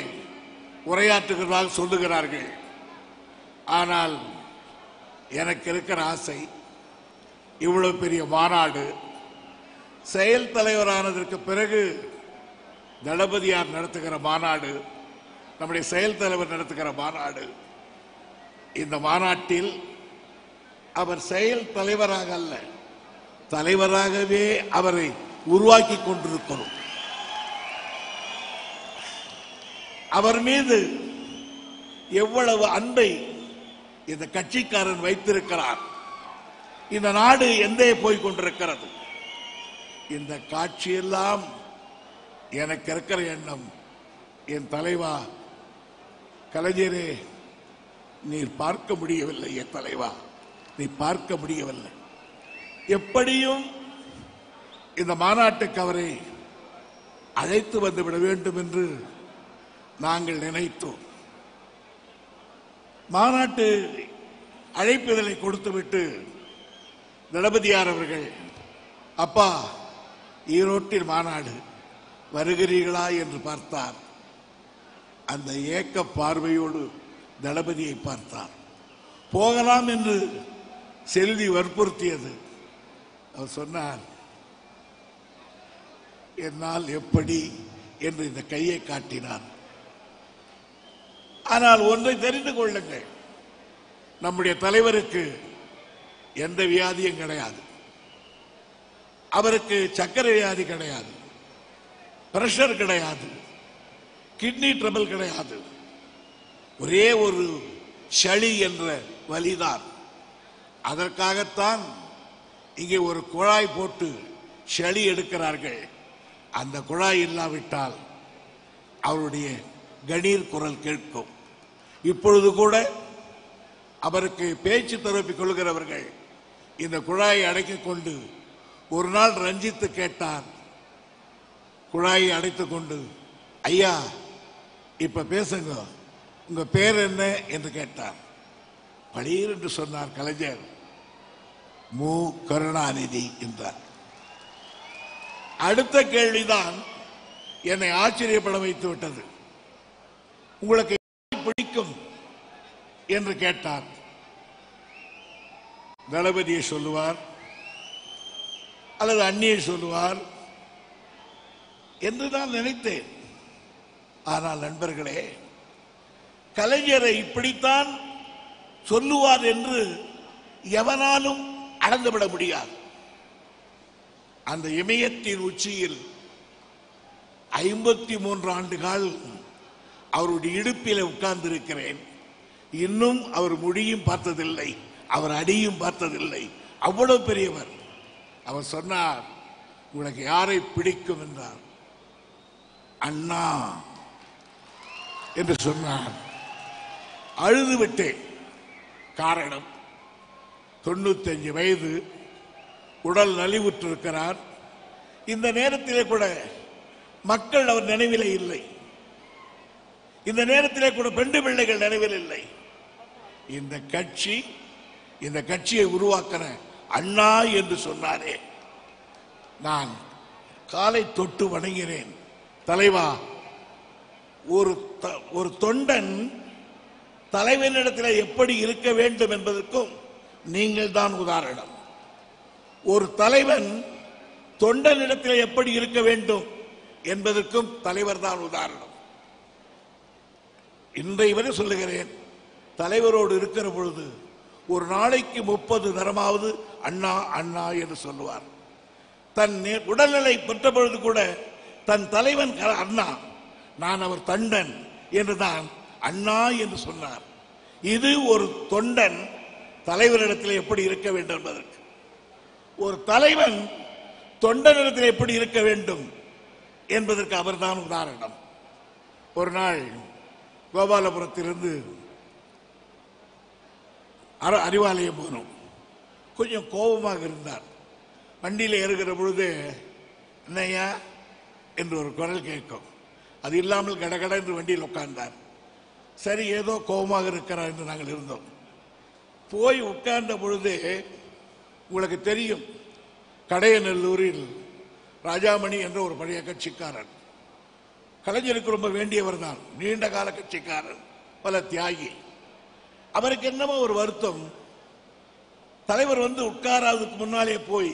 உரையாற்றுகிறதாக சொல்லுகிறார்கள். ஆனால் எனக்கு இருக்கிற ஆசை, இவ்வளவு பெரிய மாநாடு செயல் தலைவரானதற்கு பிறகு தளபதியார் நடத்துகிற மாநாடு, நம்முடைய செயல் தலைவர் நடத்துகிற மாநாடு, இந்த மாநாட்டில் அவர் செயல் தலைவராக அல்ல, தலைவராகவே அவரை உருவாக்கி கொண்டிருக்கிறோம். அவர் மீது எவ்வளவு அன்பை இந்த கட்சிக்காரன் வைத்திருக்கிறார். இந்த நாடு எந்தே போய் கொண்டிருக்கிறது. இந்த காட்சியெல்லாம் எனக்கு இருக்கிற எண்ணம், என் தலைவா கலைஞரே, நீர் பார்க்க முடியவில்லை. என் தலைவா, நீ பார்க்க முடியவில்லை. எப்படியும் இந்த மாநாட்டுக்கு அவரை அழைத்து வந்துவிட வேண்டும் என்று நாங்கள் நினைத்தோம். மாநாட்டு அழைப்புதலை கொடுத்துவிட்டு தளபதியார் அவர்கள், அப்பா ஈரோட்டில் மாநாடு வருகிறீர்களா என்று பார்த்தார். அந்த ஏக்க பார்வையோடு தளபதியை பார்த்தார். போகலாம் என்று செல்வி வற்புறுத்தியது. அவர் சொன்னார், என்னால் எப்படி என்று இந்த கையை காட்டினார். ஆனால் ஒன்றை தெரிந்து கொள்ளுங்கள், நம்முடைய தலைவருக்கு எந்த வியாதியும் கிடையாது. அவருக்கு சர்க்கரை வியாதி கிடையாது, பிரஷர் கிடையாது, கிட்னி ட்ரபிள் கிடையாது. ஒரே ஒரு சளி என்ற வலிதான். அதற்காகத்தான் இங்கே ஒரு குழாய் போட்டு செளி எடுக்கிறார்கள். அந்த குழாய் இல்லாவிட்டால் அவருடைய கணீர் குரல் கேட்கும். இப்பொழுது கூட அவருக்கு பேச்சு தரப்பிக் கொள்கிறவர்கள் இந்த குழாயை அடைத்துக் கொண்டு, ஒரு நாள் ரஞ்சித்து கேட்டார், குழாயை அடைத்துக் கொண்டு, ஐயா இப்ப பேசுங்க, உங்க பேர் என்ன என்று கேட்டார். பளீர் என்று சொன்னார் கலைஞர், மு கருணாநிதி என்றார். அடுத்த கேள்விதான் என்னை ஆச்சரியப்பட வைத்து விட்டது. உங்களுக்கு பிடிக்கும் என்று கேட்டார். தளபதியை சொல்லுவார் அல்லது அண்ணியை சொல்லுவார் என்று நான் நினைத்தேன். ஆனால் நண்பர்களே, கலைஞரை இப்படித்தான் சொல்லுவார் என்று எவனாலும் அளந்துவிட முடியாது. அந்த இமயத்தின் உச்சியில் 53 ஆண்டுகள் அவருடைய இடுப்பில் உட்கார்ந்திருக்கிறேன். இன்னும் அவர் முடியும் பார்த்ததில்லை, அவர் அடியும் பார்த்ததில்லை. அவ்வளவு பெரியவர். அவர் சொன்னார், உங்களுக்கு யாரை பிடிக்கும் என்றார். அண்ணா என்று சொன்னார். அழுது விட்டேன். காரணம், 95 வயது, உடல் நலிவுற்றிருக்கிறார். இந்த நேரத்திலே கூட மக்கள் அவர் நினைவிலே இல்லை. இந்த நேரத்திலே கூட பெண்டு பிள்ளைகள் நினைவில் இல்லை. இந்த கட்சியை உருவாக்கிற அண்ணா என்று சொன்னாரே, நான் காலை தொட்டு வணங்கினேன். தலைவா, ஒரு தொண்டன் தலைவனிடத்தில் எப்படி இருக்க வேண்டும் என்பதற்கும் நீங்கள் தான் உதாரணம். ஒரு தலைவன் தொண்டனிடத்தில் எப்படி இருக்க வேண்டும் என்பதற்கும் தலைவர் தான் உதாரணம். இன்றைய வரை சொல்லுகிறேன், தலைவரோடு இருக்கிற பொழுது ஒரு நாளைக்கு 30 தரமாவது அண்ணா அண்ணா என்று சொல்லுவார். தன் உடல்நிலை பெற்ற பொழுது கூட தன் தலைவன் அண்ணா, நான் அவர் தொண்டன் என்றுதான் அண்ணா என்று சொன்னார். இது ஒரு தொண்டன் தலைவரிடத்தில் எப்படி இருக்க வேண்டும் என்பதற்கு. ஒரு தலைவன் தொண்டனிடத்தில் எப்படி இருக்க வேண்டும் என்பதற்கு அவர்தான் உதாரணம். ஒரு நாள் கோபாலபுரத்திலிருந்து அறிவாலயம் போனோம். கொஞ்சம் கோபமாக இருந்தார். வண்டியில் ஏறுகிற பொழுது, என்னையா என்று ஒரு குரல் கேட்கும். அது இல்லாமல் கடகட என்று வண்டியில் உட்கார்ந்தார். சரி, ஏதோ கோபமாக இருக்கிறார் என்று நாங்கள் இருந்தோம். போய் உட்கார்ந்த பொழுது, உங்களுக்கு தெரியும், கடையநல்லூரில் ராஜாமணி என்ற ஒரு பழைய கட்சிக்காரன், கலைஞருக்கு ரொம்ப வேண்டியவர் தான், நீண்ட கால கட்சிக்காரன், பல தியாகி. அவருக்கு என்னமோ ஒரு வருத்தம். தலைவர் வந்து உட்காராததுக்கு முன்னாலே போய்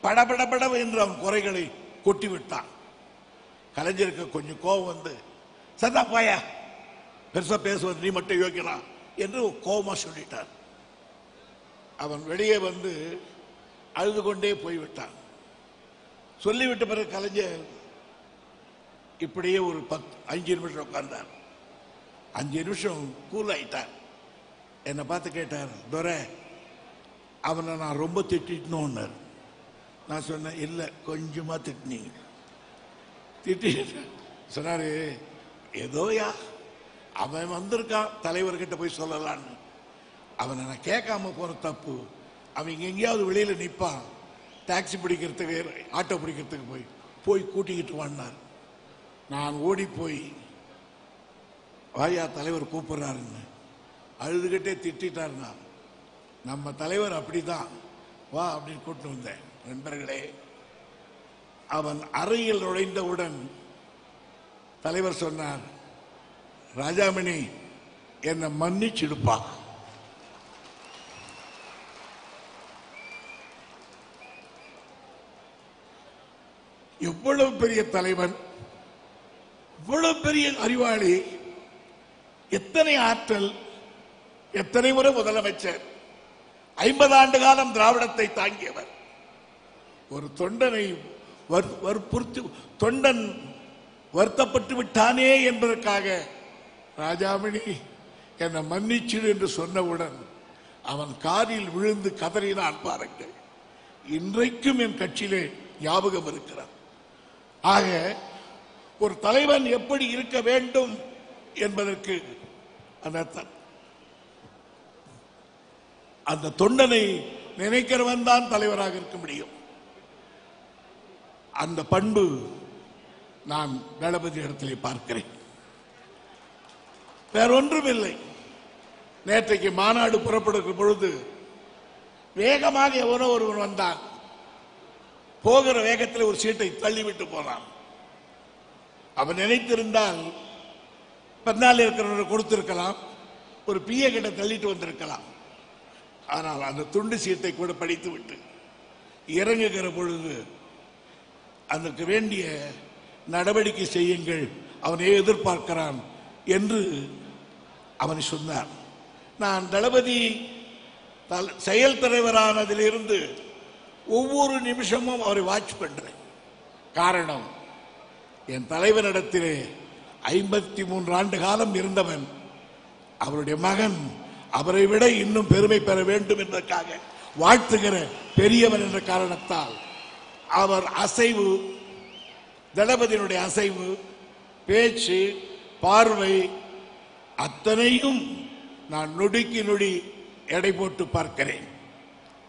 படபடபட என்று அவன் குறைகளை கொட்டிவிட்டான். கலைஞருக்கு கொஞ்சம் கோபம் வந்து, சதா பாயா, பெருசா பேசுவது நீ மட்டும் யோக்கியலாம் என்று கோபமா சொல்லிட்டார். அவன் வெளியே வந்து அழுது கொண்டே போய்விட்டான். சொல்லிவிட்ட பிறகு கலைஞர் இப்படியே ஒரு 5 நிமிஷம் உட்கார்ந்தார். 5 நிமிஷம் கூல் ஆயிட்டார். என்னை பார்த்து கேட்டார், துரை, அவனை நான் ரொம்ப திட்டினோன்னு. நான் சொன்னேன், இல்லை, கொஞ்சமா திட்டினீங்க. திட்டி சொன்னாரு, ஏதோயா அவன் வந்திருக்கான் தலைவர்கிட்ட போய் சொல்லலான்னு. அவனை நான் கேட்காம போற தப்பு. அவன் எங்கேயாவது வெளியில நிற்பான், டாக்ஸி பிடிக்கிறதுக்கு ஆட்டோ பிடிக்கிறதுக்கு போய் கூட்டிக்கிட்டு வான்னார். நான் ஓடி போய், வாயா தலைவர் கூப்பிடுறாருன்னு அழுதுகிட்டே திட்டாருன்னா, நம்ம தலைவர் அப்படிதான், வா அப்படின்னு கூப்பிட்டு வந்தேன். நண்பர்களே, அவன் அறையில் நுழைந்தவுடன் தலைவர் சொன்னார், ராஜாமணி என்னை மன்னிச்சிடுப்பா. எவ்வளவு பெரிய தலைவன், இவ்வளவு பெரிய அறிவாளி, எத்தனை ஆற்றல், எத்தனை முறை முதலமைச்சர், 50 ஆண்டு காலம் திராவிடத்தை தாங்கியவர். ஒரு தொண்டனை வற்புறுத்தி, தொண்டன் வருத்தப்பட்டு விட்டானே என்பதற்காக ராஜாமணி என்னை மன்னிச்சிடு என்று சொன்னவுடன் அவன் காரில் விழுந்து கதறினான் பாருங்கள். இன்றைக்கும் என் கட்சியிலே ஞாபகம் இருக்கிறார். ஆக ஒரு தலைவன் எப்படி இருக்க வேண்டும் என்பதற்கு அந்த தொண்டனை நினைக்கிறவன் தான் தலைவராக இருக்க முடியும். அந்த பண்பு நான் தளபதி இடத்திலே பார்க்கிறேன். வேறொன்றும் இல்லை. நேற்றைக்கு மாநாடு புறப்படுகிற பொழுது வேகமாக எவனோ ஒருவன் வந்தான். போகிற வேகத்தில் ஒரு சீட்டை தள்ளிவிட்டு போனான். அவன் நினைத்திருந்தால் பின்னால் இருக்கிறவரை கொடுத்திருக்கலாம், ஒரு பிஏ கிட்ட தள்ளிட்டு வந்திருக்கலாம். ஆனால் அந்த துண்டு சீட்டை கூட படித்து விட்டு இறங்குகிற பொழுது அதற்கு வேண்டிய நடவடிக்கை செய்யுங்கள், அவனை எதிர்பார்க்கிறான் என்று அவன் சொன்னார். நான் தளபதி செயல் தலைவரானதிலிருந்து ஒவ்வொரு நிமிஷமும் அவரை வாட்ச் பண்றேன். காரணம், என் தலைவரிடத்திலே 53 ஆண்டு காலம் இருந்தவன். அவருடைய மகன் அவரை விட இன்னும் பெருமை பெற வேண்டும் என்பதற்காக வாழ்த்துகிற பெரியவன் என்ற காரணத்தால் அவர் அசைவு, தளபதியினுடைய அசைவு, பேச்சு, பார்வை அத்தனையும் நான் நொடிக்கு நொடி எடை போட்டு பார்க்கிறேன்.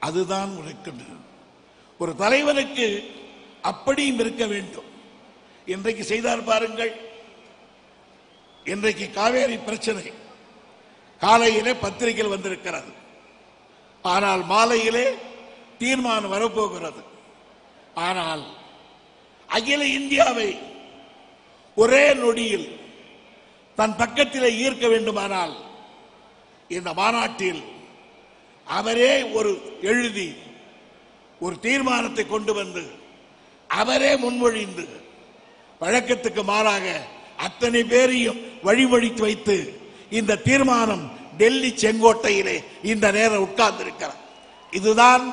அதுதான் உரைக்கின்றது. ஒரு தலைவனுக்கு அப்படியும் இருக்க வேண்டும். இன்றைக்கு செய்தார் பாருங்கள். இன்றைக்கு காவேரி பிரச்சனை காலையிலே பத்திரிகையில் வந்திருக்கிறது. ஆனால் மாலையிலே தீர்மானம் வரப்போகிறது. ஆனால் அகில இந்தியாவை ஒரே நொடியில் தன் பக்கத்திலே ஈர்க்க வேண்டுமானால் இந்த மாநாட்டில் அவரே ஒரு எழுதி ஒரு தீர்மானத்தை கொண்டு வந்து அவரே முன்மொழிந்து வழக்கத்துக்கு மாறாக அத்தனை பேரையும் வழிமொழித்து வைத்து இந்த தீர்மானம் டெல்லி செங்கோட்டையிலே இந்த நேரம் உட்கார்ந்திருக்கிறார். இதுதான்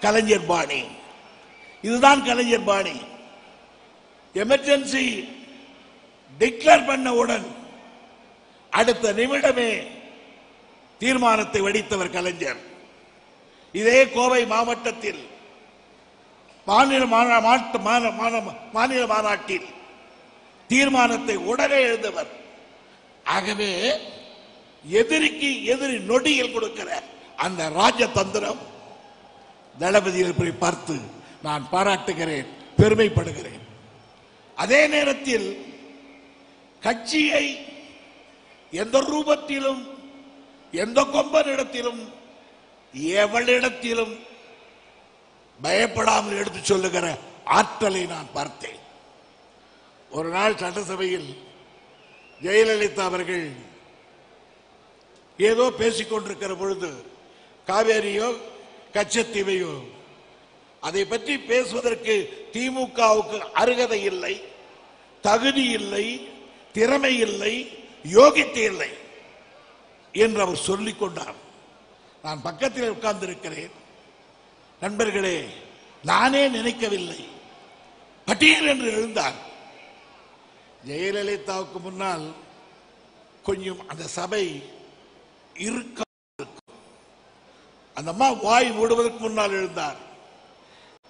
கலைஞர் பாணி. இதுதான் கலைஞர் பாணி. எமர்ஜென்சி டிக்ளேர் பண்ணவுடன் அடுத்த நிமிடமே தீர்மானத்தை வடித்தவர் கலைஞர். இதே கோவை மாவட்டத்தில் மாநில மாநாட்டில் தீர்மானத்தை உடனே எழுந்தவர். ஆகவே எதிரிக்கு எதிரி நொடியில் கொடுக்கிற அந்த ராஜதந்திரம் தளபதியை பார்த்து நான் பாராட்டுகிறேன், பெருமைப்படுகிறேன். அதே நேரத்தில் கட்சியை எந்த ரூபத்திலும் எந்த கொம்பனிடத்திலும் எவளிடத்திலும் பயப்படாமல் எடுத்து சொல்லுகிற ஆற்றலை நான் பார்த்தேன். ஒரு நாள் சட்டசபையில் ஜெயலலிதா அவர்கள் ஏதோ பேசிக் கொண்டிருக்கிற பொழுது காவேரியோ கச்சத்தீவையோ அதை பற்றி பேசுவதற்கு திமுகவுக்கு அருகதை இல்லை, தகுதி இல்லை, திறமை இல்லை, யோகியத்தை இல்லை என்று அவர் சொல்லிக் கொண்டார். நான் பக்கத்தில் உட்கார்ந்திருக்கிறேன். நண்பர்களே, நானே நினைக்கவில்லை. பட்டீர் என்று எழுந்தார். ஜெயலலிதாவுக்கு முன்னால் கொஞ்சம் அந்த சபை இருக்க, அந்த அம்மா வாய் மூடுவதற்கு முன்னால் எழுந்தார்.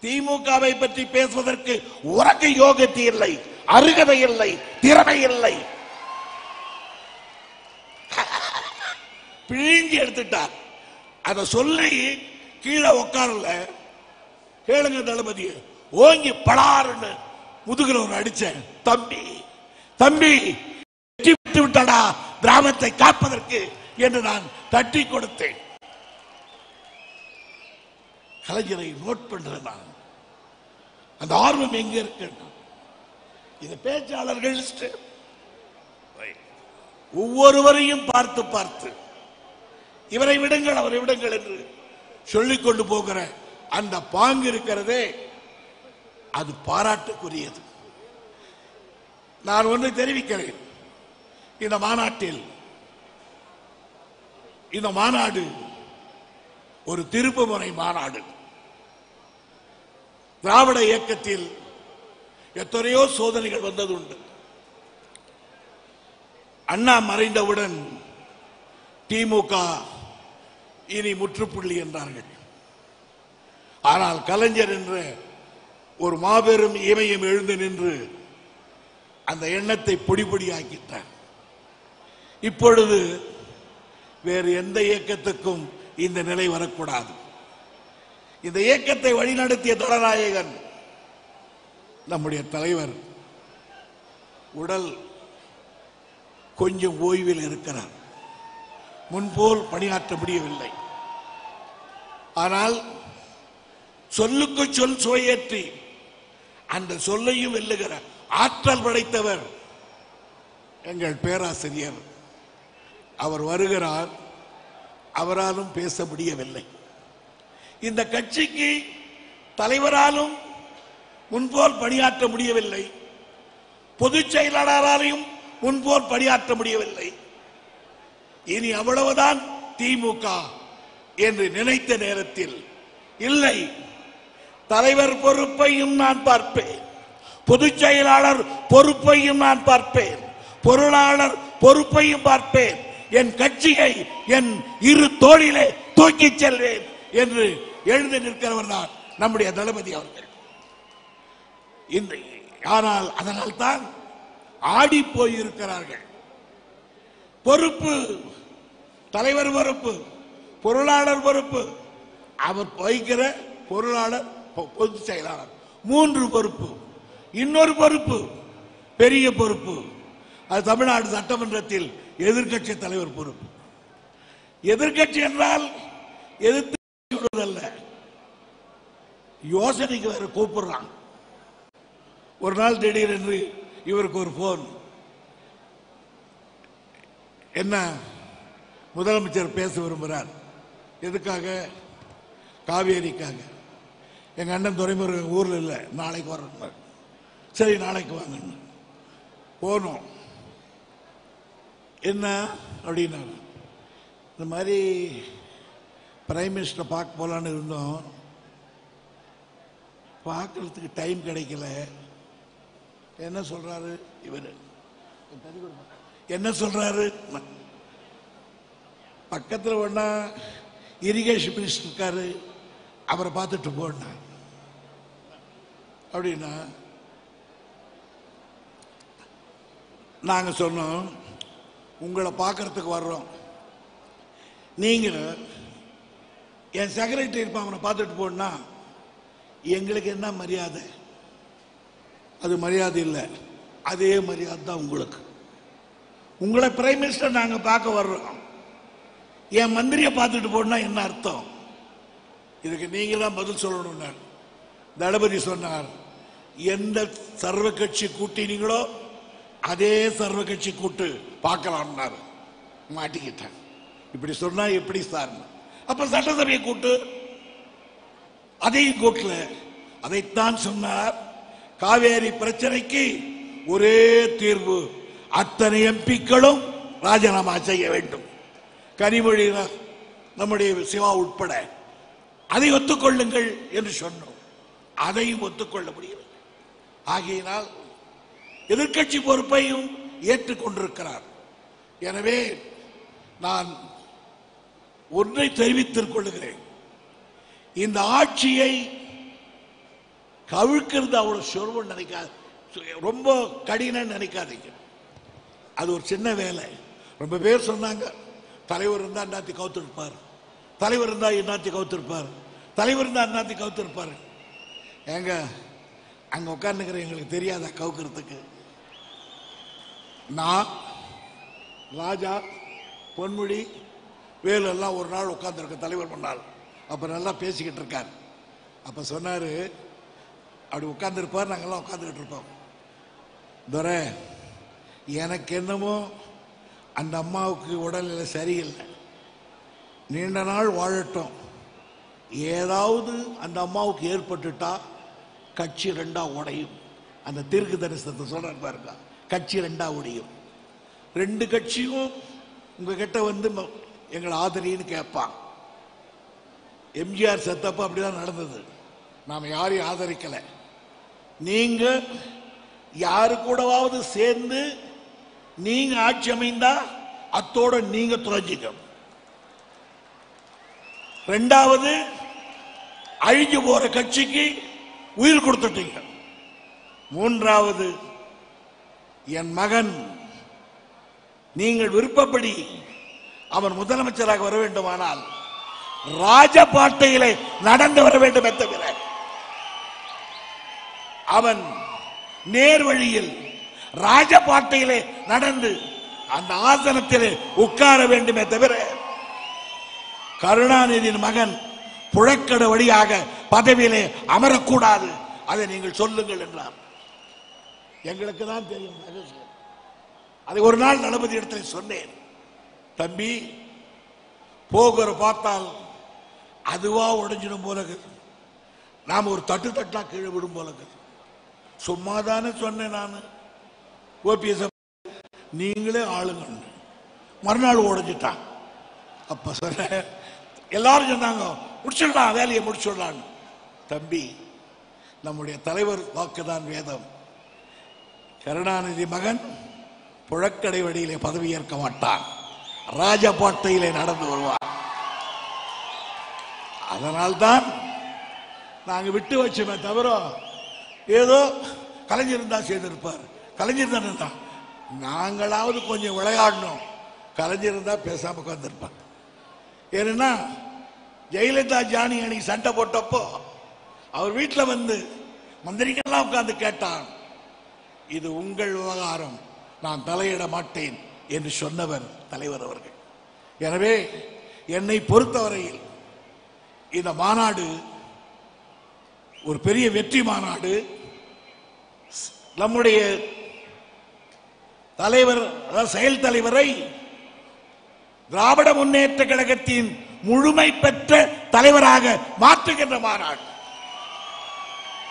திமுகவை பற்றி பேசுவதற்கு உறக்க யோகத்தை இல்லை, அருகதை இல்லை, திறமை இல்லை. பிழிஞ்சி எடுத்துட்டார். அதை சொல்லி கீழே உட்காரல. கேளுங்க தளபதி, ஓங்கி பலாருன்னு முதுகுல ஒரு அடிச்சேன். தம்பி தம்பி விட்டு விட்டடா கிராமத்தை காப்பதற்கு என்று நான் தட்டி கொடுத்தேன். கலைஞரை நோட் பண்றேன். நான் அந்த ஆர்வம் எங்க இருக்கு? இந்த பேச்சாளர்கள் ஒவ்வொருவரையும் பார்த்து பார்த்து இவரை விடுங்கள் அவரை விடுங்கள் என்று சொல்லிக் கொண்டு போகிற அந்த பாங்கு இருக்கிறதே, அது பாராட்டுக்குரியது. நான் ஒன்றை தெரிவிக்கிறேன். இந்த மாநாட்டில், இந்த மாநாடு ஒரு திருப்புமுனை மாநாடு. திராவிட இயக்கத்தில் எத்தனையோ சோதனைகள் வந்தது உண்டு. அண்ணா மறைந்தவுடன் திமுக இனி முற்றுப்புள்ளி என்றார்கள். ஆனால் கலைஞர் என்ற ஒரு மாபெரும் இமயம் எழுந்து நின்று அந்த எண்ணத்தை பொடிபொடியாக்கிட்டார். இப்பொழுது வேறு எந்த இயக்கத்துக்கும் இந்த நிலை வரக்கூடாது. இந்த இயக்கத்தை வழிநடத்திய தலநாயகன் நம்முடைய தலைவர் உடல் கொஞ்சம் ஓய்வில் இருக்கிறார். முன்போல் பணியாற்ற முடியவில்லை. ஆனால் சொல்லுக்கு சொல் சுவையேற்றி அந்த சொல்லையும் வெல்லுகிற ஆற்றல் படைத்தவர் எங்கள் பேராசிரியர். அவர் வருகிறார். அவராலும் பேச முடியவில்லை. இந்த கட்சிக்கு தலைவராலும் முன்போல் பணியாற்ற முடியவில்லை. பொதுச் செயலாளராலையும் முன்போல் பணியாற்ற முடியவில்லை. இனி அவ்வளவுதான் திமுக என்று நினைத்த நேரத்தில் இல்லை, தலைவர் பொறுப்பையும் நான் பார்ப்பேன், பொதுச் செயலாளர் பொறுப்பையும் நான் பார்ப்பேன், பொருளாளர் பொறுப்பையும் பார்ப்பேன், என் கட்சியை என் இரு தோளிலே தூக்கிச் செல்வேன் என்று எழுந்து நிற்கிறவர் தான் நம்முடைய தளபதி அவர்கள். ஆனால் அதனால் தான் ஆடி போயிருக்கிறார்கள். பொறுப்பு, தலைவர் பொறுப்பு, பொருளாளர் பொறுப்பு, அவர் வகிக்கிற பொருளாளர் பொதுச் செயலாளர் 3 பொறுப்பு. இன்னொரு பொறுப்பு, பெரிய பொறுப்பு, அது தமிழ்நாடு சட்டமன்றத்தில் எதிர்க்கட்சி தலைவர் பொறுப்பு. எதிர்க்கட்சி என்றால் எதிர்த்து விடுவதல்ல, யோசனைக்கு வேற கூப்பிடுறான். ஒரு நாள் திடீரென்று இவருக்கு ஒரு போன், என்ன முதலமைச்சர் பேச விரும்புகிறார். எதுக்காக? காவேரிக்காக. எங்க அண்ணன் துரைமுருகன் ஊர்ல இல்லை, நாளைக்கு வர. சரி நாளைக்கு வாங்க. போனோம். என்ன அப்படின்னா, இந்த மாதிரி பிரைம் மினிஸ்டர் பார்க்க போலான்னு இருந்தோம், பார்க்கறதுக்கு டைம் கிடைக்கல. என்ன சொல்றாரு இவர்? என்ன சொல்றாரு? பக்கத்தில் ஒன்னா இரிகேஷன் மினிஸ்டர் இருக்காரு, அவரை பார்த்துட்டு போனா அப்படின்னா நாங்க சொன்னோம், உங்களை பார்க்கறதுக்கு வர்றோம், நீங்க என் செக்ரட்டரி இருப்பான் அவனை பார்த்துட்டு போனா எங்களுக்கு என்ன மரியாதை? அது மரியாதை இல்லை, அதே மரியாதை தான் உங்களுக்கு. உங்களை பிரைம் மினிஸ்டர் நாங்க பார்க்க வர்றோம், என் மந்திரியை பார்த்துட்டு போனா என்ன அர்த்தம்? இதுக்கு நீங்க தான் பதில் சொல்லணும். தளபதி சொன்னார், எந்த சர்வ கட்சி கூட்டினீங்களோ அதே சர்வ கட்சி கூட்டு பார்க்கலாம். மாட்டிக்கிட்டேன். இப்படி சொன்னா எப்படி சார்? அப்ப சட்டசபையை கூட்டு, அதையும் கூட்டல. அதைத்தான் சொன்னார், காவேரி பிரச்சனைக்கு ஒரே தீர்வு, அத்தனை எம்பிக்களும் ராஜினாமா செய்ய வேண்டும். கனிமொழி, நம்முடைய சிவா உட்பட அதை ஒத்துக்கொள்ளுங்கள் என்று சொன்னோம். அதையும் ஒத்துக்கொள்ள முடியவில்லை. ஆகையினால் எதிர்க்கட்சி பொறுப்பையும் ஏற்றுக்கொண்டிருக்கிறார். எனவே நான் ஒன்றை தெரிவித்துக் கொள்ளுகிறேன், இந்த ஆட்சியை கவிழ்க்கிறது அவ்வளவு சுலபம் நினைக்காது, ரொம்ப கடினம் நினைக்காதீங்க. அது ஒரு சின்ன வேலை. ரொம்ப பேர் சொன்னாங்க, தலைவர் இருந்தா அண்ணாத்தி கவுத்திருப்பார், தலைவர் இருந்தா இன்னாத்தி கவுத்திருப்பார், தலைவர் இருந்தா அண்ணாத்தி கவுத்திருப்பார். ஏங்க அங்க உட்கார்ந்துக்கிற எங்களுக்கு தெரியாதா கவுக்கிறதுக்கு? நான், ராஜா, பொன்முடி, வேலு எல்லாம் ஒரு நாள் உட்கார்ந்துருக்க தலைவர் பண்ணால். அப்ப நல்லா பேசிக்கிட்டு இருக்கார். அப்ப சொன்னாரு, அப்படி உட்கார்ந்துருப்பார், நாங்கெல்லாம் உட்கார்ந்துக்கிட்டு இருப்போம். துரை, எனக்கு என்னமோ அந்த அம்மாவுக்கு உடல்நிலை சரியில்லை, நீண்ட நாள் வாழட்டும், ஏதாவது அந்த அம்மாவுக்கு ஏற்பட்டுட்டா கட்சி 2ஆ உடையும். அந்த தீர்க்க தரிசனத்தை சொல்றாரு பாருங்க, கட்சி 2ஆ உடையும். 2 கட்சியும் உங்ககிட்ட வந்து எங்களை ஆதரின்னு கேட்பான். எம்ஜிஆர் செத்தப்ப அப்படிதான் நடந்தது. நாம யாரையும் ஆதரிக்கல. நீங்க யாரு கூடவாவது சேர்ந்து நீங்க ஆட்சி அமைந்தா அத்தோட நீங்க துறைஞ்சிக்க. ரெண்டாவது, அழிஞ்சு போற கட்சிக்கு உயிர் கொடுத்துட்டீங்க. மூன்றாவது, என் மகன் நீங்கள் விருப்பப்படி அவன் முதலமைச்சராக வர வேண்டுமானால் ராஜபாட்டையிலே நடந்து வர வேண்டும் தவிர அவன் நேர் வழியில் ராஜபாட்டையிலே நடந்து அந்த ஆசனத்திலே உட்கார வேண்டுமே தவிர கருணாநிதியின் மகன் புழக்கட வழியாக பதவியிலே அமரக்கூடாது. அதை நீங்கள் சொல்லுங்கள் என்றார். எங்களுக்கு தான் தெரியும். அதை ஒரு நாள் தளபதி இடத்துல சொன்னேன். தம்பி, போகிற பார்த்தால் அதுவா உடைஞ்சிடும் போல நாம ஒரு தட்டு தட்டா கீழே விடும் போல சும்மாதானே சொன்னேன். நான் ஓபிஎஸ் நீங்களே ஆளுங்க. மறுநாள் உடைஞ்சிட்டான். அப்ப சொன்ன எல்லாரும் சொன்னாங்க முடிச்சிடலாம், வேலையை முடிச்சிடலாம். தம்பி, நம்முடைய தலைவர் வாக்குதான் வேதம். கருணாநிதி மகன் புழக்கடை வழியிலே பதவி ஏற்க மாட்டான், ராஜபாட்டையிலே நடந்து வருவார். அதனால்தான் நாங்க விட்டு வச்சோமே தவிர ஏதோ கலைஞர் தான் செய்திருப்பார். கலைஞர் தான் நாங்களாவது கொஞ்சம் விளையாடணும். கலைஞர் தான் பேசாம உட்கார்ந்திருப்பார். ஏன்னா ஜெயலலிதா ஜானி அன்னைக்கு சண்டை போட்டப்போ அவர் வீட்டில் வந்து மந்திரிகள்லாம் உட்கார்ந்து கேட்டான், இது உங்கள் விவகாரம், நான் தலையிட மாட்டேன் என்று சொன்னவர் தலைவர் அவர்கள். எனவே என்னை பொறுத்தவரையில் இந்த மாநாடு ஒரு பெரிய வெற்றி மாநாடு. நம்முடைய தலைவர், செயல் தலைவரை திராவிட முன்னேற்ற கழகத்தின் முழுமை பெற்ற தலைவராக மாற்றுகின்ற மாநாடு.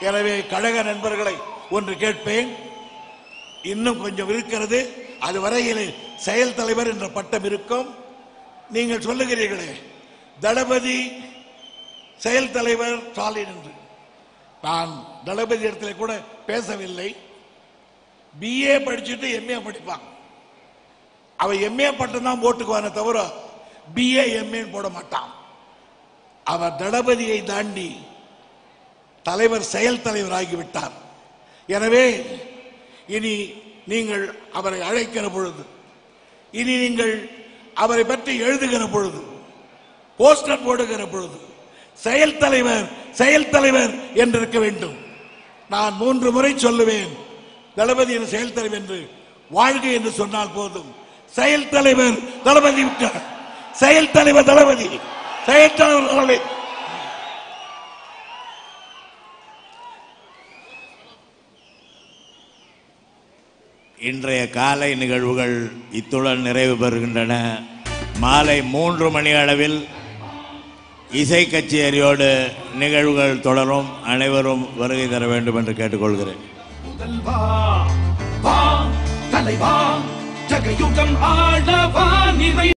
எனவே கழக நண்பர்களை ஒன்று கேட்பேன், இன்னும் கொஞ்சம் இருக்கிறது, அது வரையில் செயல் தலைவர் என்ற பட்டம் இருக்கும். நீங்கள் சொல்லுகிறீர்களே தளபதி செயல் தலைவர் ஸ்டாலின் என்று. நான் தளபதி இடத்துல கூட பேசவில்லை. பிஏ படிச்சுட்டு எம்ஏ படிப்பான். அவன் எம்ஏ பட்டம் தான் போட்டுக்குவானே தவிர பிஏ எம்ஏ போட மாட்டான். அவர் தளபதியை தாண்டி தலைவர் செயல் தலைவர் ஆகிவிட்டார். எனவே இனி நீங்கள் அவரை அழைக்கிற பொழுது, இனி நீங்கள் அவரை பற்றி எழுதுகிற பொழுது, போஸ்டர் போடுகிற பொழுது செயல் தலைவர் செயல் தலைவர் என்று இருக்க வேண்டும். நான் 3 முறை சொல்லுவேன், தளபதி என்று செயல் தலைவர் என்று. வாழ்க என்று சொன்னால் போதும். செயல் தலைவர் தளபதி விட்டார், செயல் தலைவர் தளபதி, செயல் தலைவர் தளபதி. இன்றைய காலை நிகழ்வுகள் இத்துடன் நிறைவு பெறுகின்றன. மாலை 3 மணி அளவில் இசை கச்சேரியோடு நிகழ்வுகள் தொடரும். அனைவரும் வருகை தர வேண்டும் என்று கேட்டுக்கொள்கிறேன். தலைவா ஜகயுகம் ஆளவா